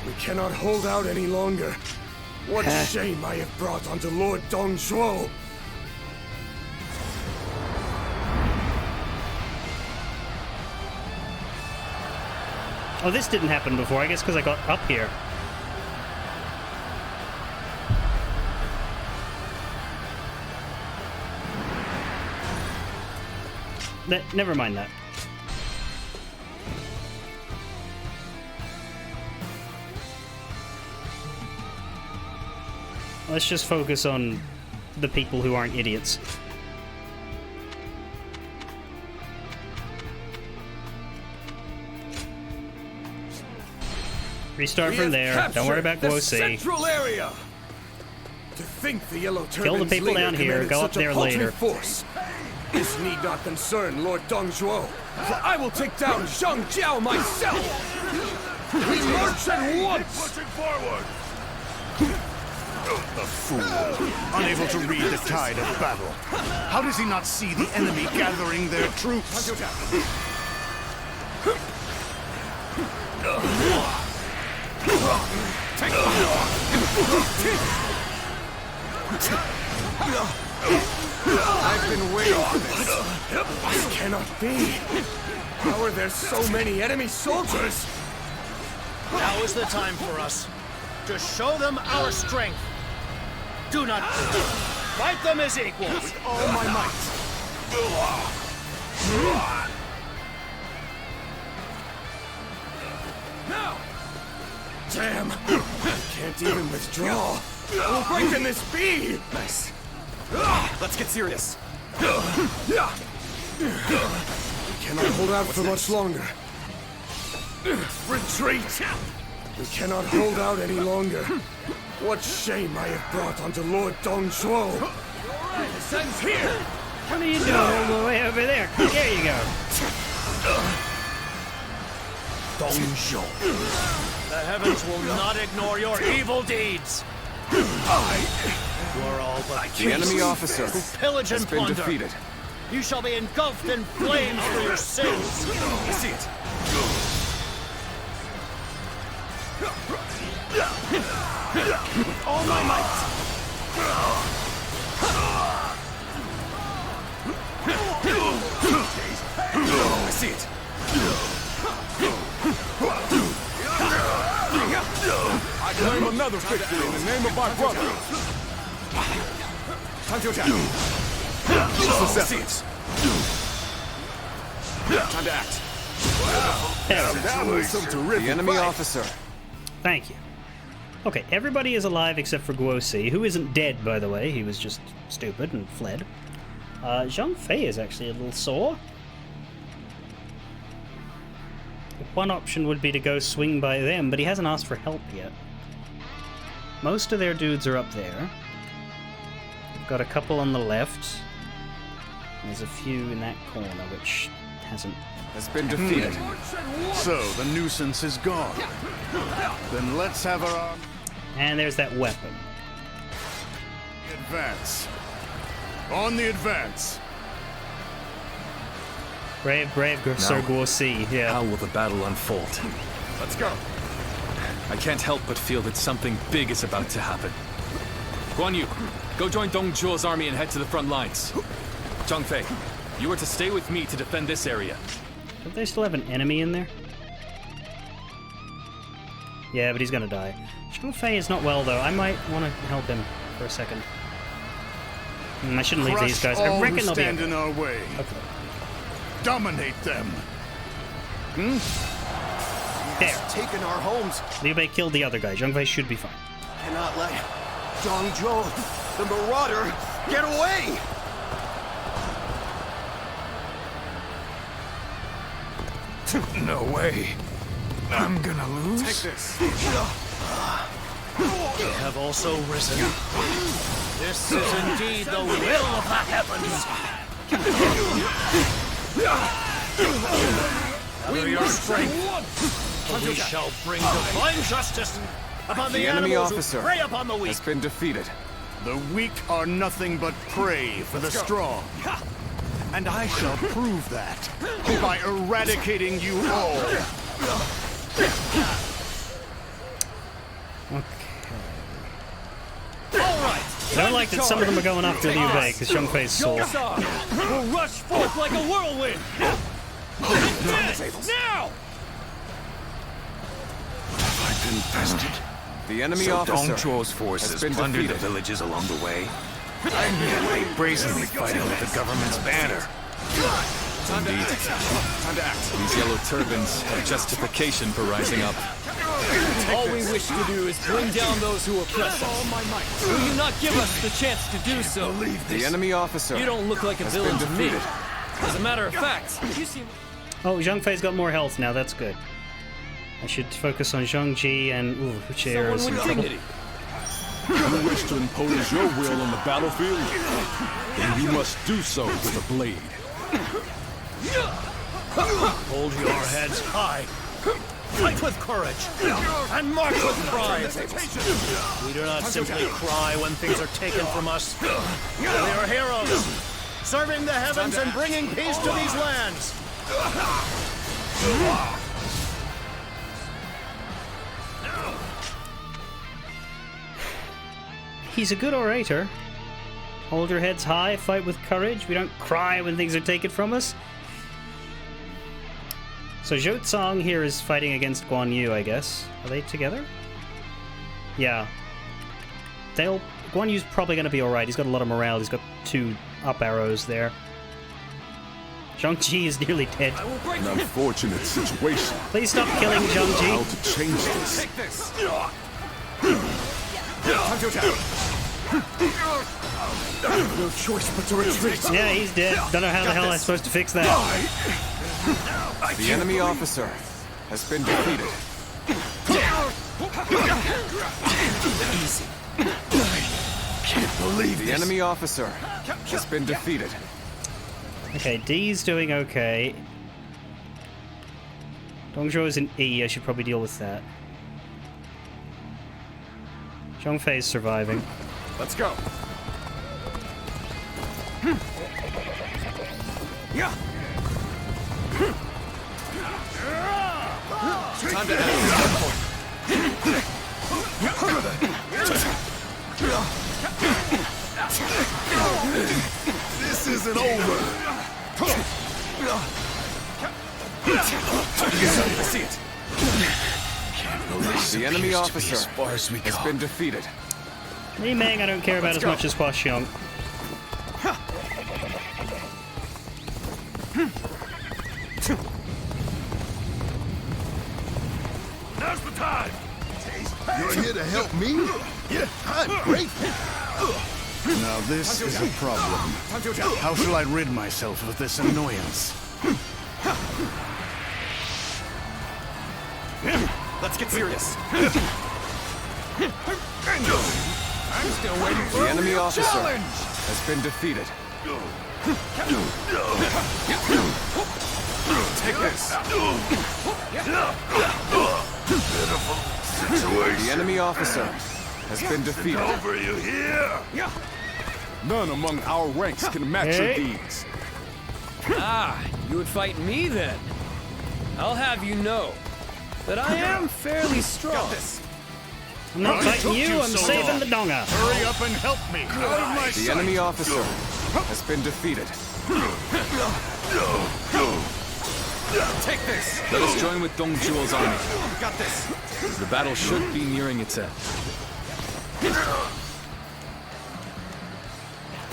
We cannot hold out any longer. What shame I have brought onto Lord Dong Zhuo! Oh, this didn't happen before, I guess because I got up here. Never mind that. Let's just focus on the people who aren't idiots. Restart from there. Don't worry about the Guosi. central area. To think the Yellow Turbans Kill the people leader down here. commanded Go up such a there paltry later. Force. This need not concern Lord Dongzhuo, for I will take down Zhang Jiao myself. We march at once. Pushing forward. The fool, unable to read the tide of battle. How does he not see the enemy gathering their troops? I've been waiting for this. This cannot be. How are there so many enemy soldiers? Now is the time for us to show them our strength. Do not fear. Fight them as equals. With all my might. Now! Damn! I can't even withdraw. We'll break in this speed. Nice. Let's get serious. We cannot hold out for much longer. Retreat! We cannot hold out any longer. What shame I have brought onto Lord Dongzhuo. This ends here! What are you doing all the way over there? There you go. Dongzhuo. The heavens will not ignore your evil deeds. You are all but The enemy beasts officer who pillage has and been plunder. defeated. You shall be engulfed in flames for your sins. I see it. With all my might. I see it. I claim another victory in the name of my brother. Time to attack. Useless efforts. Time to act. That was some terrific The enemy fight. officer. Thank you. Okay, everybody is alive except for Guosi, who isn't dead, by the way. He was just stupid and fled. Zhang Fei is actually a little sore. One option would be to go swing by them, but he hasn't asked for help yet. Most of their dudes are up there. We've got a couple on the left. There's a few in that corner, which has been defeated. So, the nuisance is gone. Then let's have our And there's that weapon. advance. On the advance. Brave Sir Guosi, yeah. How will the battle unfold? Let's go. I can't help but feel that something big is about to happen. Guan Yu, go join Dong Zhuo's army and head to the front lines. Zhang Fei, you are to stay with me to defend this area. Don't they still have an enemy in there? Yeah, but he's gonna die. Zhang Fei is not well, though. I might want to help him for a second. I shouldn't leave these guys. I All reckon who they'll be stand okay. in our way. Okay. Dominate them. There. Taken our homes. Liu Bei killed the other guy. Zhang Fei should be fine. Cannot let Dongzhuo, the Marauder, get away! No way. I'm gonna lose. Take this. They have also risen. This is indeed the will of the heavens. Gather your strength, for we shall bring divine justice upon the enemy animals officer who prey upon the weak. has been defeated. The weak are nothing but prey for the strong. And I shall prove that by eradicating you all. I don't like that some of them are going after Liu Bei because Zhang Fei's sore. Will rush forth like a whirlwind. Now! I've been bested. The enemy So officer Dongzhuo's has forces been plundered the defeated. villages along the way. I'm here brazenly fighting with the government's banner. Indeed. Time to act. These yellow turbans have justification for rising up. All we wish to do is bring down those who oppress us. Will you not give us the chance to do so? The enemy officer You don't look like a has villain been to me. defeated. As a matter of fact, you seem... Oh, Zhang Fei's got more health now. That's good. I should focus on Zhongji and... Ooh, Huchair is in trouble. You wish to impose your will on the battlefield? Then you must do so with a blade. Hold your heads high. Fight with courage. And march with pride. We do not simply cry when things are taken from us. We are heroes, serving the heavens and bringing peace to these lands. He's a good orator. Hold your heads high, fight with courage. We don't cry when things are taken from us. So Zhou Tsang here is fighting against Guan Yu, I guess. Are they together? Yeah. Guan Yu's probably going to be alright. He's got a lot of morale. He's got 2 up arrows there. Zhongji is nearly dead. An unfortunate situation. Please stop killing Zhongji. How to change this? Take this. No choice but to retreat. Yeah, he's dead. Don't know how the hell I'm supposed to fix that. The enemy officer has been defeated. Easy. I can't believe the enemy officer has been defeated. Okay, D's doing okay. Dongzhuo is an E. I should probably deal with that. Zhongfei is surviving. Let's go. Yeah. Time to This isn't over. I see it. The enemy officer has been defeated. Li Meng I don't care about as much as Hua Xiong. Now's the time. You're here to help me? Yeah, I'm grateful. Now this is a problem. How shall I rid myself of this annoyance? Let's get serious. I'm still waiting for the enemy officer challenge. has been defeated. Take this. The enemy officer has been defeated. Over you here. None among our ranks can match your deeds. Ah, you would fight me then? I'll have you know that I am fairly strong. I'm not fighting you, I'm saving the Donga. Hurry up and help me. Out of my The enemy officer has been defeated. Take this. Let us join with Dong Zhuo's army. Got this. The battle should be nearing its end.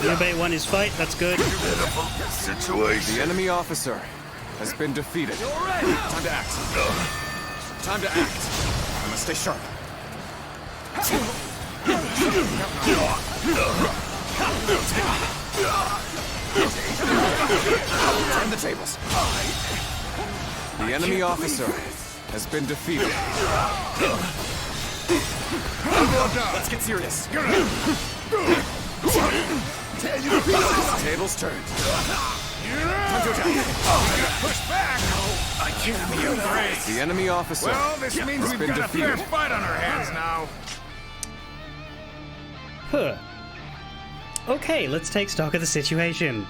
Liu Bei won his fight, that's good. Situation. The enemy officer has been defeated. Time to act. Time to act. I must stay sharp. Turn the tables. The enemy officer has been defeated. Let's get serious. Tables turned. Time to attack. Push back. I can't be afraid. The enemy officer Well, this means has we've been got a fair defeated. fight on our hands now. Huh. Okay, let's take stock of the situation.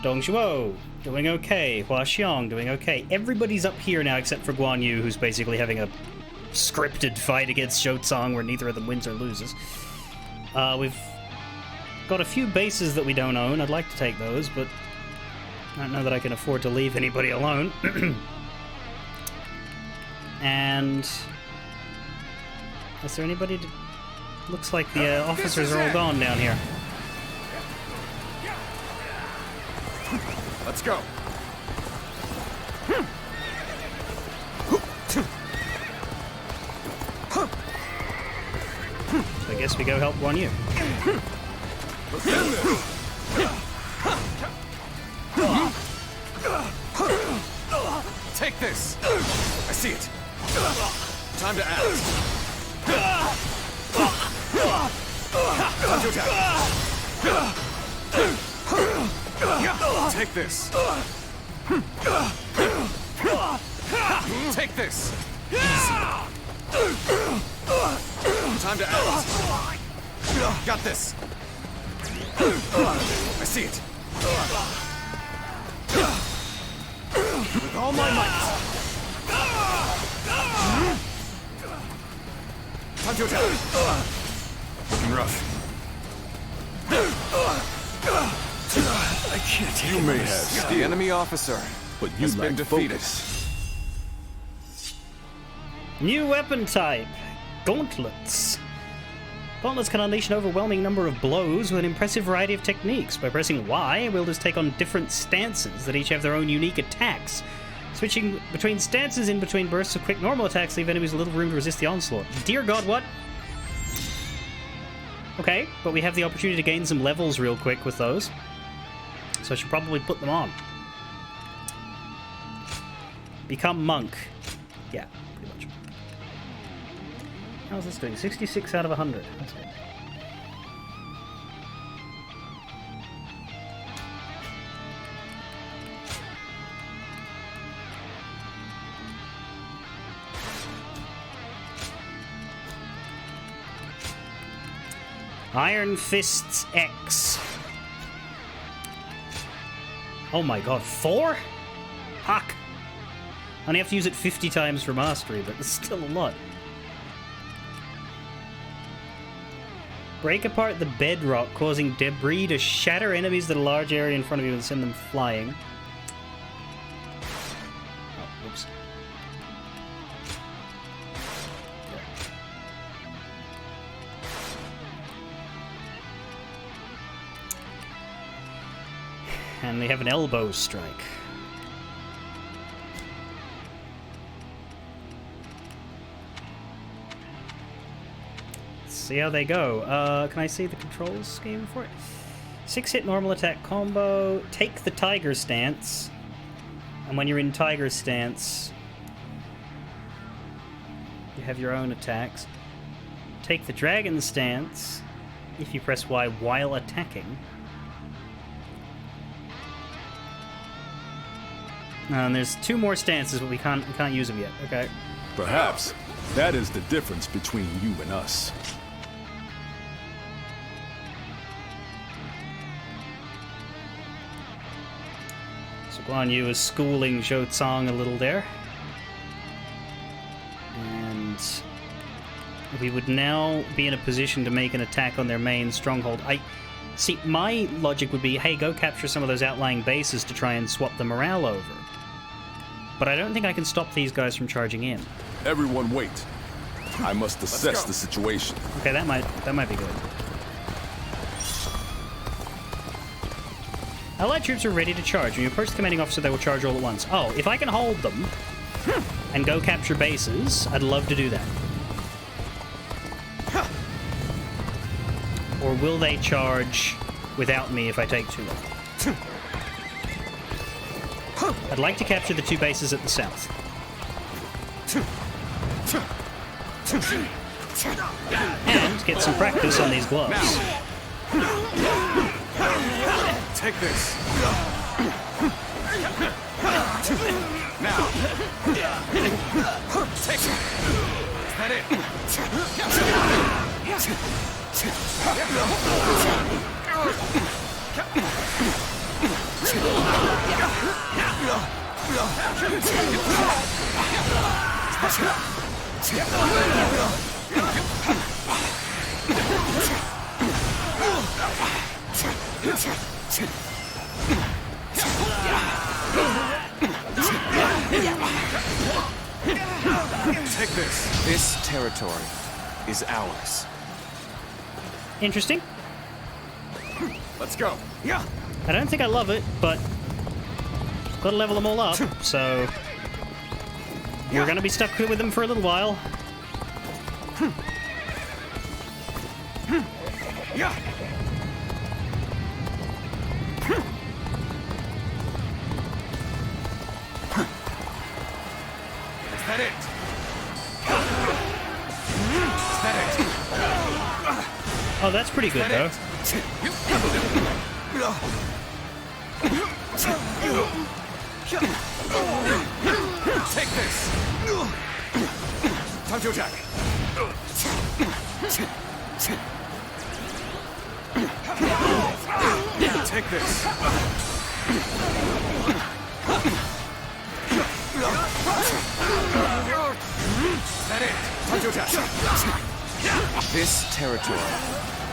Dong Zhuo doing okay. Hua Xiong doing okay. Everybody's up here now except for Guan Yu, who's basically having a scripted fight against Zhou Tsang where neither of them wins or loses. We've got a few bases that we don't own. I'd like to take those, but I don't know that I can afford to leave anybody alone. And is there anybody to... Looks like the officers are all gone down here. Let's go. So I guess we go help Guan Yu. Take this. I see it. Time to act. Time to attack. Take this. Take this. Time to act. Got this. I see it. With all my might. Time to attack. Looking rough. I can't. You may have The enemy officer, but you has been lack defeated. focus. New weapon type. Gauntlets. Gauntlets can unleash an overwhelming number of blows with an impressive variety of techniques. By pressing Y, wielders take on different stances that each have their own unique attacks. Switching between stances in between bursts of quick normal attacks leave enemies little room to resist the onslaught. Dear God, what? Okay, but we have the opportunity to gain some levels real quick with those. So I should probably put them on. Become monk. Yeah, pretty much. How's this doing? 66 out of 100. That's good. Iron Fists X. Oh my god, 4? Fuck. I only have to use it 50 times for mastery, but it's still a lot. Break apart the bedrock, causing debris to shatter enemies at a large area in front of you and send them flying. Oh, whoops. And they have an elbow strike. Let's see how they go. Can I see the controls scheme for it? 6-hit normal attack combo. Take the tiger stance. And when you're in tiger stance, you have your own attacks. Take the dragon stance if you press Y while attacking. And there's 2 more stances, but we can't use them yet. Okay. Perhaps that is the difference between you and us. So Guan Yu is schooling Zhou Tsang a little there. And we would now be in a position to make an attack on their main stronghold. See, my logic would be, hey, go capture some of those outlying bases to try and swap the morale over. But I don't think I can stop these guys from charging in. Everyone wait. I must assess the situation. Okay, that might be good. Allied troops are ready to charge. When you approach the commanding officer, they will charge all at once. Oh, if I can hold them and go capture bases, I'd love to do that. Or will they charge without me if I take too long? I'd like to capture the 2 bases at the south. And get some practice on these gloves. Take this. Now. Take it. Is that it? Take this. This territory is ours. Interesting. Let's go. Yeah. I don't think I love it, but gotta level them all up, so we're gonna be stuck with them for a little while. Yeah. Is that that it? Is that it? Oh, that's pretty good, though. Take this! Time to attack! Take this! Is that it? Time to attack! This territory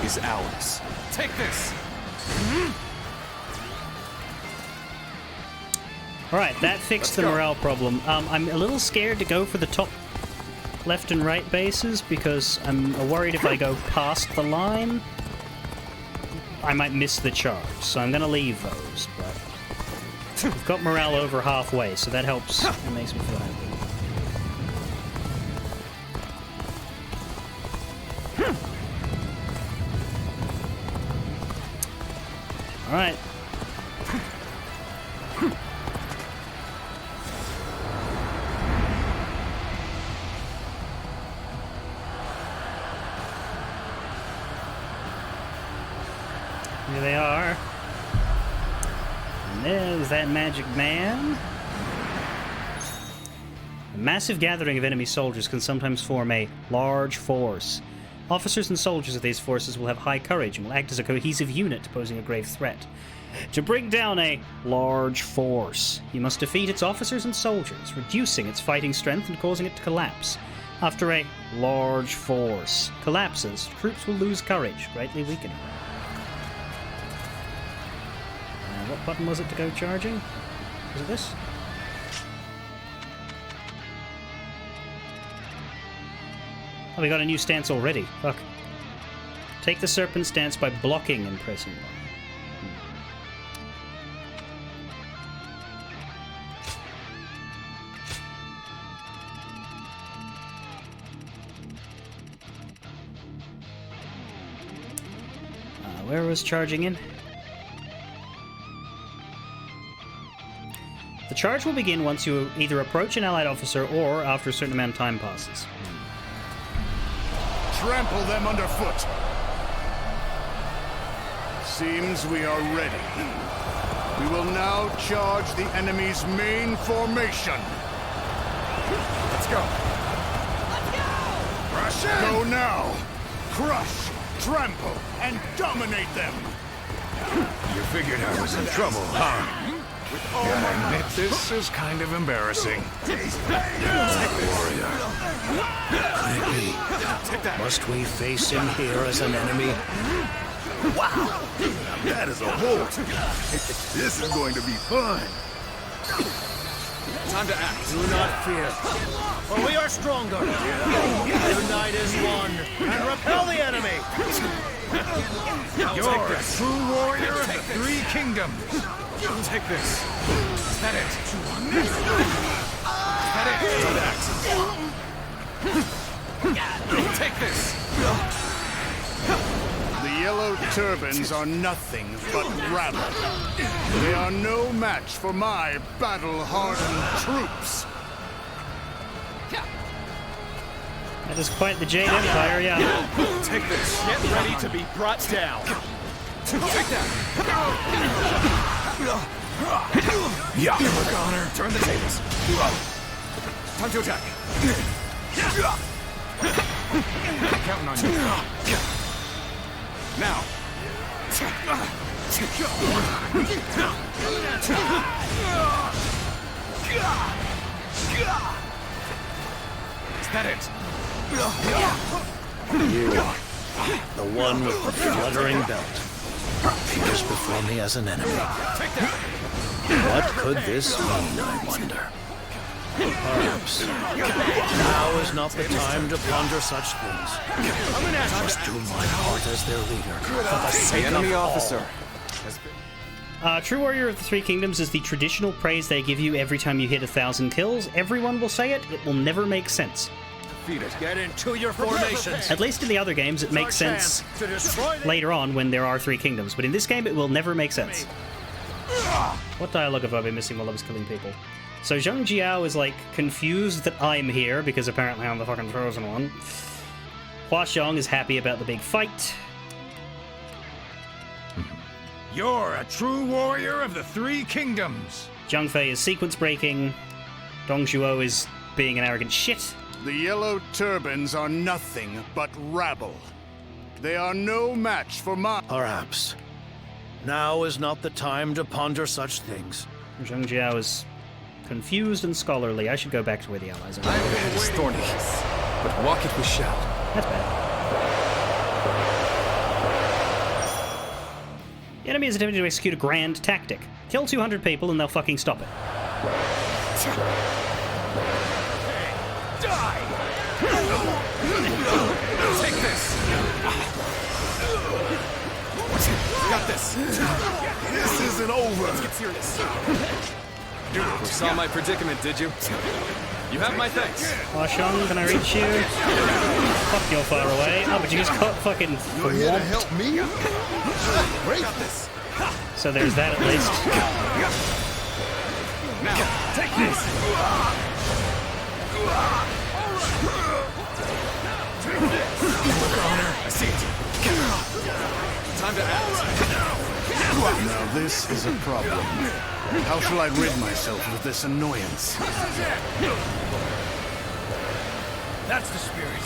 is ours. Take this! Alright, that fixed the morale problem. I'm a little scared to go for the top left and right bases because I'm worried if I go past the line, I might miss the charge. So I'm going to leave those, but we've got morale over halfway, so that helps. It makes me feel happy. Alright. Here they are. And there's that magic man. A massive gathering of enemy soldiers can sometimes form a large force. Officers and soldiers of these forces will have high courage and will act as a cohesive unit, posing a grave threat. To bring down a large force, you must defeat its officers and soldiers, reducing its fighting strength and causing it to collapse. After a large force collapses, troops will lose courage, greatly weakening them. What button was it to go charging? Was it this? Oh, we got a new stance already. Fuck. Take the serpent stance by blocking and pressing Y. Where was charging in? The charge will begin once you either approach an allied officer or after a certain amount of time passes. Trample them underfoot. Seems we are ready. We will now charge the enemy's main formation. Let's go. Let's go! Rush in! Go now. Crush, trample, and dominate them. You figured I was in trouble, huh? Yeah, I admit this is kind of embarrassing. Warrior. Could it be? Must we face him here as an enemy? Wow! That is a hole. This is going to be fun. Time to act. Do not fear, for we are stronger. Unite as one and repel the enemy. You're a true warrior of the Three Kingdoms. Take this. Is that it? Is that it? Take this. The yellow turbans are nothing but rabble. They are no match for my battle-hardened troops. That is quite the Jade Empire, yeah. Take this. Get ready to be brought down. Take that. Yeah, Honor. Turn the tables. Time to attack. Counting on you. Now. Is that it? You, the one with the fluttering belt, appears before me as an enemy. What could this mean, I wonder? Perhaps now is not the time to ponder such things. I must do my part as their leader for the sake of all. True Warrior of the Three Kingdoms is the traditional praise they give you every time you hit 1,000 kills. Everyone will say it. It will never make sense. Get into your formations. At least in the other games, it makes sense later on when there are 3 kingdoms. But in this game, it will never make sense. What dialogue have I been missing while I was killing people? So Zhang Jiao is, like, confused that I'm here, because apparently I'm the fucking chosen one. Hua Xiong is happy about the big fight. You're a true warrior of the Three Kingdoms. Zhang Fei is sequence breaking. Dong Zhuo is being an arrogant shit. The Yellow Turbans are nothing but rabble. They are no match for my... Perhaps. Now is not the time to ponder such things. Zhang Jiao is confused and scholarly. I should go back to where the allies are. My path is thorny, but walk it we shall. That's bad. The enemy is attempting to execute a grand tactic. Kill 200 people and they'll fucking stop it. Die! Take this! Got this! This isn't over! Let's get serious. You saw my predicament, did you? You have my thanks. Hua Xiong, can I reach you? Fuck, you're far away. Oh, but you just got fucking You're here to help me? Got this! So there's that at least. Now, take this! I see it. Time to act. Now this is a problem. How shall I rid myself of this annoyance? That's the spirit.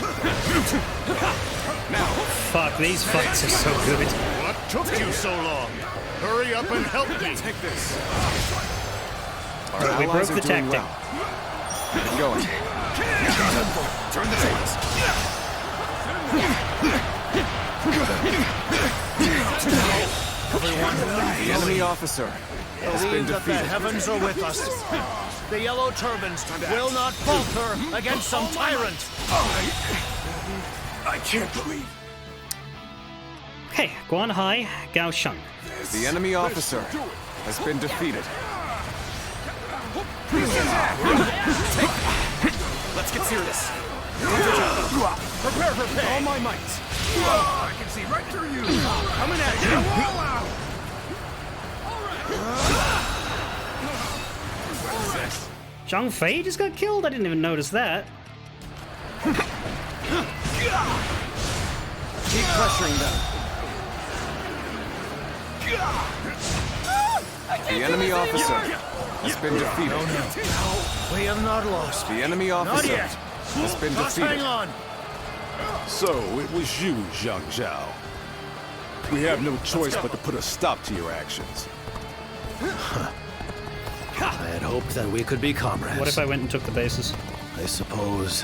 Now, fuck, these fights are so good. What took you so long? Hurry up and help me. Take this. Right, we broke the tactic. Keep going. Turn the tables. Everyone, The enemy officer has been believe that the defeated. heavens are with us. The Yellow Turbans will not falter against some tyrant. I can't believe. Okay, Guan Hai, Gao Sheng. The enemy officer has been defeated. Let's get serious. Prepare for pain. All my might. I can see right through you. Coming at you. All out. Zhang Fei just got killed? I didn't even notice that. Keep pressuring them. The enemy officer has been defeated. We have not lost. The enemy Not officer yet. has been Just defeated. hang on. So, it was you, Zhang Zhao. We have no choice but to put a stop to your actions. I had hoped that we could be comrades. What if I went and took the bases? I suppose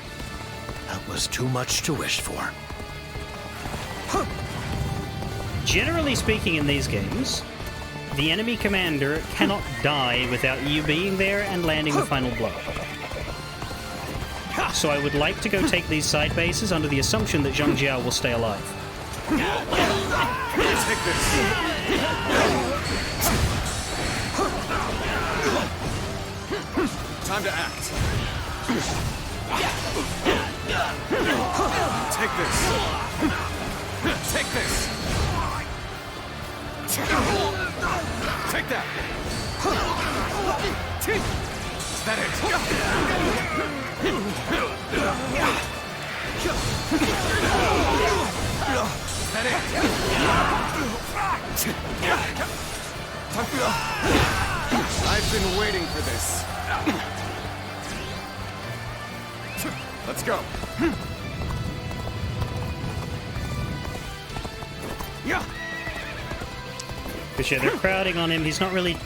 that was too much to wish for. Generally speaking in these games, the enemy commander cannot die without you being there and landing the final blow. So I would like to go take these side bases under the assumption that Zhang Jiao will stay alive. Take this. Time to act. Take this. Take this. Take that. Is that it? Is that it? I've been waiting for this. Let's go. Because yeah, they're crowding on him. He's not really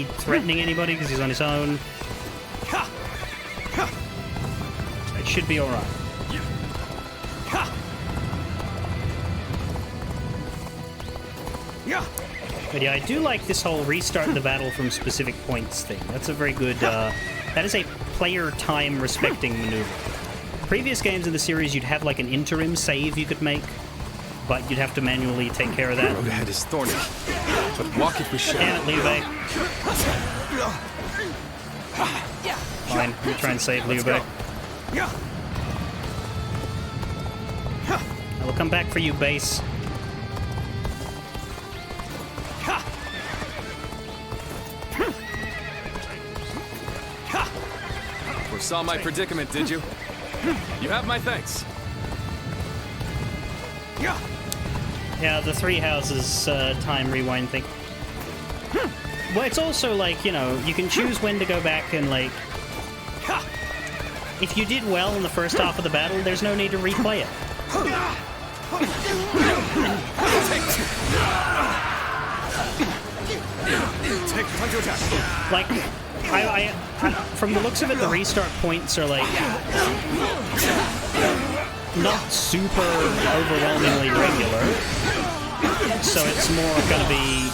threatening anybody because he's on his own. It should be alright. But yeah, I do like this whole restart the battle from specific points thing. That's a very good, that is a player time respecting maneuver. Previous games in the series, you'd have like an interim save you could make, but you'd have to manually take care of that. The road ahead is thorny, but walk it we shall. Damn it, Liu Bei. Fine, we'll try and save Liu Bei. I will come back for you, base. saw my predicament, did you? You have my thanks. Yeah, the three houses time rewind thing. Well, it's also like, you know, you can choose when to go back and, like... If you did well in the first half of the battle, there's no need to replay it. Like, I from the looks of it, the restart points are, like... not super overwhelmingly regular. So it's more gonna be...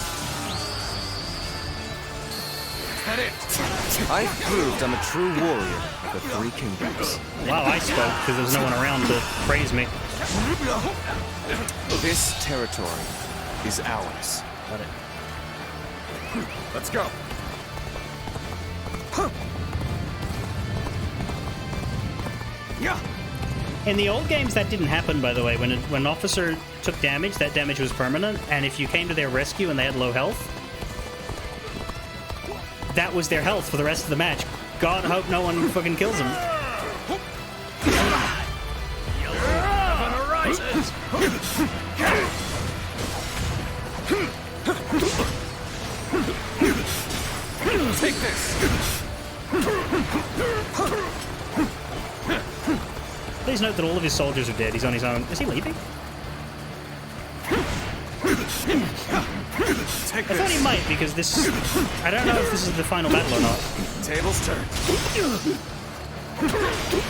I've proved I'm a true warrior of the Three Kingdoms. Wow, I spoke because there was no one around to praise me. This territory is ours. Got it. Let's go. In the old games, that didn't happen, by the way. When an officer took damage, that damage was permanent, and if you came to their rescue and they had low health, that was their health for the rest of the match. God hope no one fucking kills them. Heaven arises! Take this! Please note that all of his soldiers are dead. He's on his own. Is he leaving? I thought he might, because this... I don't know if this is the final battle or not. Tables turn.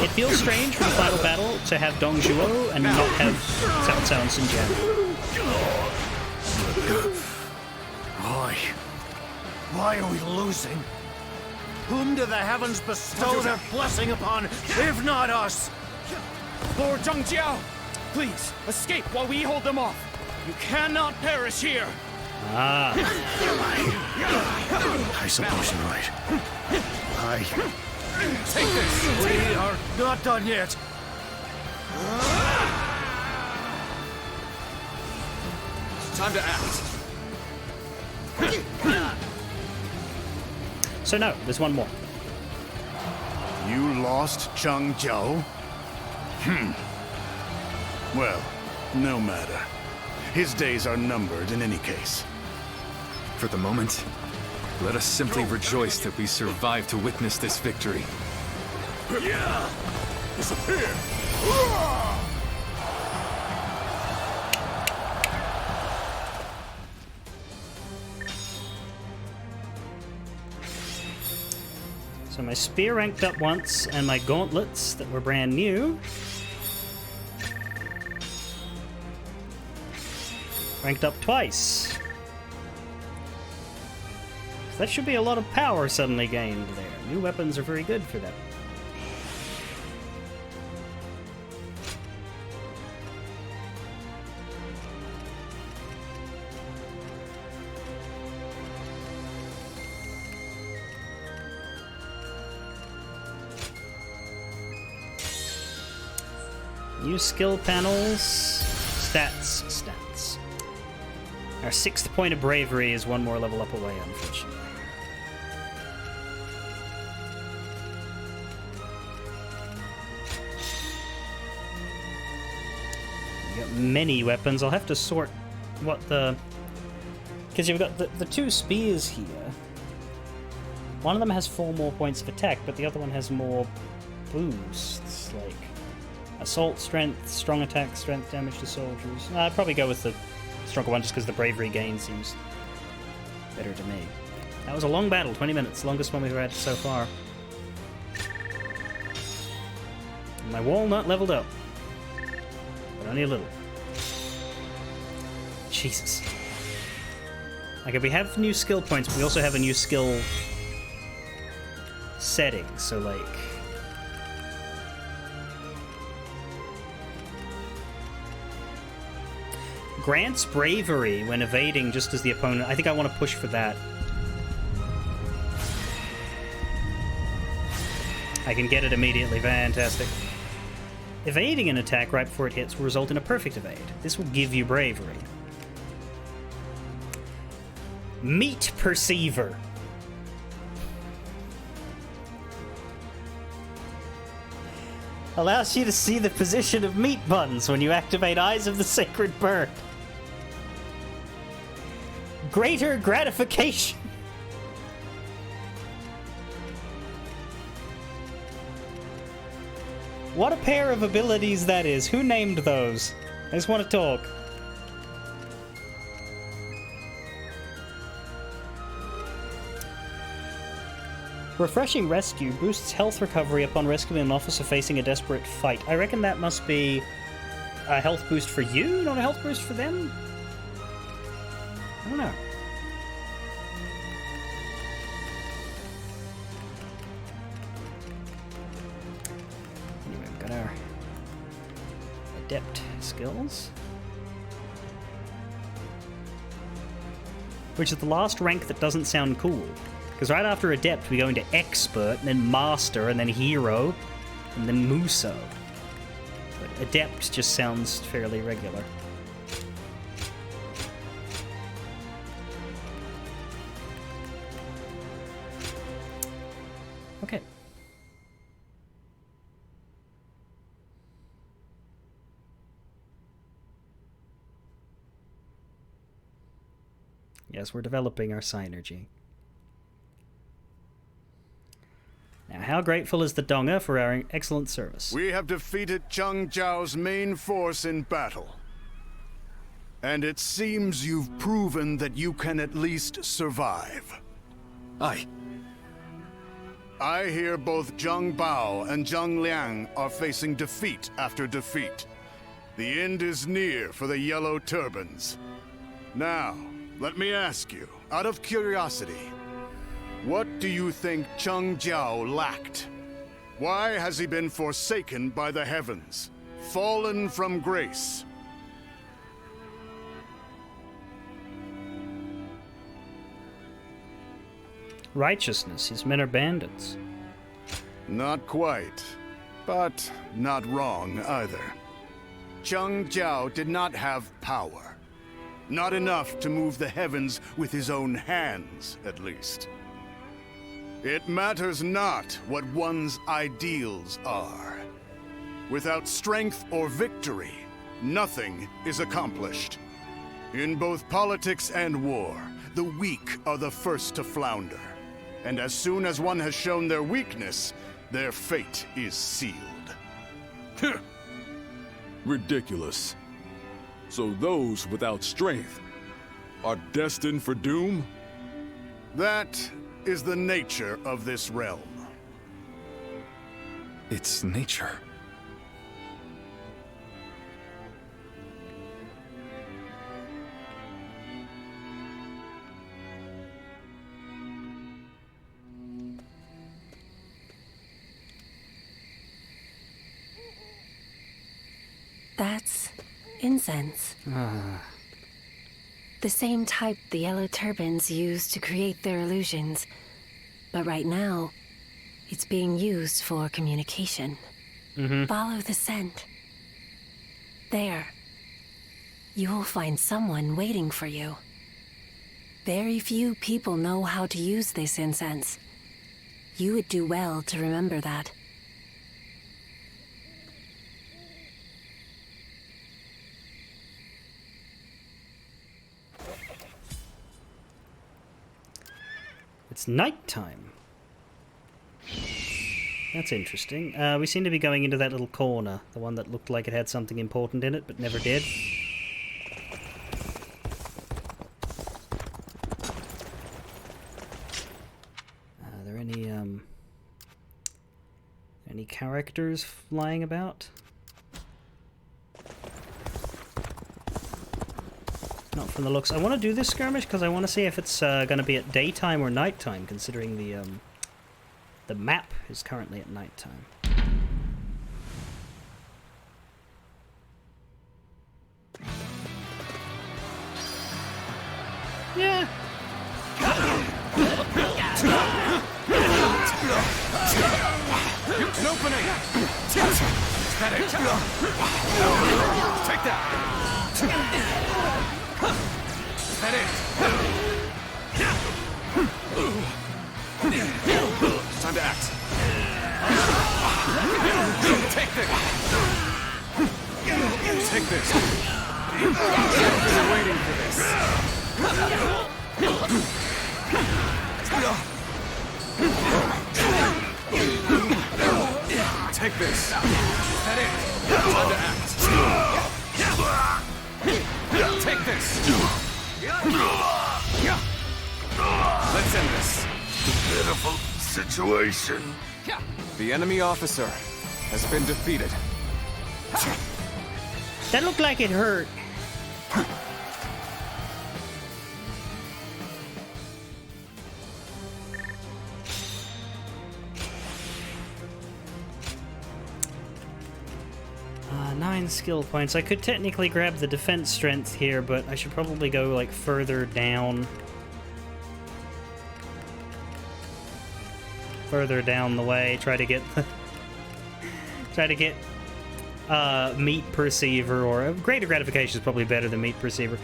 It feels strange for the final battle to have Dong Zhuo and not have Cao Cao and Sun Jian. Why are we losing? Whom do the heavens bestow their blessing upon, if not us? Lord Zhang Jiao, please, escape while we hold them off. You cannot perish here. Ah. I suppose you're right. Take this. We are not done yet. It's time to act. So no, there's one more. You lost Zhang Jiao? Well, no matter. His days are numbered in any case. For the moment, let us simply rejoice that we survived to witness this victory. Yeah! Disappear! So my spear ranked up once, and my gauntlets that were brand new ranked up twice. That should be a lot of power suddenly gained there. New weapons are very good for that. New skill panels. Stats. Our 6th point of bravery is one more level up away, unfortunately. You got many weapons. I'll have to sort what the... Because you've got the 2 spears here. One of them has 4 more points of attack, but the other one has more boosts, like assault strength, strong attack, strength, damage to soldiers. I'd probably go with the stronger one just because the bravery gain seems better to me. That was a long battle, 20 minutes, longest one we've had so far. And my walnut leveled up, but only a little. Jesus. Like, if we have new skill points, but we also have a new skill setting, so like... Grants bravery when evading just as the opponent. I think I want to push for that. I can get it immediately. Fantastic. Evading an attack right before it hits will result in a perfect evade. This will give you bravery. Meat Perceiver. Allows you to see the position of meat buns when you activate Eyes of the Sacred Bird. Greater gratification. What a pair of abilities that is. Who named those? I just want to talk. Refreshing Rescue boosts health recovery upon rescuing an officer facing a desperate fight. I reckon that must be a health boost for you, not a health boost for them? I don't know. Anyway, we've got our Adept skills. Which is the last rank that doesn't sound cool. Because right after Adept, we go into Expert, and then Master, and then Hero, and then Muso. But Adept just sounds fairly regular. Okay. Yes, we're developing our Synergy. Now, how grateful is the Donga for our excellent service? We have defeated Chung Jiao's main force in battle. And it seems you've proven that you can at least survive. Aye. I hear both Zheng Bao and Zheng Liang are facing defeat after defeat. The end is near for the Yellow Turbans. Now, let me ask you, out of curiosity, what do you think Chung Jiao lacked? Why has he been forsaken by the heavens, fallen from grace? Righteousness. His men are bandits. Not quite, but not wrong either. Chung Jiao did not have power. Not enough to move the heavens with his own hands, at least. It matters not what one's ideals are. Without strength or victory, nothing is accomplished. In both politics and war, the weak are the first to flounder. And as soon as one has shown their weakness, their fate is sealed. Ridiculous. So those without strength are destined for doom? That is the nature of this realm. It's nature. That's incense. The same type the Yellow Turbans use to create their illusions. But right now, it's being used for communication. Follow the scent. There. You'll find someone waiting for you. Very few people know how to use this incense. You would do well to remember that. It's nighttime. That's interesting. We seem to be going into that little corner, the one that looked like it had something important in it, but never did. Are there any characters flying about? Not from the looks. I want to do this skirmish because I want to see if it's going to be at daytime or nighttime, considering the map is currently at nighttime. Yeah. An opening! Is that it? Take that! Is that it? Time to act. Take this! Take this! I've been waiting for this. Take this! Is that it? Time to act. Take this! Let's end this. Pitiful situation. The enemy officer has been defeated. That looked like it hurt. 9 skill points. I could technically grab the defense strength here, but I should probably go like further down. Further down the way. Try to get meat perceiver, or greater gratification is probably better than meat perceiver.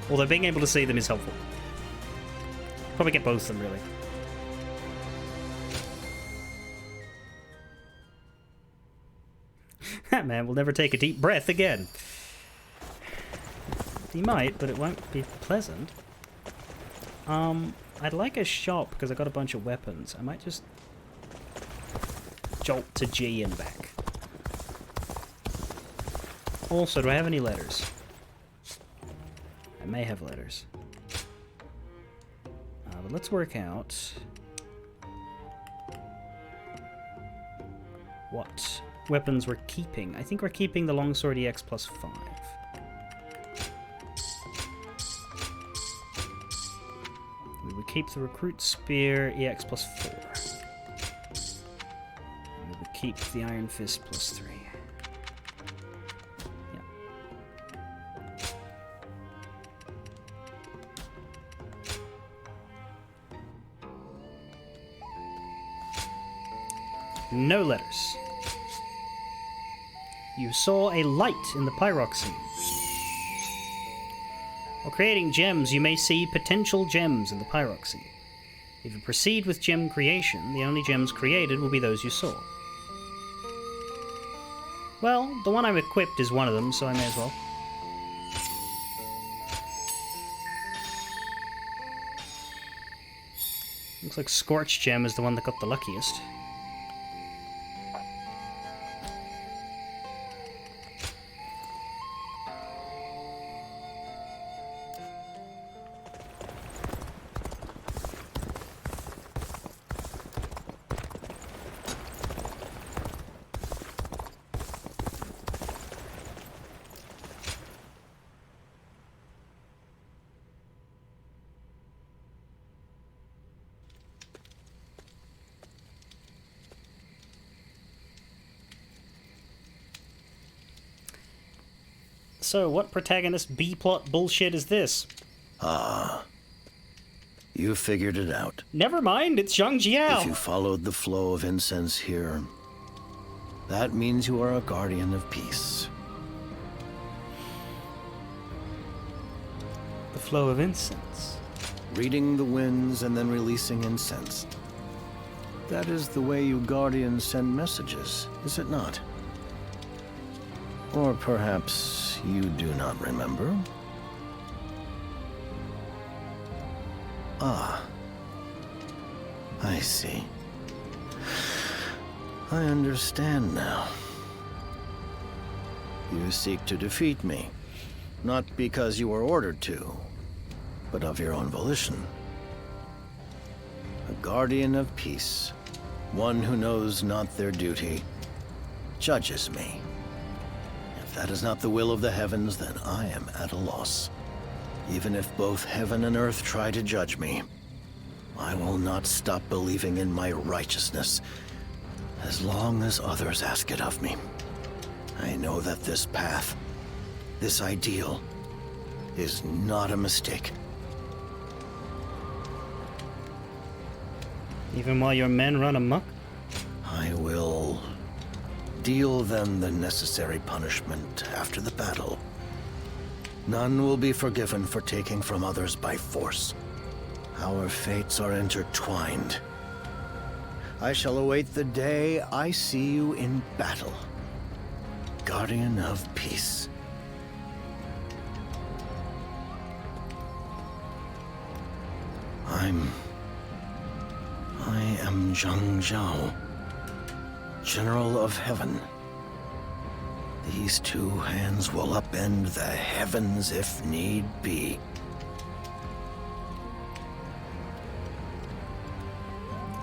Although being able to see them is helpful. Probably get both of them, really. That man will never take a deep breath again. He might, but it won't be pleasant. I'd like a shop, because I got a bunch of weapons. I might just jolt to G and back. Also, do I have any letters? I may have letters. But let's work out what weapons we're keeping. I think we're keeping the longsword EX plus 5. We would keep the recruit spear EX plus 4. And we would keep the iron fist plus 3. No letters. You saw a light in the pyroxene. While creating gems, you may see potential gems in the pyroxene. If you proceed with gem creation, the only gems created will be those you saw. Well, the one I'm equipped is one of them, so I may as well. Looks like Scorch Gem is the one that got the luckiest. So, what protagonist B-plot bullshit is this? Ah. You figured it out. Never mind, it's Zhang Jiao. If you followed the flow of incense here, that means you are a guardian of peace. The flow of incense? Reading the winds and then releasing incense. That is the way you guardians send messages, is it not? Or perhaps you do not remember? Ah. I see. I understand now. You seek to defeat me, not because you were ordered to, but of your own volition. A guardian of peace, one who knows not their duty, judges me. If that is not the will of the heavens, then I am at a loss. Even if both heaven and earth try to judge me, I will not stop believing in my righteousness as long as others ask it of me. I know that this path, this ideal, is not a mistake. Even while your men run amok? I will deal them the necessary punishment after the battle. None will be forgiven for taking from others by force. Our fates are intertwined. I shall await the day I see you in battle. Guardian of Peace. I am Zhang Zhao, General of Heaven. These two hands will upend the heavens if need be.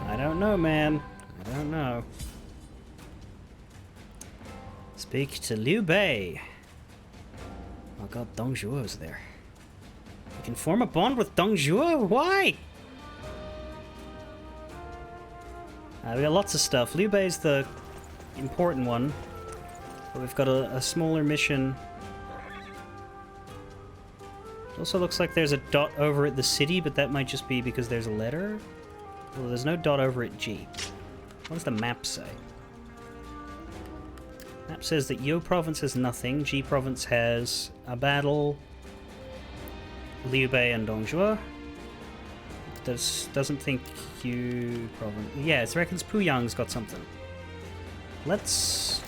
I don't know, man. I don't know. Speak to Liu Bei. Oh god, Dong Zhuo's there. You can form a bond with Dong Zhuo? Why? We got lots of stuff. Liu Bei's the important one. But we've got a smaller mission. It also looks like there's a dot over at the city, but that might just be because there's a letter. Well, there's no dot over at G. What does the map say? Map says that Yo Province has nothing. G Province has a battle. Liu Bei and Dong Zhuo. Doesn't think Q Province. Yeah, it reckons Puyang's got something. Let's.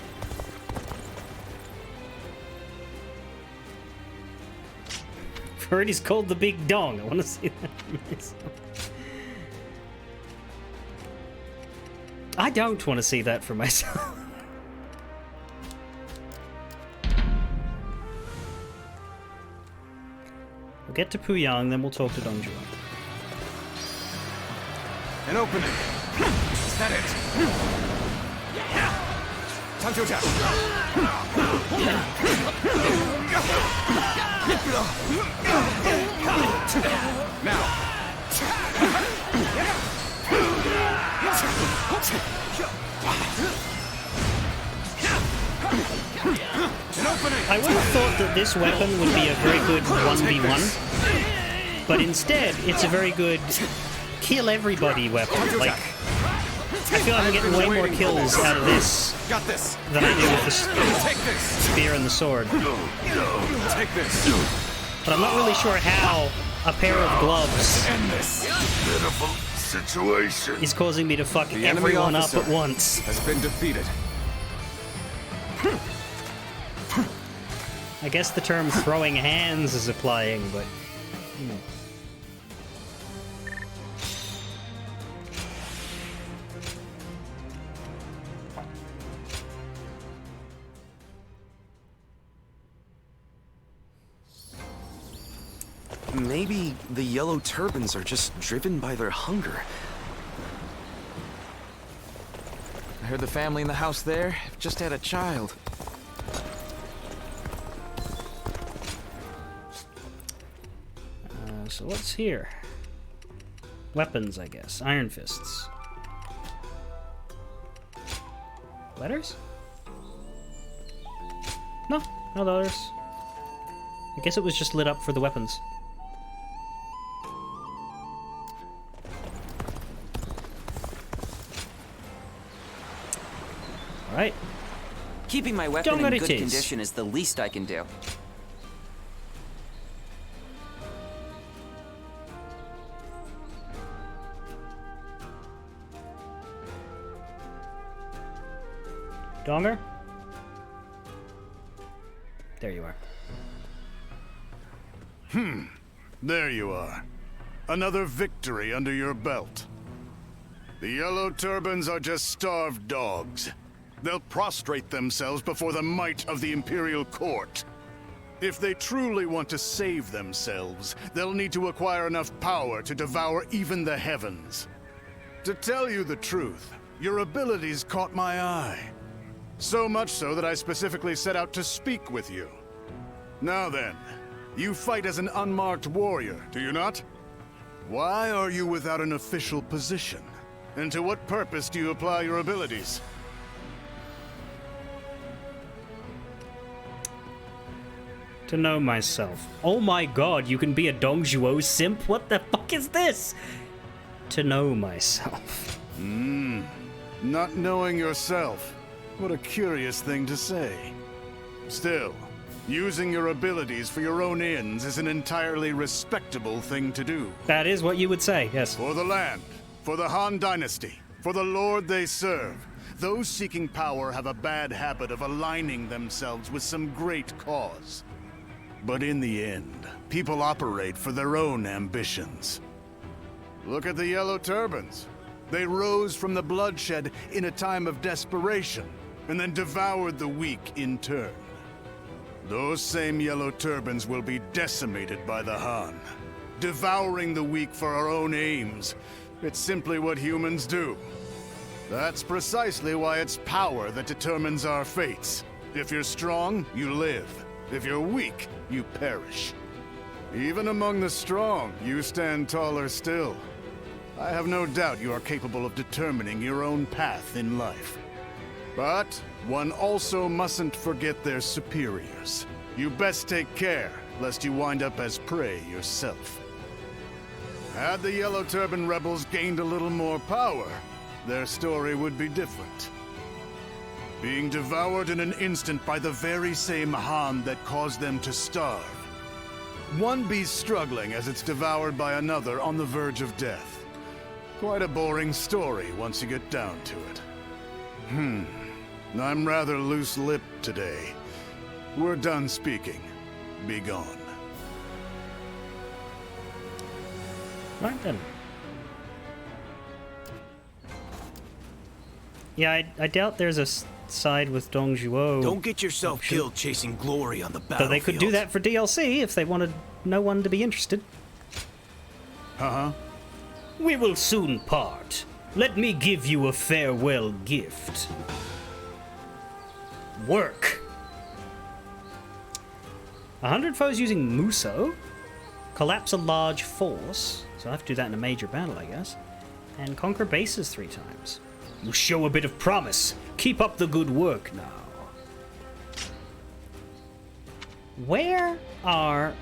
Heard he's called the Big Dong. I want to see that for myself. I don't want to see that for myself. We'll get to Puyang, then we'll talk to Dong Zhuo. An opening. Is that it? Now. I would have thought that this weapon would be a very good 1v1, but instead it's a very good kill everybody weapon. Like, I feel like I'm getting way more kills out of this than I do with the spear and the sword. But I'm not really sure how a pair of gloves is causing me to fuck everyone up at once. Has been defeated. I guess the term throwing hands is applying, but you know. Maybe the yellow turbans are just driven by their hunger. I heard the family in the house there just had a child. So what's here? Weapons, I guess. Iron fists. Letters? No, no letters. I guess it was just lit up for the weapons. Alright. Keeping my weapon in good condition is the least I can do. Donger? There you are. There you are. Another victory under your belt. The Yellow Turbans are just starved dogs. They'll prostrate themselves before the might of the Imperial Court. If they truly want to save themselves, they'll need to acquire enough power to devour even the heavens. To tell you the truth, your abilities caught my eye. So much so that I specifically set out to speak with you. Now then, you fight as an unmarked warrior, do you not? Why are you without an official position? And to what purpose do you apply your abilities? To know myself. Oh my god, you can be a Dong Zhuo simp? What the fuck is this? To know myself. Not knowing yourself. What a curious thing to say. Still, using your abilities for your own ends is an entirely respectable thing to do. That is what you would say, yes. For the land, for the Han Dynasty, For the Lord they serve, those seeking power have a bad habit of aligning themselves with some great cause. But in the end, people operate for their own ambitions. Look at the Yellow Turbans. They rose from the bloodshed in a time of desperation, and then devoured the weak in turn. Those same Yellow Turbans will be decimated by the Han. Devouring the weak for our own aims. It's simply what humans do. That's precisely why it's power that determines our fates. If you're strong, you live. If you're weak, you perish. Even among the strong, you stand taller still. I have no doubt you are capable of determining your own path in life. But one also mustn't forget their superiors. You best take care, lest you wind up as prey yourself. Had the Yellow Turban rebels gained a little more power, their story would be different. Being devoured in an instant by the very same Han that caused them to starve. One beast struggling as it's devoured by another on the verge of death. Quite a boring story once you get down to it. I'm rather loose-lipped today. We're done speaking. Be gone. Right then. Yeah, I doubt there's a side with Dong Zhuo. Don't get yourself killed chasing glory on the battlefield. Though they could do that for DLC if they wanted no one to be interested. We will soon part. Let me give you a farewell gift. Work. 100 foes using Muso. Collapse a large force. So I have to do that in a major battle, I guess. And conquer bases 3 times. You show a bit of promise. Keep up the good work now. Where are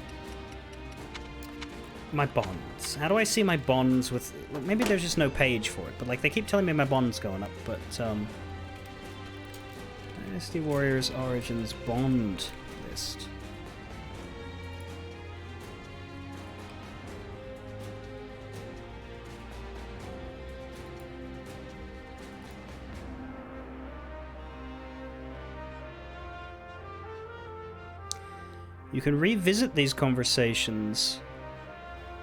my bonds? How do I see my bonds with... Maybe there's just no page for it, but like they keep telling me my bonds going up, but Dynasty Warriors Origins bond list. You can revisit these conversations.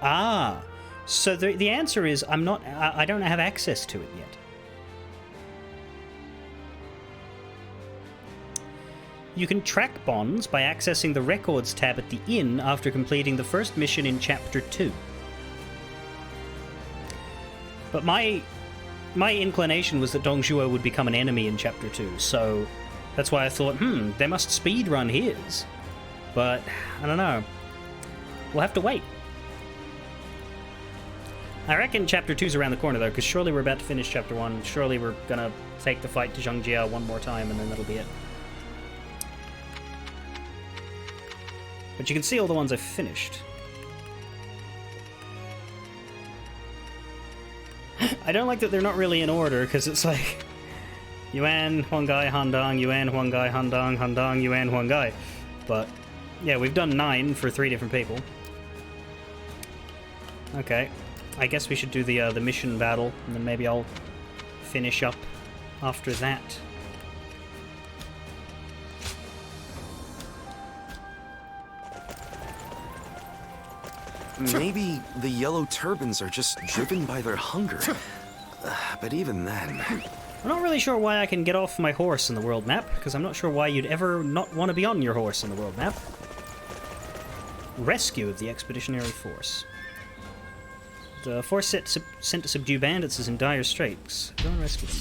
Ah, so the answer is I don't have access to it yet. You can track bonds by accessing the Records tab at the inn after completing the first mission in Chapter 2. But my inclination was that Dong Zhuo would become an enemy in Chapter 2, so that's why I thought, they must speedrun his. But, I don't know. We'll have to wait. I reckon Chapter 2's around the corner, though, because surely we're about to finish Chapter 1. Surely we're gonna take the fight to Zhongjia one more time, and then that'll be it. But you can see all the ones I've finished. I don't like that they're not really in order, because it's like... Yuan, Huangai, Handong, Yuan, Huangai, Handong, Handong, Yuan, Huangai. But... yeah, we've done 9 for 3 different people. Okay, I guess we should do the mission battle, and then maybe I'll finish up after that. Maybe the Yellow Turbans are just driven by their hunger. But even then... I'm not really sure why I can get off my horse in the world map, because I'm not sure why you'd ever not want to be on your horse in the world map. Rescue of the Expeditionary Force. The force sent to subdue bandits is in dire straits. Go and rescue them.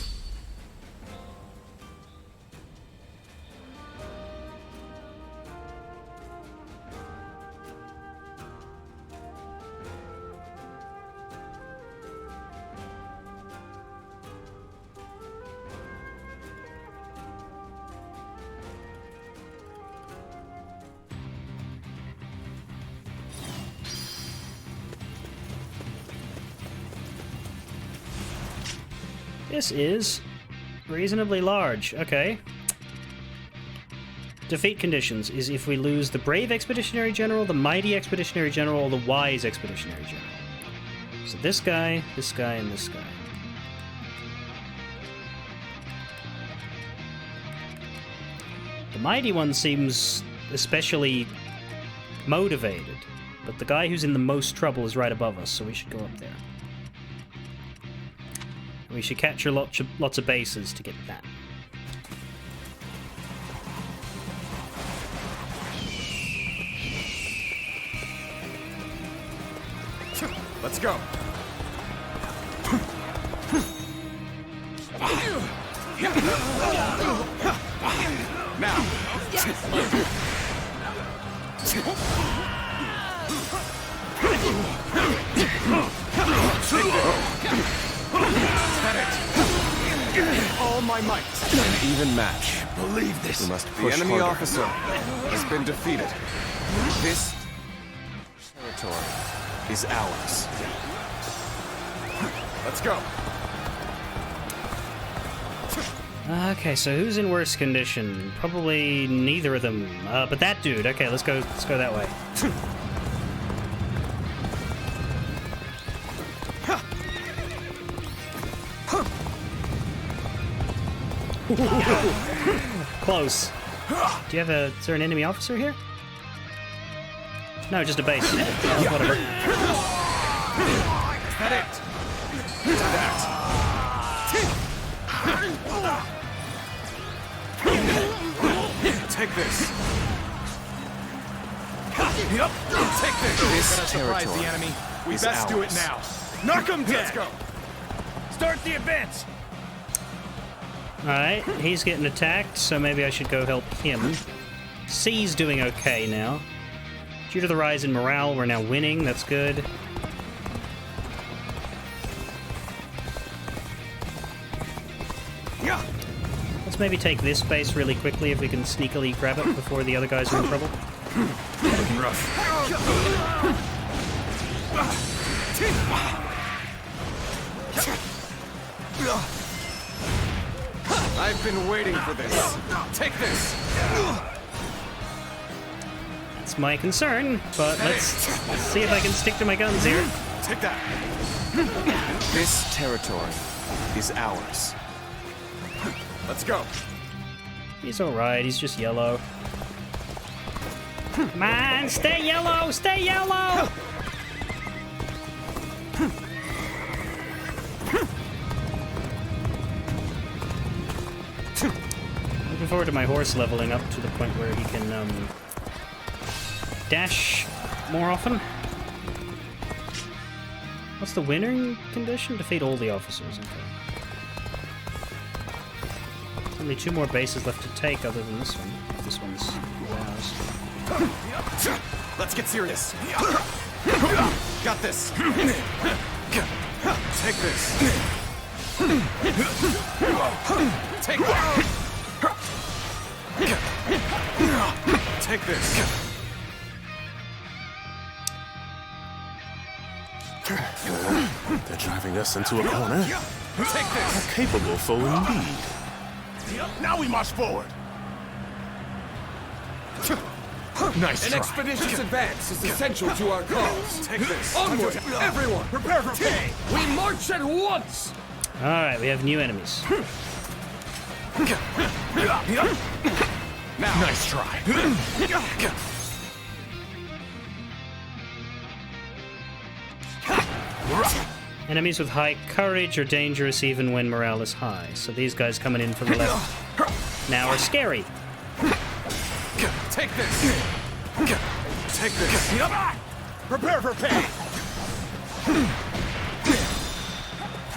This is reasonably large. Okay. Defeat conditions is if we lose the Brave Expeditionary General, the Mighty Expeditionary General, or the Wise Expeditionary General. So this guy, and this guy. The mighty one seems especially motivated, but the guy who's in the most trouble is right above us, so we should go up there. We should capture lots of bases to get that. Let's go. Now. All my might. An even match. Believe this. We must The push enemy harder. officer has been defeated. This territory is ours. Let's go. Okay, so who's in worse condition? Probably neither of them. But that dude. Okay, let's go that way. Close. Do you have a... Is there an enemy officer here? No, just a base. Oh, whatever. Is that it? Take this. Yep. Take this. This Gonna surprise territory the enemy. We is best do it ours. now. Knock 'em dead. Let's go. Start the advance. Alright, he's getting attacked, so maybe I should go help him. C's doing okay now. Due to the rise in morale, we're now winning. That's good. Let's maybe take this base really quickly if we can sneakily grab it before the other guys are in trouble. I've been waiting for this. Take this. That's my concern, but let's see if I can stick to my guns here. Take that. This territory is ours. Let's go. He's alright, he's just yellow. Come on, stay yellow! Stay yellow! Looking forward to my horse leveling up to the point where he can dash more often. What's the winning condition? Defeat all the officers. Okay. Only 2 more bases left to take other than this one. This one's ours. Let's get serious. Got this. Take this. Take that. Take this. They're driving us into a corner. Take this. A capable foe indeed. Now we march forward. Nice An try. expeditious advance is essential to our cause. Take this. Onward, everyone. Prepare for pay. We march at once. Alright, we have new enemies. Now. Nice try. Enemies with high courage are dangerous even when morale is high. So these guys coming in from the left now are scary. Take this. Take this. Prepare for pay.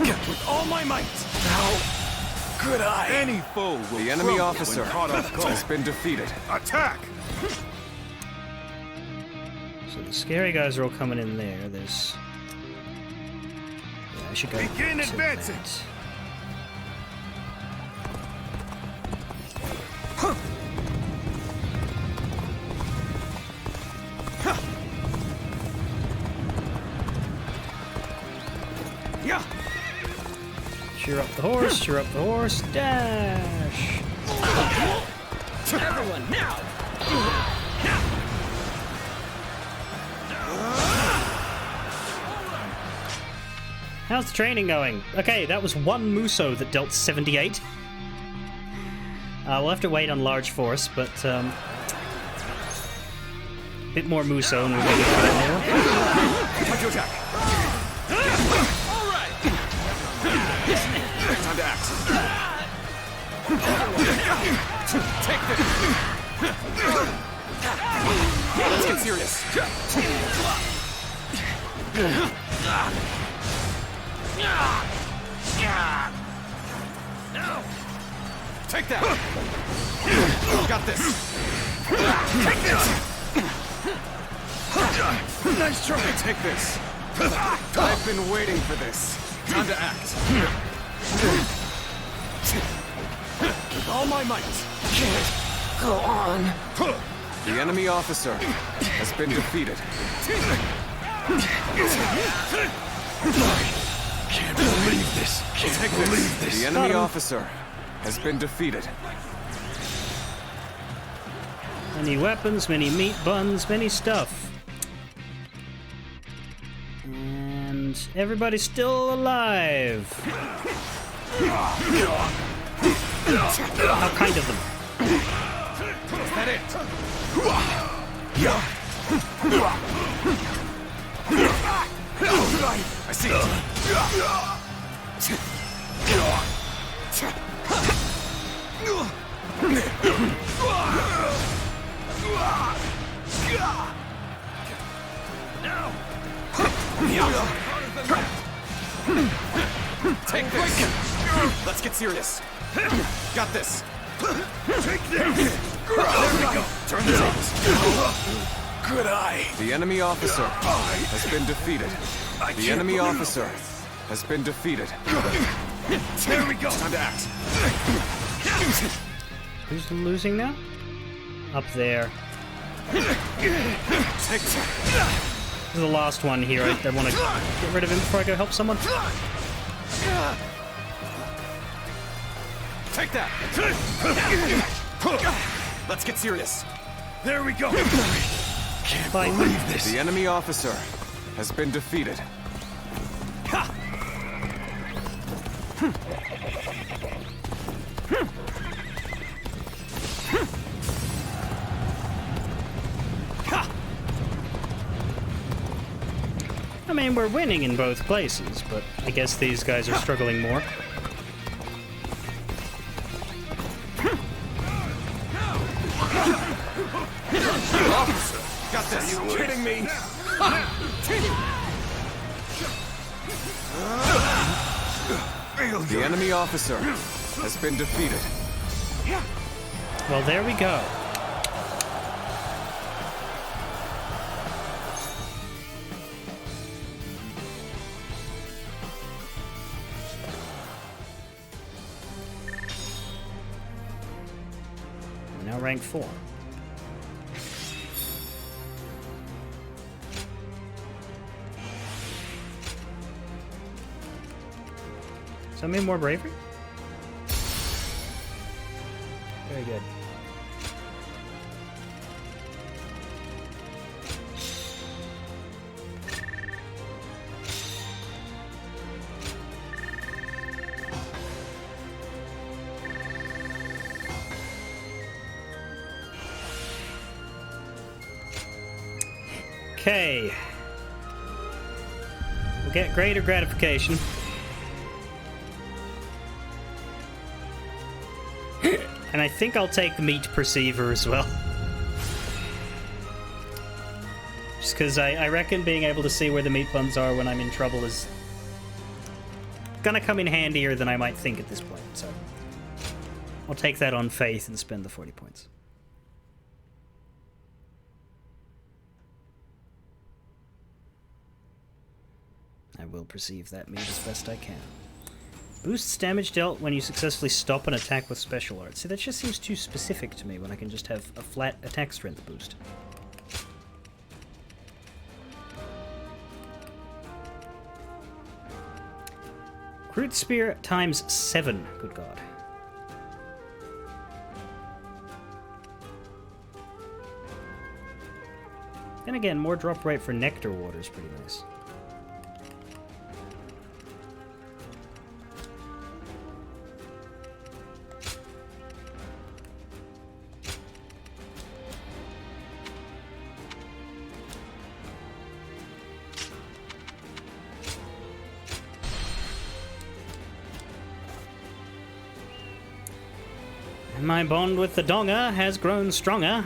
With all my might. How could I? Any foe will The enemy crumble officer when caught off guard. has been defeated. Attack! So the scary guys are all coming in there. There's... Yeah, I should go Begin to advancing. that. Yeah. Cheer up the horse, cheer up the horse, dash! Everyone, now! How's the training going? Okay, that was one Muso that dealt 78. We'll have to wait on large force, but a bit more Muso and we'll make it more. Time to attack. All right. Time to act. Take this. Let's get serious. Take that! Got this! Take this! Nice try! Take this! I've been waiting for this. Time to act. With all my might. Go on. The enemy officer has been defeated. Can't believe this. Can't believe this. The enemy officer has been defeated. Many weapons, many meat buns, many stuff. And everybody's still alive. How kind of them. Is that it? I see it. Take this. Let's get serious. Got this. Take this. There we go. Turn the tables. Good eye. The enemy officer has been defeated. The enemy officer has been defeated. There we go. Time to act. Who's losing now? Up there. Take This is the last one here. I want to get rid of him before I go help someone. Take that. Let's get serious. There we go. Can't believe this. The enemy officer has been defeated. I mean, we're winning in both places, but I guess these guys are struggling more. Officer, got this. Are you kidding me? The enemy officer has been defeated. Well, there we go. We're now rank 4. So I made more bravery? Very good. Okay. We'll get greater gratification. And I think I'll take Meat Perceiver as well. Just because I reckon being able to see where the meat buns are when I'm in trouble is gonna come in handier than I might think at this point, so I'll take that on faith and spend the 40 points. I will perceive that meat as best I can. Boosts damage dealt when you successfully stop an attack with special art. See, that just seems too specific to me when I can just have a flat attack strength boost. Crude Spear times 7. Good God. Then again, more drop rate for Nectar Water is pretty nice. My bond with the Donga has grown stronger.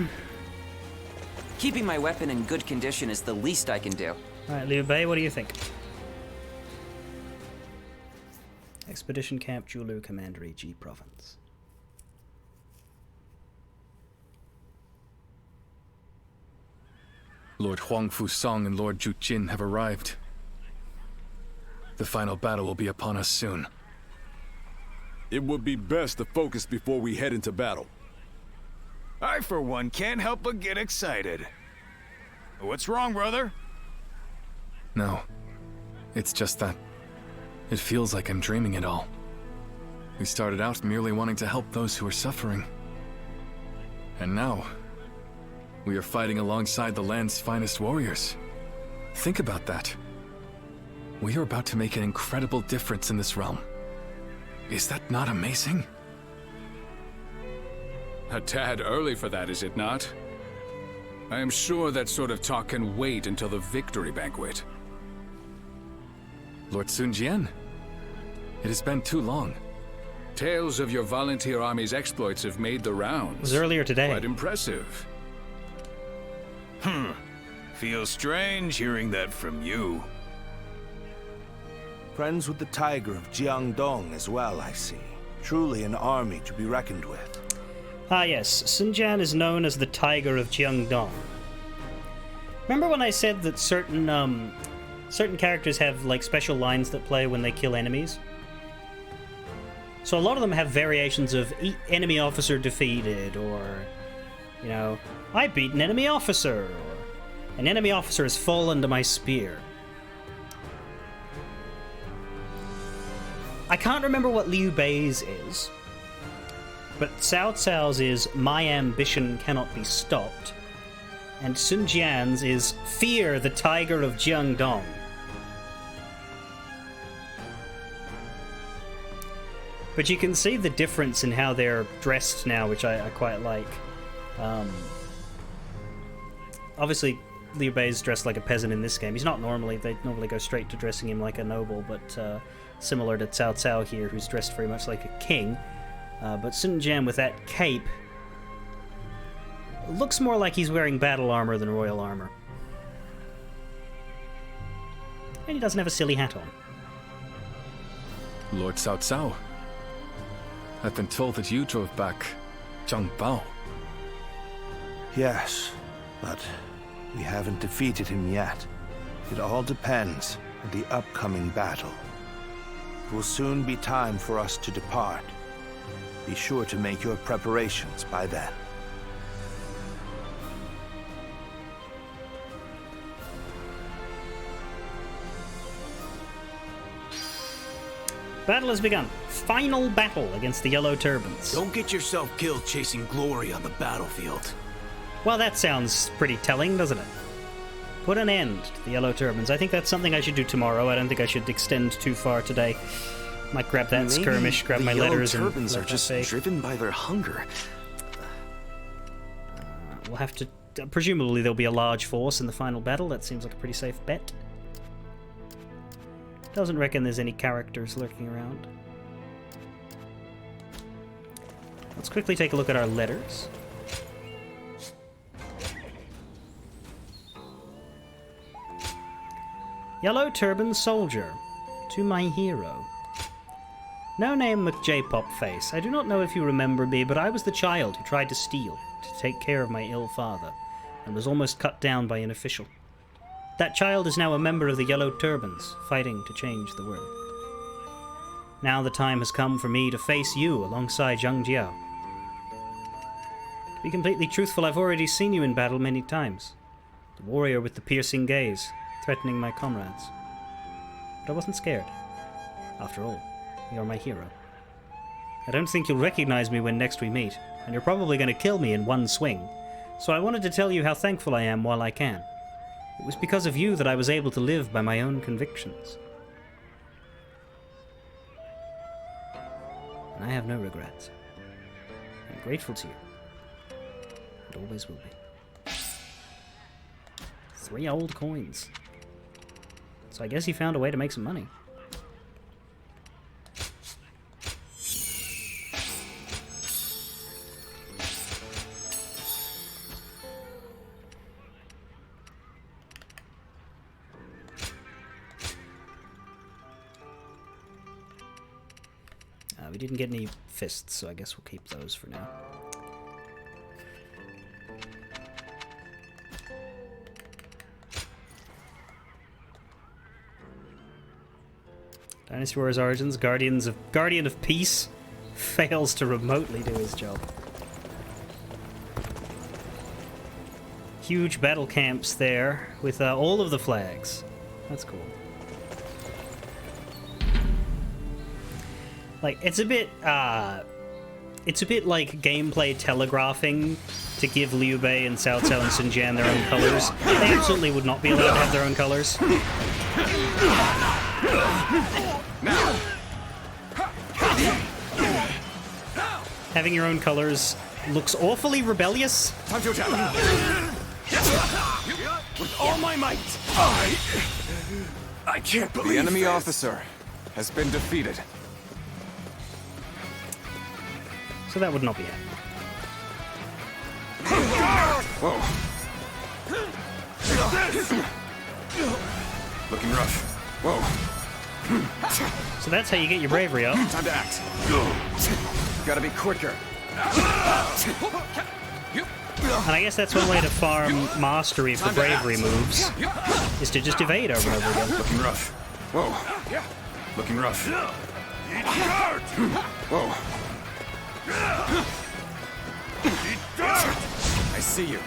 Keeping my weapon in good condition is the least I can do. Alright, Liu Bei, what do you think? Expedition Camp Julu, Commandery, G Province. Lord Huang Fusong and Lord Ju Jin have arrived. The final battle will be upon us soon. It would be best to focus before we head into battle. I, for one, can't help but get excited. What's wrong, brother? No. It's just that it feels like I'm dreaming it all. We started out merely wanting to help those who are suffering. And now, we are fighting alongside the land's finest warriors. Think about that. We are about to make an incredible difference in this realm. Is that not amazing? A tad early for that, is it not? I am sure that sort of talk can wait until the victory banquet. Lord Sun Jian, it has been too long. Tales of your volunteer army's exploits have made the rounds. It was earlier today. Quite impressive. Feels strange hearing that from you. Friends with the Tiger of Jiangdong as well, I see. Truly an army to be reckoned with. Ah yes, Sun Jian is known as the Tiger of Jiangdong. Remember when I said that certain characters have like special lines that play when they kill enemies? So a lot of them have variations of enemy officer defeated, or, you know, I beat an enemy officer, or an enemy officer has fallen to my spear. I can't remember what Liu Bei's is, but Cao Cao's is My Ambition Cannot Be Stopped, and Sun Jian's is Fear the Tiger of Jiangdong. But you can see the difference in how they're dressed now, which I quite like. Obviously, Liu Bei's dressed like a peasant in this game. He's not normally. They normally go straight to dressing him like a noble, but similar to Cao Cao here, who's dressed very much like a king. But Sun Jian with that cape looks more like he's wearing battle armor than royal armor. And he doesn't have a silly hat on. Lord Cao Cao, I've been told that you drove back Zhang Bao. Yes, but we haven't defeated him yet. It all depends on the upcoming battle. It will soon be time for us to depart. Be sure to make your preparations by then. Battle has begun. Final battle against the Yellow Turbans. Don't get yourself killed chasing glory on the battlefield. Well, that sounds pretty telling, doesn't it? Put an end to the Yellow Turbans. I think that's something I should do tomorrow. I don't think I should extend too far today. Might grab that skirmish, grab my letters, and the Yellow Turbans are just driven by their hunger. We'll have to... presumably there'll be a large force in the final battle. That seems like a pretty safe bet. Doesn't reckon there's any characters lurking around. Let's quickly take a look at our letters. Yellow Turban Soldier. To my hero. No name McJ-Pop Face. I do not know if you remember me, but I was the child who tried to steal, to take care of my ill father, and was almost cut down by an official. That child is now a member of the Yellow Turbans, fighting to change the world. Now the time has come for me to face you alongside Zhang Jiao. To be completely truthful, I've already seen you in battle many times. The warrior with the piercing gaze, threatening my comrades. But I wasn't scared. After all, you're my hero. I don't think you'll recognize me when next we meet, and you're probably going to kill me in one swing, so I wanted to tell you how thankful I am while I can. It was because of you that I was able to live by my own convictions. And I have no regrets. I'm grateful to you. And always will be. 3 old coins. So I guess he found a way to make some money. we didn't get any fists, so I guess we'll keep those for now. Dynasty Warriors Origins, Guardian of Peace fails to remotely do his job. Huge battle camps there with all of the flags. That's cool. Like, it's a bit like gameplay telegraphing to give Liu Bei and Cao Cao and Sun Jian their own colors. They absolutely would not be allowed to have their own colors. Having your own colors looks awfully rebellious. Time to attack. With all my might. I can't believe the enemy officer has been defeated. So that would not be it. Whoa. Looking rough. Whoa. So that's how you get your bravery up. Time to act. Gotta be quicker. And I guess that's one way to farm mastery of the bravery moves, is to just evade over and over again. Looking rough. Whoa. Looking rough. Whoa. I see you.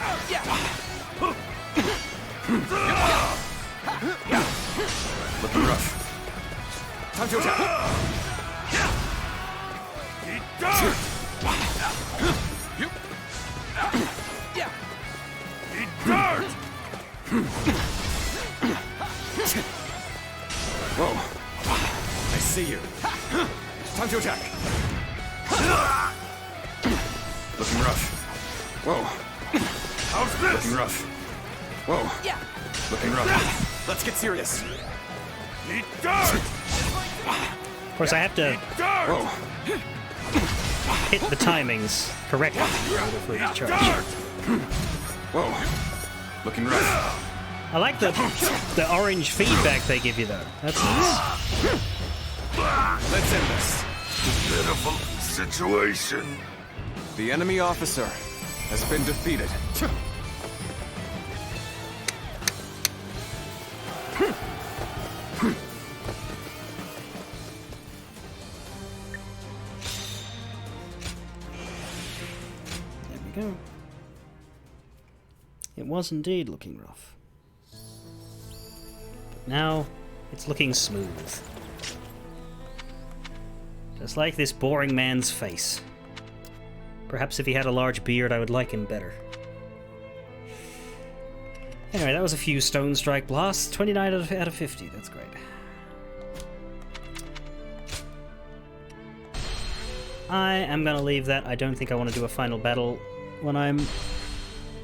Looking rough. Time to attack. Whoa. I see you. Time to attack. Looking rough. Whoa. How's this? Looking rough. Whoa. Looking rough. Let's get serious. Of course, I have to hit the timings correctly in order for it to charge. Whoa. Looking rough. I like the orange feedback they give you, though. That's nice. Let's end this. Pitiful situation. The enemy officer has been defeated. There we go. It was indeed looking rough. But now, it's looking smooth. Just like this boring man's face. Perhaps if he had a large beard, I would like him better. Anyway, that was a few Stone Strike blasts. 29 out of 50. That's great. I am going to leave that. I don't think I want to do a final battle when I'm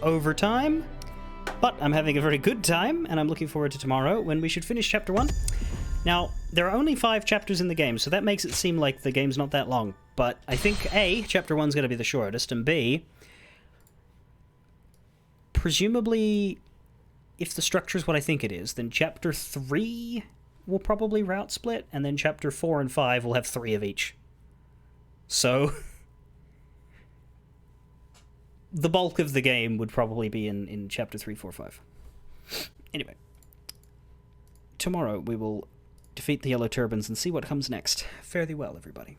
over time. But I'm having a very good time, and I'm looking forward to tomorrow when we should finish Chapter 1. Now, there are only 5 chapters in the game, so that makes it seem like the game's not that long. But I think, A, Chapter 1's going to be the shortest, and B, presumably, if the structure's what I think it is, then Chapter 3 will probably route split, and then Chapter 4 and 5 will have 3 of each. So, the bulk of the game would probably be in Chapter 3, 4, 5. Anyway, tomorrow we will defeat the Yellow Turbans and see what comes next. Fare thee well, everybody.